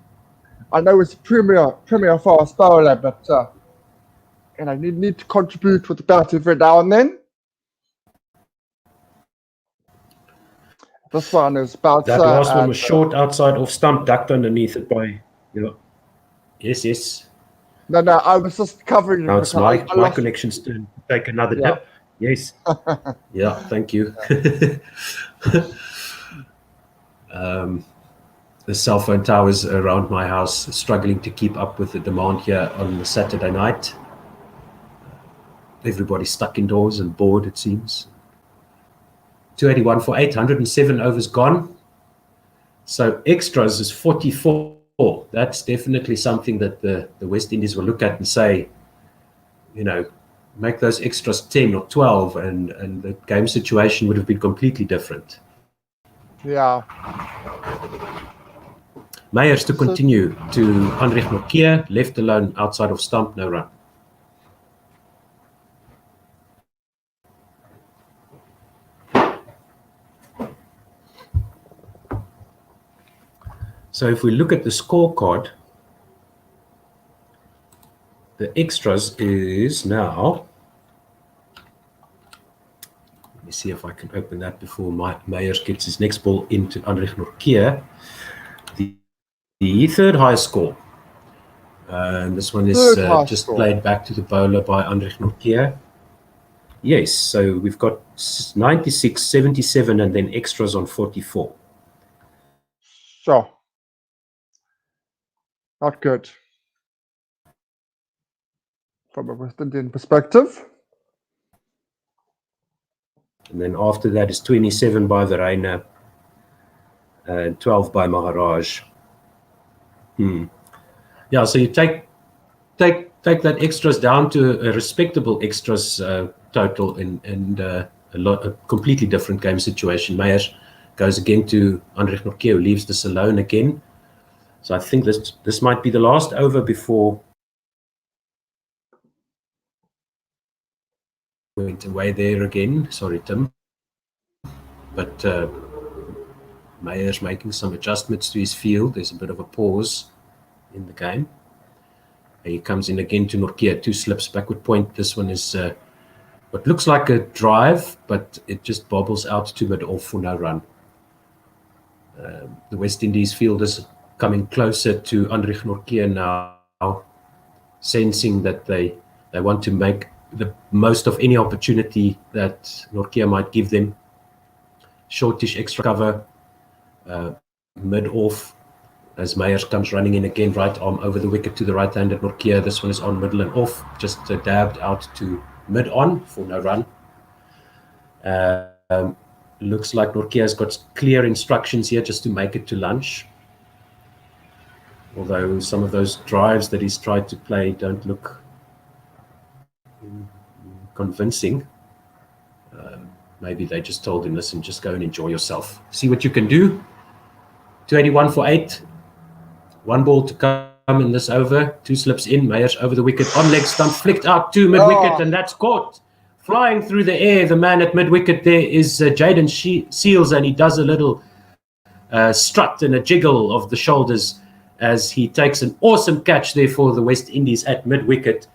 I know he's a premier fast bowler, but need to contribute with the bat every now and then. This one is bouncer. That last one was short outside off stump, ducked underneath it by Yes. No, I was just covering. Now it's my connection's turn to take another dip. Yes. Yeah, thank you. The cell phone towers around my house struggling to keep up with the demand here on the Saturday night. Everybody's stuck indoors and bored, it seems. 281 for 8, 107 overs gone. So extras is 44. That's definitely something that the West Indies will look at and say, make those extras 10 or 12 and the game situation would have been completely different. Yeah. Meyers to continue to Anrich Nortje, left alone outside of stump, no run. So if we look at the scorecard, the extras is now, let me see if I can open that before Meyers gets his next ball into Anrich Nortje. The third highest score. And this one is just played back to the bowler by Anrich Nortje. Yes, so we've got 96, 77, and then extras on 44. So, not good from a West Indian perspective. And then after that is 27 by Verreynne and 12 by Maharaj. Yeah, so you take that extras down to a respectable extras total and a completely different game situation. Meyers goes again to Andrich Nortje, who leaves this alone again. So I think this might be the last over before went away there again. Sorry, Tim. But Meyer's making some adjustments to his field. There's a bit of a pause in the game. And he comes in again to Nortje, 2 slips backward point. This one is what looks like a drive, but it just bobbles out to mid-off for no run. The West Indies field is coming closer to Andrich Nortje now, sensing that they want to make the most of any opportunity that Nortje might give them. Shortish extra cover, mid-off, as Meyers comes running in again, right arm over the wicket to the right-handed Nortje. This one is on, middle and off, just dabbed out to mid-on for no run. Looks like Nortje has got clear instructions here just to make it to lunch. Although some of those drives that he's tried to play don't look convincing. Maybe they just told him, listen, just go and enjoy yourself. See what you can do. 281 for 8. 1 ball to come in this over. 2 slips in. Meyers over the wicket. On leg stump. Flicked out to mid-wicket. And that's caught. Flying through the air. The man at mid-wicket there is Jaden Seals. And he does a little strut and a jiggle of the shoulders as he takes an awesome catch there for the West Indies at mid-wicket.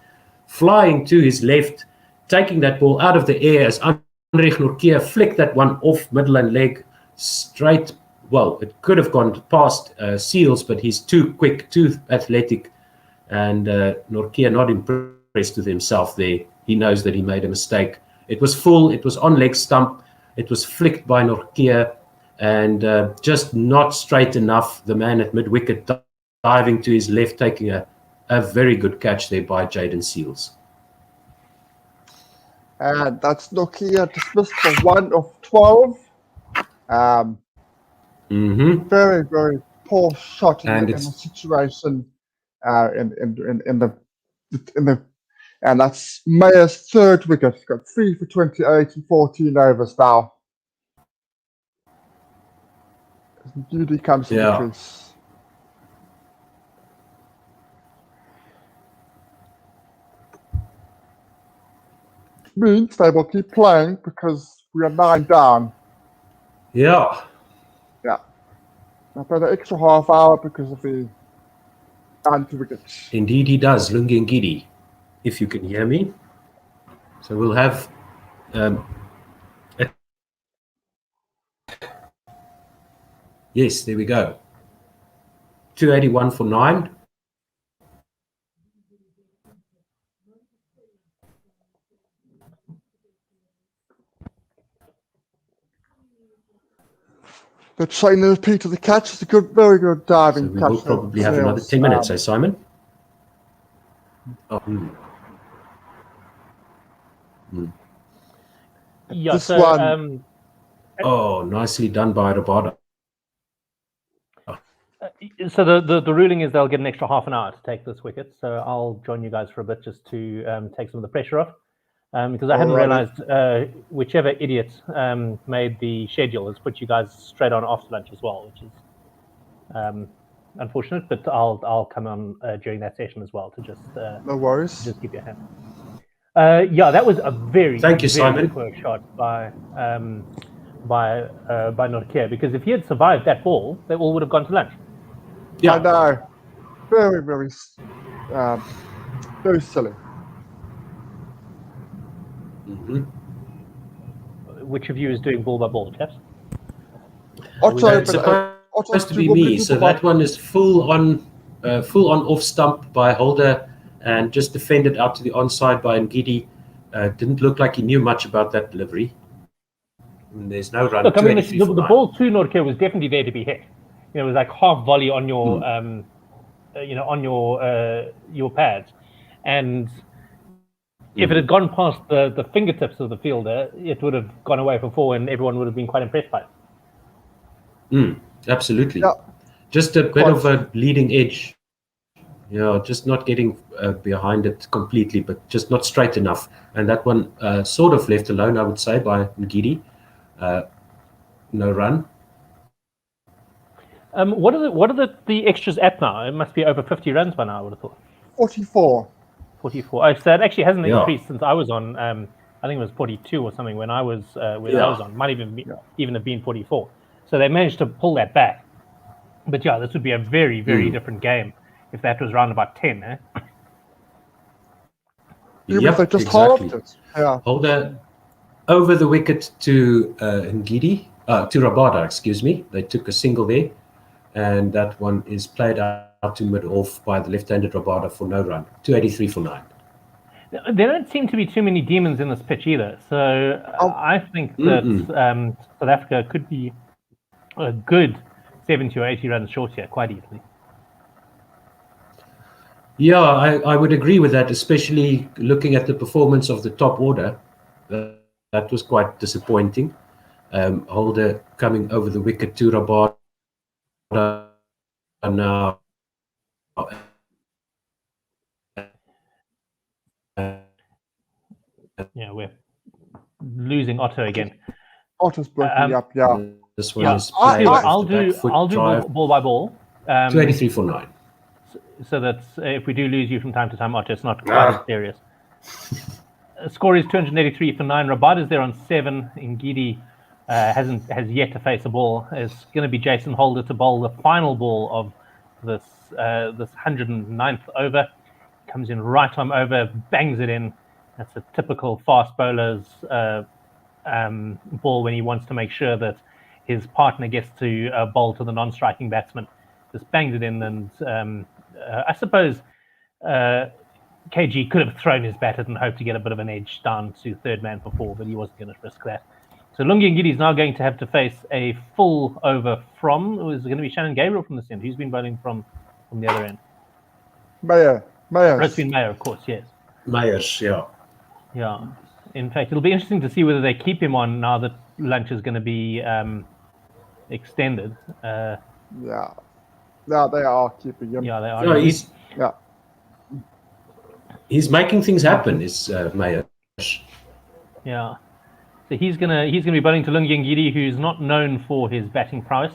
Flying to his left. Taking that ball out of the air as Andrich Nortje flicked that one off middle and leg straight. Well, it could have gone past Seals, but he's too quick, too athletic. And Nortje not impressed with himself there. He knows that he made a mistake. It was full. It was on leg stump. It was flicked by Nortje and just not straight enough. The man at mid-wicket diving to his left, taking a very good catch there by Jaden Seals. And that's Nortje dismissed for 1 of 12. Very, very poor shot in the situation. And that's Meyer's 3rd wicket. He's got 3 for 28 and 14 overs now. Judy comes to the crease. Means they will keep playing because we are 9 down. Yeah. I'll play the extra half hour because of the anti-wickets. Indeed he does, Lungi Ngidi, if you can hear me. So we'll have yes, there we go. 281 for 9. The trainer repeated the catch. It's a good, very good diving catch. So we will probably have another 10 minutes, Simon? Yeah, this so, one. Nicely done by Roberto. So the ruling is they'll get an extra half an hour to take this wicket. So I'll join you guys for a bit just to take some of the pressure off. Because I hadn't realized whichever idiot made the schedule has put you guys straight on after lunch as well, which is unfortunate. But I'll come on during that session as well to just no worries. Just keep your hand. That was a very Simon. Poor shot by Nortje, because if he had survived that ball, they all would have gone to lunch. Yeah, I know. Very, very, very silly. Which of you is doing ball by ball, chaps? It's supposed to be me. So that one is full on off stump by Holder and just defended out to the onside by Ngidi. didn't look like he knew much about that delivery. There's no run. Look, I mean, 283 the for 9. ball to Norke was definitely there to be hit. It was like half volley on your, on your pads, and if it had gone past the fingertips of the fielder, it would have gone away for 4, and everyone would have been quite impressed by it. Absolutely. Yeah. Just a bit of a leading edge. Just not getting behind it completely, but just not straight enough. And that one sort of left alone, I would say, by Ngidi. No run. What are the extras at now? It must be over 50 runs by now, I would have thought. 44. 44. Oh, so it actually hasn't increased since I was on. I think it was 42 or something when I was I was on. Might even have been 44. So they managed to pull that back. But this would be a very, very different game if that was round about 10. Even if they just halved it. Yeah. Holder over the wicket to Ngidi, to Rabada, excuse me. They took a single there, and that one is played out to mid-off by the left-handed Rabada for no run. 283 for 9. There don't seem to be too many demons in this pitch either. So I think that South Africa could be a good 70 or 80 runs short here quite easily. Yeah, I would agree with that, especially looking at the performance of the top order. That was quite disappointing. Holder coming over the wicket to Rabada now. We're losing Otto again. Otto's breaking up, yeah. This one is played I'll do ball by ball. 283 for 9. So that if we do lose you from time to time, Otto, it's not quite as serious. Score is 283 for 9. Rabada is there on 7. Ngidi has yet to face a ball. It's going to be Jason Holder to bowl the final ball of this 109th over. Comes in right arm over, bangs it in. That's a typical fast bowler's ball when he wants to make sure that his partner gets to bowl to the non-striking batsman. Just bangs it in, and I suppose KG could have thrown his bat and hoped to get a bit of an edge down to third man for 4, but he wasn't going to risk that. So Lungi Ngidi is now going to have to face a full over from. It was going to be Shannon Gabriel from this end. Who's been bowling from the other end? Meyers. It's been Meyer, of course, yes. Meyers, yeah. Yeah. In fact, it'll be interesting to see whether they keep him on now that lunch is going to be extended. Yeah, they are keeping him. Yeah, they are. He's making things happen, is Meyer. Yeah. So he's gonna be bowling to Lungi Ngidi, who's not known for his batting prowess.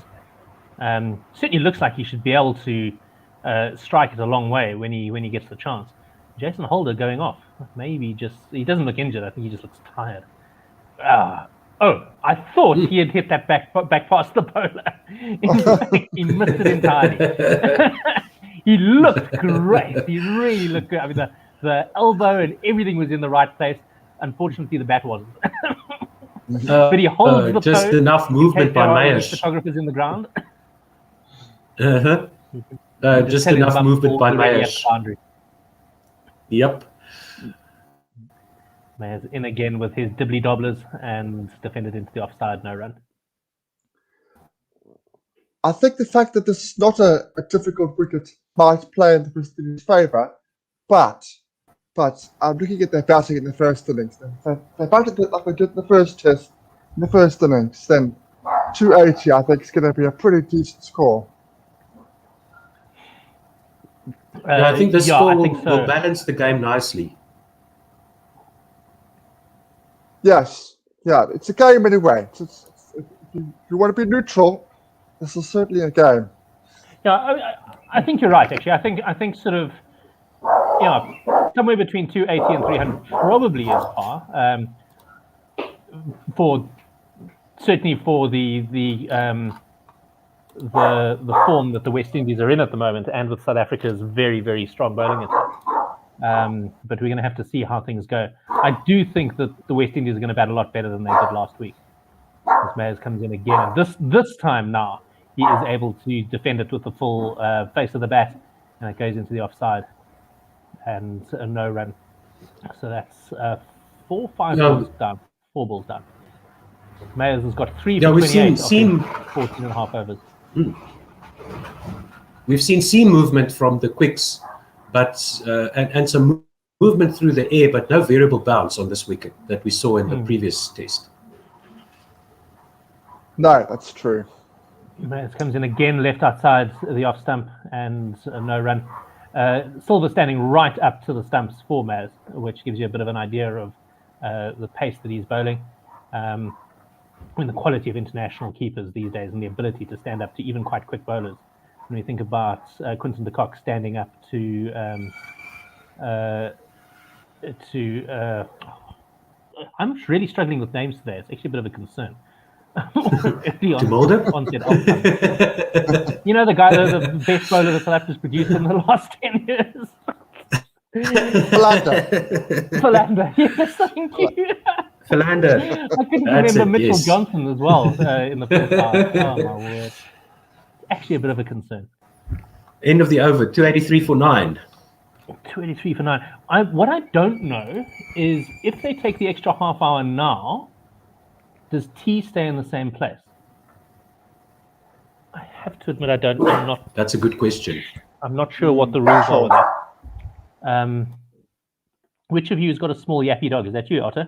Certainly looks like he should be able to strike it a long way when he gets the chance. Jason Holder going off. Maybe he doesn't look injured. I think he just looks tired. I thought he had hit that back past the bowler. In fact, he missed it entirely. He looked great. He really looked good. I mean, the elbow and everything was in the right place. Unfortunately, the bat wasn't. But he holds the just pose enough movement by Meyers. Photographers in the ground. Just enough movement by Meyers. Yep. Meyers in again with his dibbly dobblers and defended into the offside, no run. I think the fact that this is not a difficult wicket might play in the West Indies' favour, but I'm looking at their batting in the first innings. If they batted it like they did in the first test, in the first innings, then 280 I think is going to be a pretty decent score. I think the score so. will balance the game nicely. Yes, yeah, it's a game anyway. If you want to be neutral, this is certainly a game. Yeah, I think you're right. Actually, I think sort of, somewhere between 280 and 300 probably is par. Certainly for the form that the West Indies are in at the moment, and with South Africa's very, very strong bowling attack. But we're going to have to see how things go. I do think that the West Indies are going to bat a lot better than they did last week. As Meyers comes in again, and this time now he is able to defend it with the full face of the bat, and it goes into the offside, and a no run. So that's 5 balls down, 4 balls down. Mayers has got 3 Yeah, for we've 28 seen 14 and a half overs. We've seen seam movement from the quicks, but and some movement through the air, but no variable bounce on this wicket that we saw in the previous test. No, that's true. Mayers comes in again, left outside the off stump, and no run. Silver standing right up to the stumps for Mayers, which gives you a bit of an idea of the pace that he's bowling. When the quality of international keepers these days and the ability to stand up to even quite quick bowlers. When we think about Quinton de Kock standing up to I'm really struggling with names today. It's actually a bit of a concern. To Mulder? You know, the guy, the best bowler that South Africa's produced in the last 10 years. Philander. Yes, thank you. Philander. I couldn't remember Mitchell Johnson as well in the first half. Oh, my word. Actually a bit of a concern. End of the over, 283 for 9. 283 for 9. What I don't know is if they take the extra half hour now, does T stay in the same place? I have to admit I'm not. That's a good question. I'm not sure what the rules are with that. Which of you has got a small yappy dog? Is that you, Otto?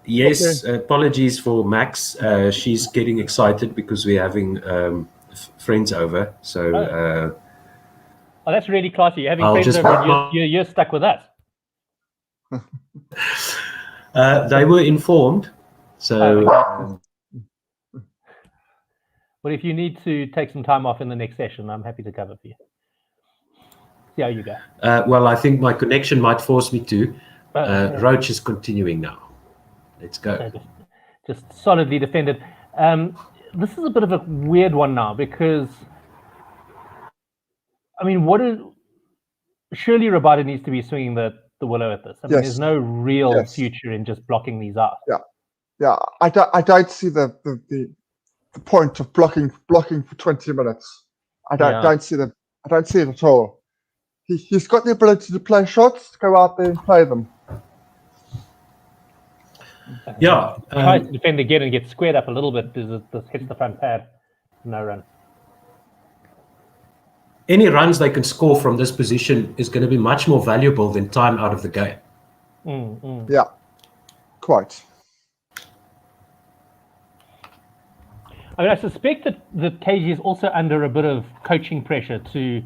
Yes, okay. Apologies for Max. She's getting excited because we're having friends over. So. Oh, that's really classy. You're having friends over. You're stuck with us. They were informed. So. Well, if you need to take some time off in the next session, I'm happy to cover for you. See how you go. Well, I think my connection might force me to. Roach is continuing now. Let's go. So just solidly defended. This is a bit of a weird one now because, I mean, surely Rabada needs to be swinging the willow at this. I mean, there's no real future in just blocking these out. Yeah. I don't see the point of blocking for 20 minutes. I don't see it at all. He's got the ability to play shots, to go out there and play them. Yeah. Tries to defend again and get squared up a little bit. This hits the front pad. No run. Any runs they can score from this position is going to be much more valuable than time out of the game. Yeah, quite. I mean, I suspect that KG is also under a bit of coaching pressure to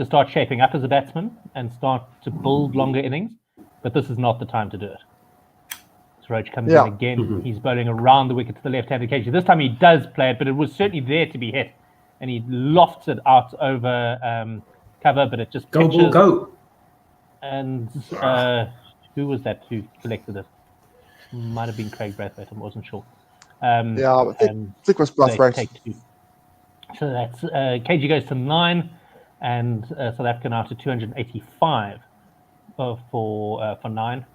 start shaping up as a batsman and start to build longer innings, but this is not the time to do it. So Roach comes in again. He's bowling around the wicket to the left-handed KG. This time he does play it, but it was certainly there to be hit, and he lofts it out over cover, but it just pitches. Go. And who was that who collected it? Might have been Craig Brathwaite. I wasn't sure. I think it was Brathwaite. So that's KG goes to 9, and South Africa now to 285 for 9.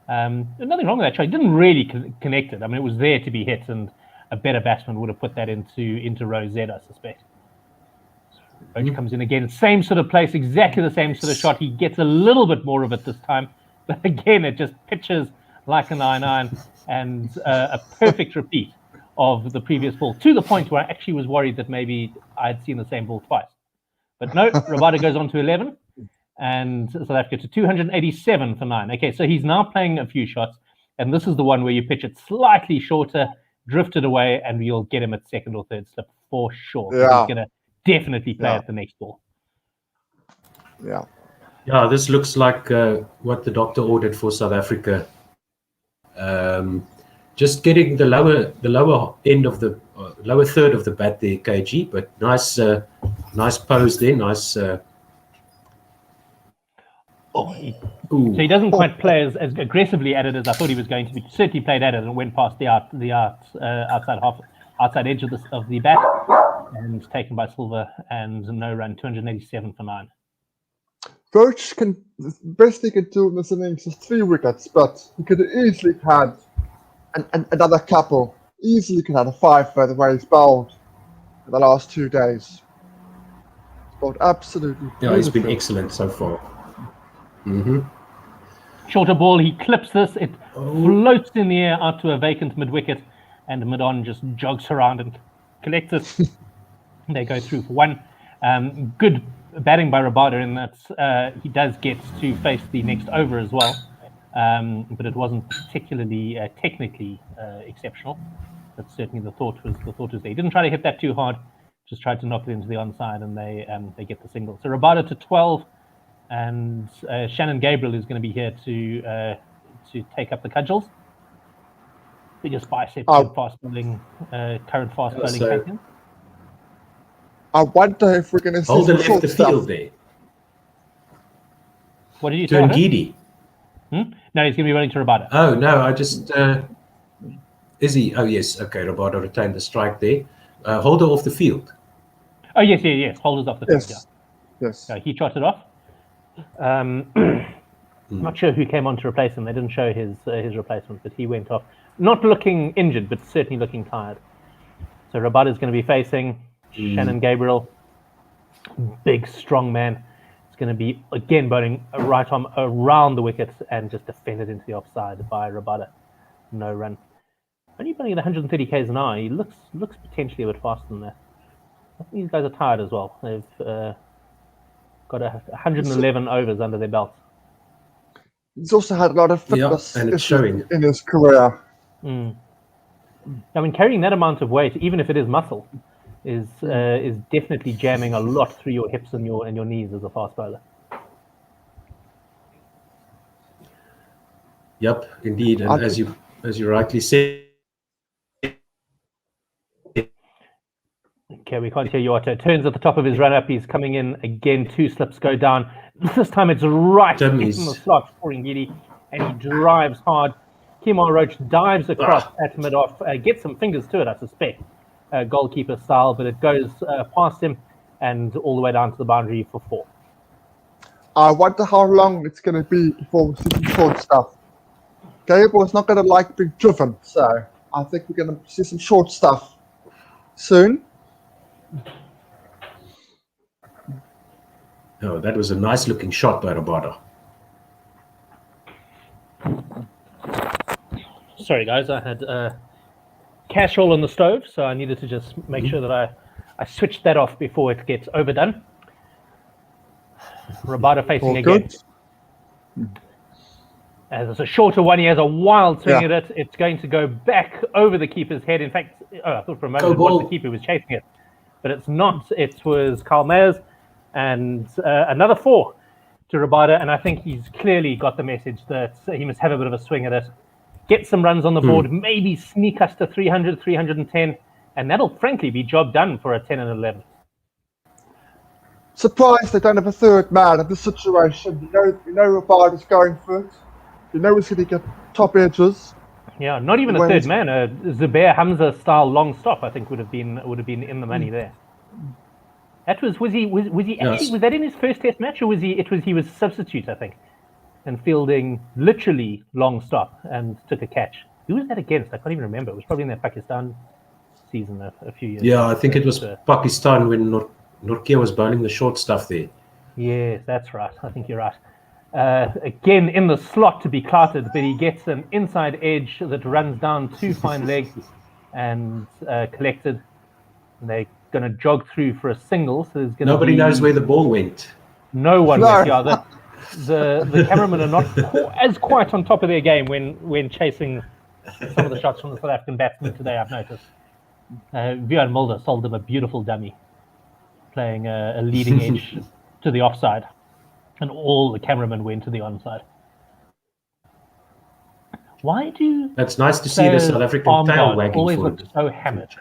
Nothing wrong with that shot. He didn't really connect it. I mean, it was there to be hit, and a better batsman would have put that into row Z, I suspect. Roach comes in again, same sort of place, exactly the same sort of shot. He gets a little bit more of it this time, but again, it just pitches like a 9-9, and a perfect repeat of the previous ball, to the point where I actually was worried that maybe I'd seen the same ball twice. But no, Rabada goes on to 11, and South Africa to 287 for 9. Okay, so he's now playing a few shots, and this is the one where you pitch it slightly shorter, drift it away, and you'll get him at second or third slip for sure. Yeah. He's going to definitely play at the next ball. Yeah. Yeah, this looks like what the doctor ordered for South Africa. Just getting the lower end of the lower third of the bat there, KG, but nice pose there, nice. So he doesn't quite play as aggressively at it as I thought he was going to be. Certainly played at it and went past the outside edge of the bat, and taken by Silver, and no run, 287 for 9. Roach the best he could do in this innings is 3 wickets, but he could have easily had another couple. Easily could have had a 5 for the way he's bowled in the last 2 days. He's bowled absolutely. Yeah, he's been excellent so far. Shorter ball, he clips this, it floats in the air out to a vacant mid-wicket, and mid-on just jogs around and collects it. They go through for one. Good batting by Rabada in that he does get to face the next over as well, but it wasn't particularly technically exceptional. But certainly the thought was there. He didn't try to hit that too hard, just tried to knock it into the onside, and they get the single. So Rabada to 12. And Shannon Gabriel is going to be here to take up the cudgels. Biggest biceps in fast bowling, current fast bowling champion. I wonder if we're going to see Holder some short left the stuff. field there. What did you To say? Ngidi. No, he's going to be running to Rabada. Oh, no, I just... is he? Oh, yes. Okay, Rabada retained the strike there. Holder off the field. Oh, yes. Holder's off the field, Yes. yeah. Yes. So he trotted off. Not sure who came on to replace him. They didn't show his replacement, but he went off. Not looking injured, but certainly looking tired. So Rabada's going to be facing Shannon Gabriel. Big, strong man. It's going to be, again, bowling a right arm around the wicket and just defended into the offside by Rabada. No run. Only bowling at 130 k's an hour. He looks potentially a bit faster than that. I think these guys are tired as well. They've got 111 overs under their belt. He's also had a lot of fitness and it's showing in his career. I mean, carrying that amount of weight, even if it is muscle, is definitely jamming a lot through your hips and your knees as a fast bowler. Yep, indeed. And as you rightly said. Okay, we can't hear you, Otto. Turns at the top of his run-up. He's coming in again. 2 slips go down. This time it's right in the slot for Ngidi, and he drives hard. Kemar Roach dives across at mid-off, gets some fingers to it, I suspect, goalkeeper style, but it goes past him and all the way down to the boundary for 4. I wonder how long it's going to be before we see some short stuff. Gabriel's not going to like being driven, so I think we're going to see some short stuff soon. Oh, that was a nice looking shot by Rabada. Sorry, guys, I had casserole on the stove, so I needed to just make sure that I switched that off before it gets overdone. Rabada facing again. As it's a shorter one, he has a wild swing at it. It's going to go back over the keeper's head. In fact, I thought for a moment it was the keeper who was chasing it, but it's not. It was Carl Mayers, and another 4 to Rabada. And I think he's clearly got the message that he must have a bit of a swing at it, get some runs on the board, maybe sneak us to 300, 310, and that'll frankly be job done for a 10 and 11. Surprised they don't have a third man in this situation. You know Rabada's going for it. You know he's going to get top edges. Yeah, not even a third man. A Zubair Hamza style long stop, I think, would have been in the money there. That was he actually was that in his first Test match, or was he was substitute, I think, and fielding literally long stop and took a catch. Who was that against? I can't even remember. It was probably in that Pakistan season a few years ago. Yeah, I think it was Pakistan when Norkia was bowling the short stuff there. Yes, that's right. I think you're right. Again in the slot to be clouted, but he gets an inside edge that runs down 2 fine legs and collected. And they're going to jog through for a single. So there's going Nobody knows where the ball went. No one knows. Yeah, the cameramen are not as quite on top of their game when chasing some of the shots from the South African batsmen today, I've noticed. Björn Mulder sold them a beautiful dummy, playing a leading edge to the offside. And all the cameramen went to the onside. Why do... That's nice to see the South African tail wagging always forward. look so hammered?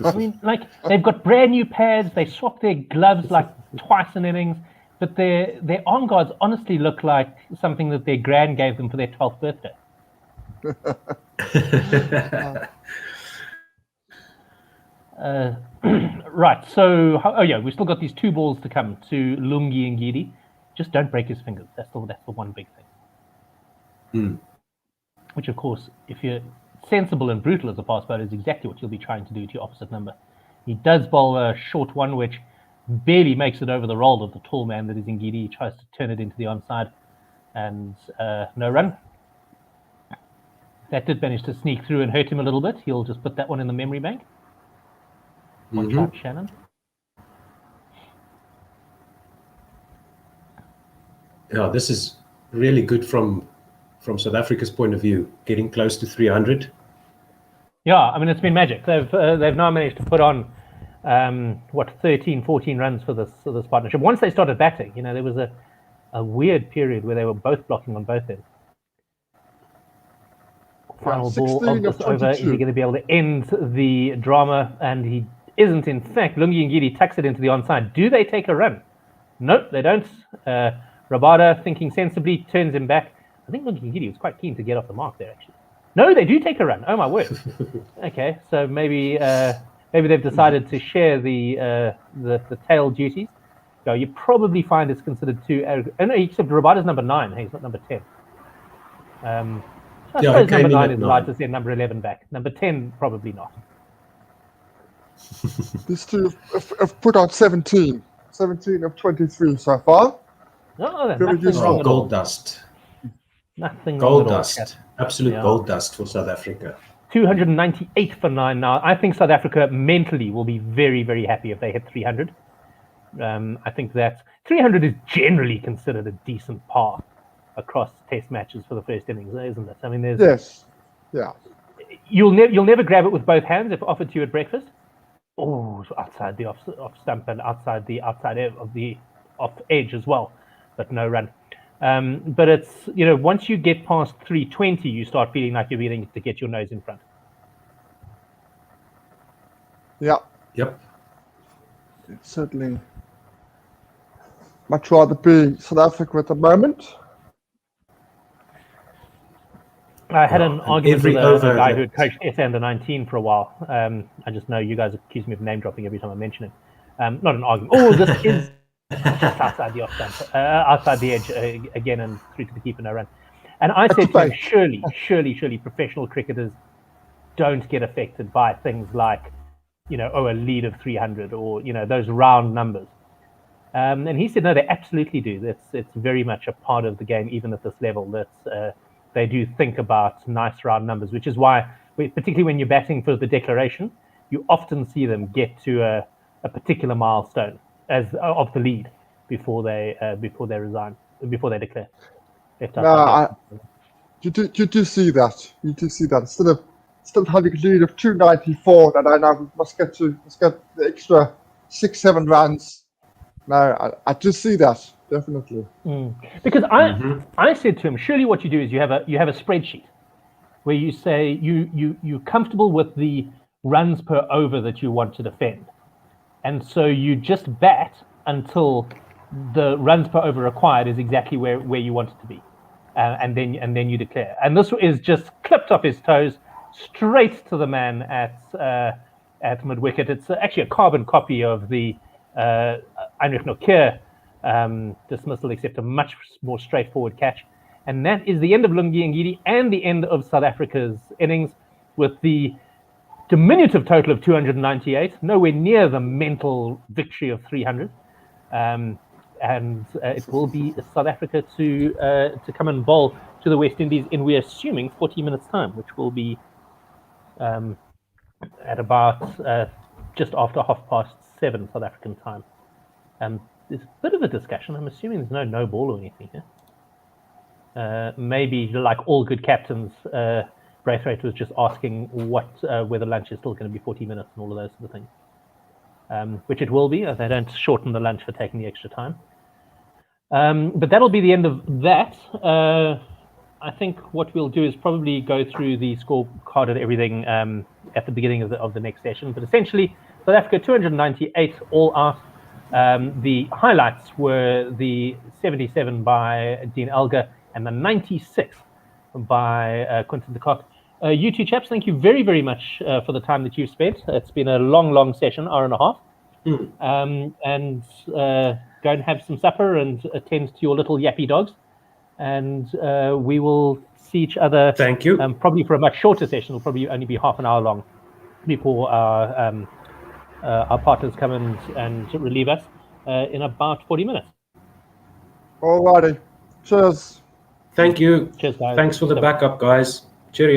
I mean, like, they've got brand new pads, they swap their gloves like twice an innings, but their arm guards honestly look like something that their gran gave them for their 12th birthday. Right, so we still got these 2 balls to come to Lungi and Ngidi. Just don't break his fingers. That's the one big thing. Which, of course, if you're sensible and brutal as a fast bowler, is exactly what you'll be trying to do to your opposite number. He does bowl a short one, which barely makes it over the roll of the tall man that is Ngidi. He tries to turn it into the onside, and no run. That did manage to sneak through and hurt him a little bit. He'll just put that one in the memory bank. Watch out, Shannon. Yeah, this is really good from South Africa's point of view, getting close to 300. Yeah, I mean, it's been magic. They've now managed to put on 13, 14 runs for this partnership. Once they started batting, there was a weird period where they were both blocking on both ends. Final ball of this over. Is he going to be able to end the drama? And he isn't. In fact, Lungi Ngidi tucks it into the onside. Do they take a run? Nope, they don't. Rabada, thinking sensibly, turns him back. I think Lungi Ngidi was quite keen to get off the mark there, actually. No, they do take a run. Oh my word. Okay, so maybe they've decided to share the tail duties. So you probably find it's considered too arrogant. Oh, no, except Rabada's number 9. Hey, he's not number 10. I suppose number 9 is allowed to send number 11 back. Number 10, probably not. These two have put out 17. 17 of 23 so far. No, there's nothing wrong at all. Gold dust. Nothing gold wrong at dust. Absolute gold dust for South Africa. 298 for 9 now. I think South Africa mentally will be very, very happy if they hit 300. I think that 300 is generally considered a decent par across test matches for the first innings, isn't it? I mean, there's you'll never grab it with both hands if offered to you at breakfast. Oh, outside the off stump and outside of the off edge as well, but no run. But it's once you get past 320, you start feeling like you're beginning to get your nose in front. Yeah. Yep. It's certainly much rather be South Africa at the moment. I had an argument with a guy who had coached SA under 19 for a while. I just know you guys accuse me of name dropping every time I mention it. Not an argument. Oh, this is just outside the off stump, outside the edge again, and through to the keeper, no run. And I said to him, surely, professional cricketers don't get affected by things like, a lead of 300 or those round numbers. And he said, no, they absolutely do. It's very much a part of the game, even at this level. That they do think about nice round numbers, which is why, particularly when you're batting for the declaration, you often see them get to a particular milestone of the lead before they resign, before they declare. You do see that. You do see that. Instead of having a lead of 294, that I now must get the extra 6-7 runs. No, I do see that. Definitely. Because I said to him, surely what you do is you have a spreadsheet where you say you're comfortable with the runs per over that you want to defend, and so you just bat until the runs per over required is exactly where you want it to be, and then you declare. And this is just clipped off his toes, straight to the man at mid wicket. It's actually a carbon copy of the Heinrich Nokia dismissal, except a much more straightforward catch. And that is the end of Lungi Ngidi and the end of South Africa's innings, with the diminutive total of 298, nowhere near the mental victory of 300. And it will be South Africa to come and bowl to the West Indies in, we're assuming, 40 minutes time, which will be at about just after 7:30 South African time. There's a bit of a discussion. I'm assuming there's no ball or anything here. Maybe, like all good captains, Braithwaite was just asking whether lunch is still going to be 40 minutes and all of those sort of things, which it will be. They don't shorten the lunch for taking the extra time. But that'll be the end of that. I think what we'll do is probably go through the scorecard and everything at the beginning of the next session. But essentially, South Africa 298 all out. The highlights were the 77 by Dean Elgar and the 96 by Quinton de Kock. You two chaps, thank you very, very much for the time that you've spent. It's been a long session, hour and a half. And go and have some supper and attend to your little yappy dogs. And we will see each other. Thank you. Probably for a much shorter session. It'll probably only be half an hour long before our partners come and relieve us. in about 40 minutes. Alrighty. Cheers. Thank you. Cheers, guys. Thanks for the backup, guys.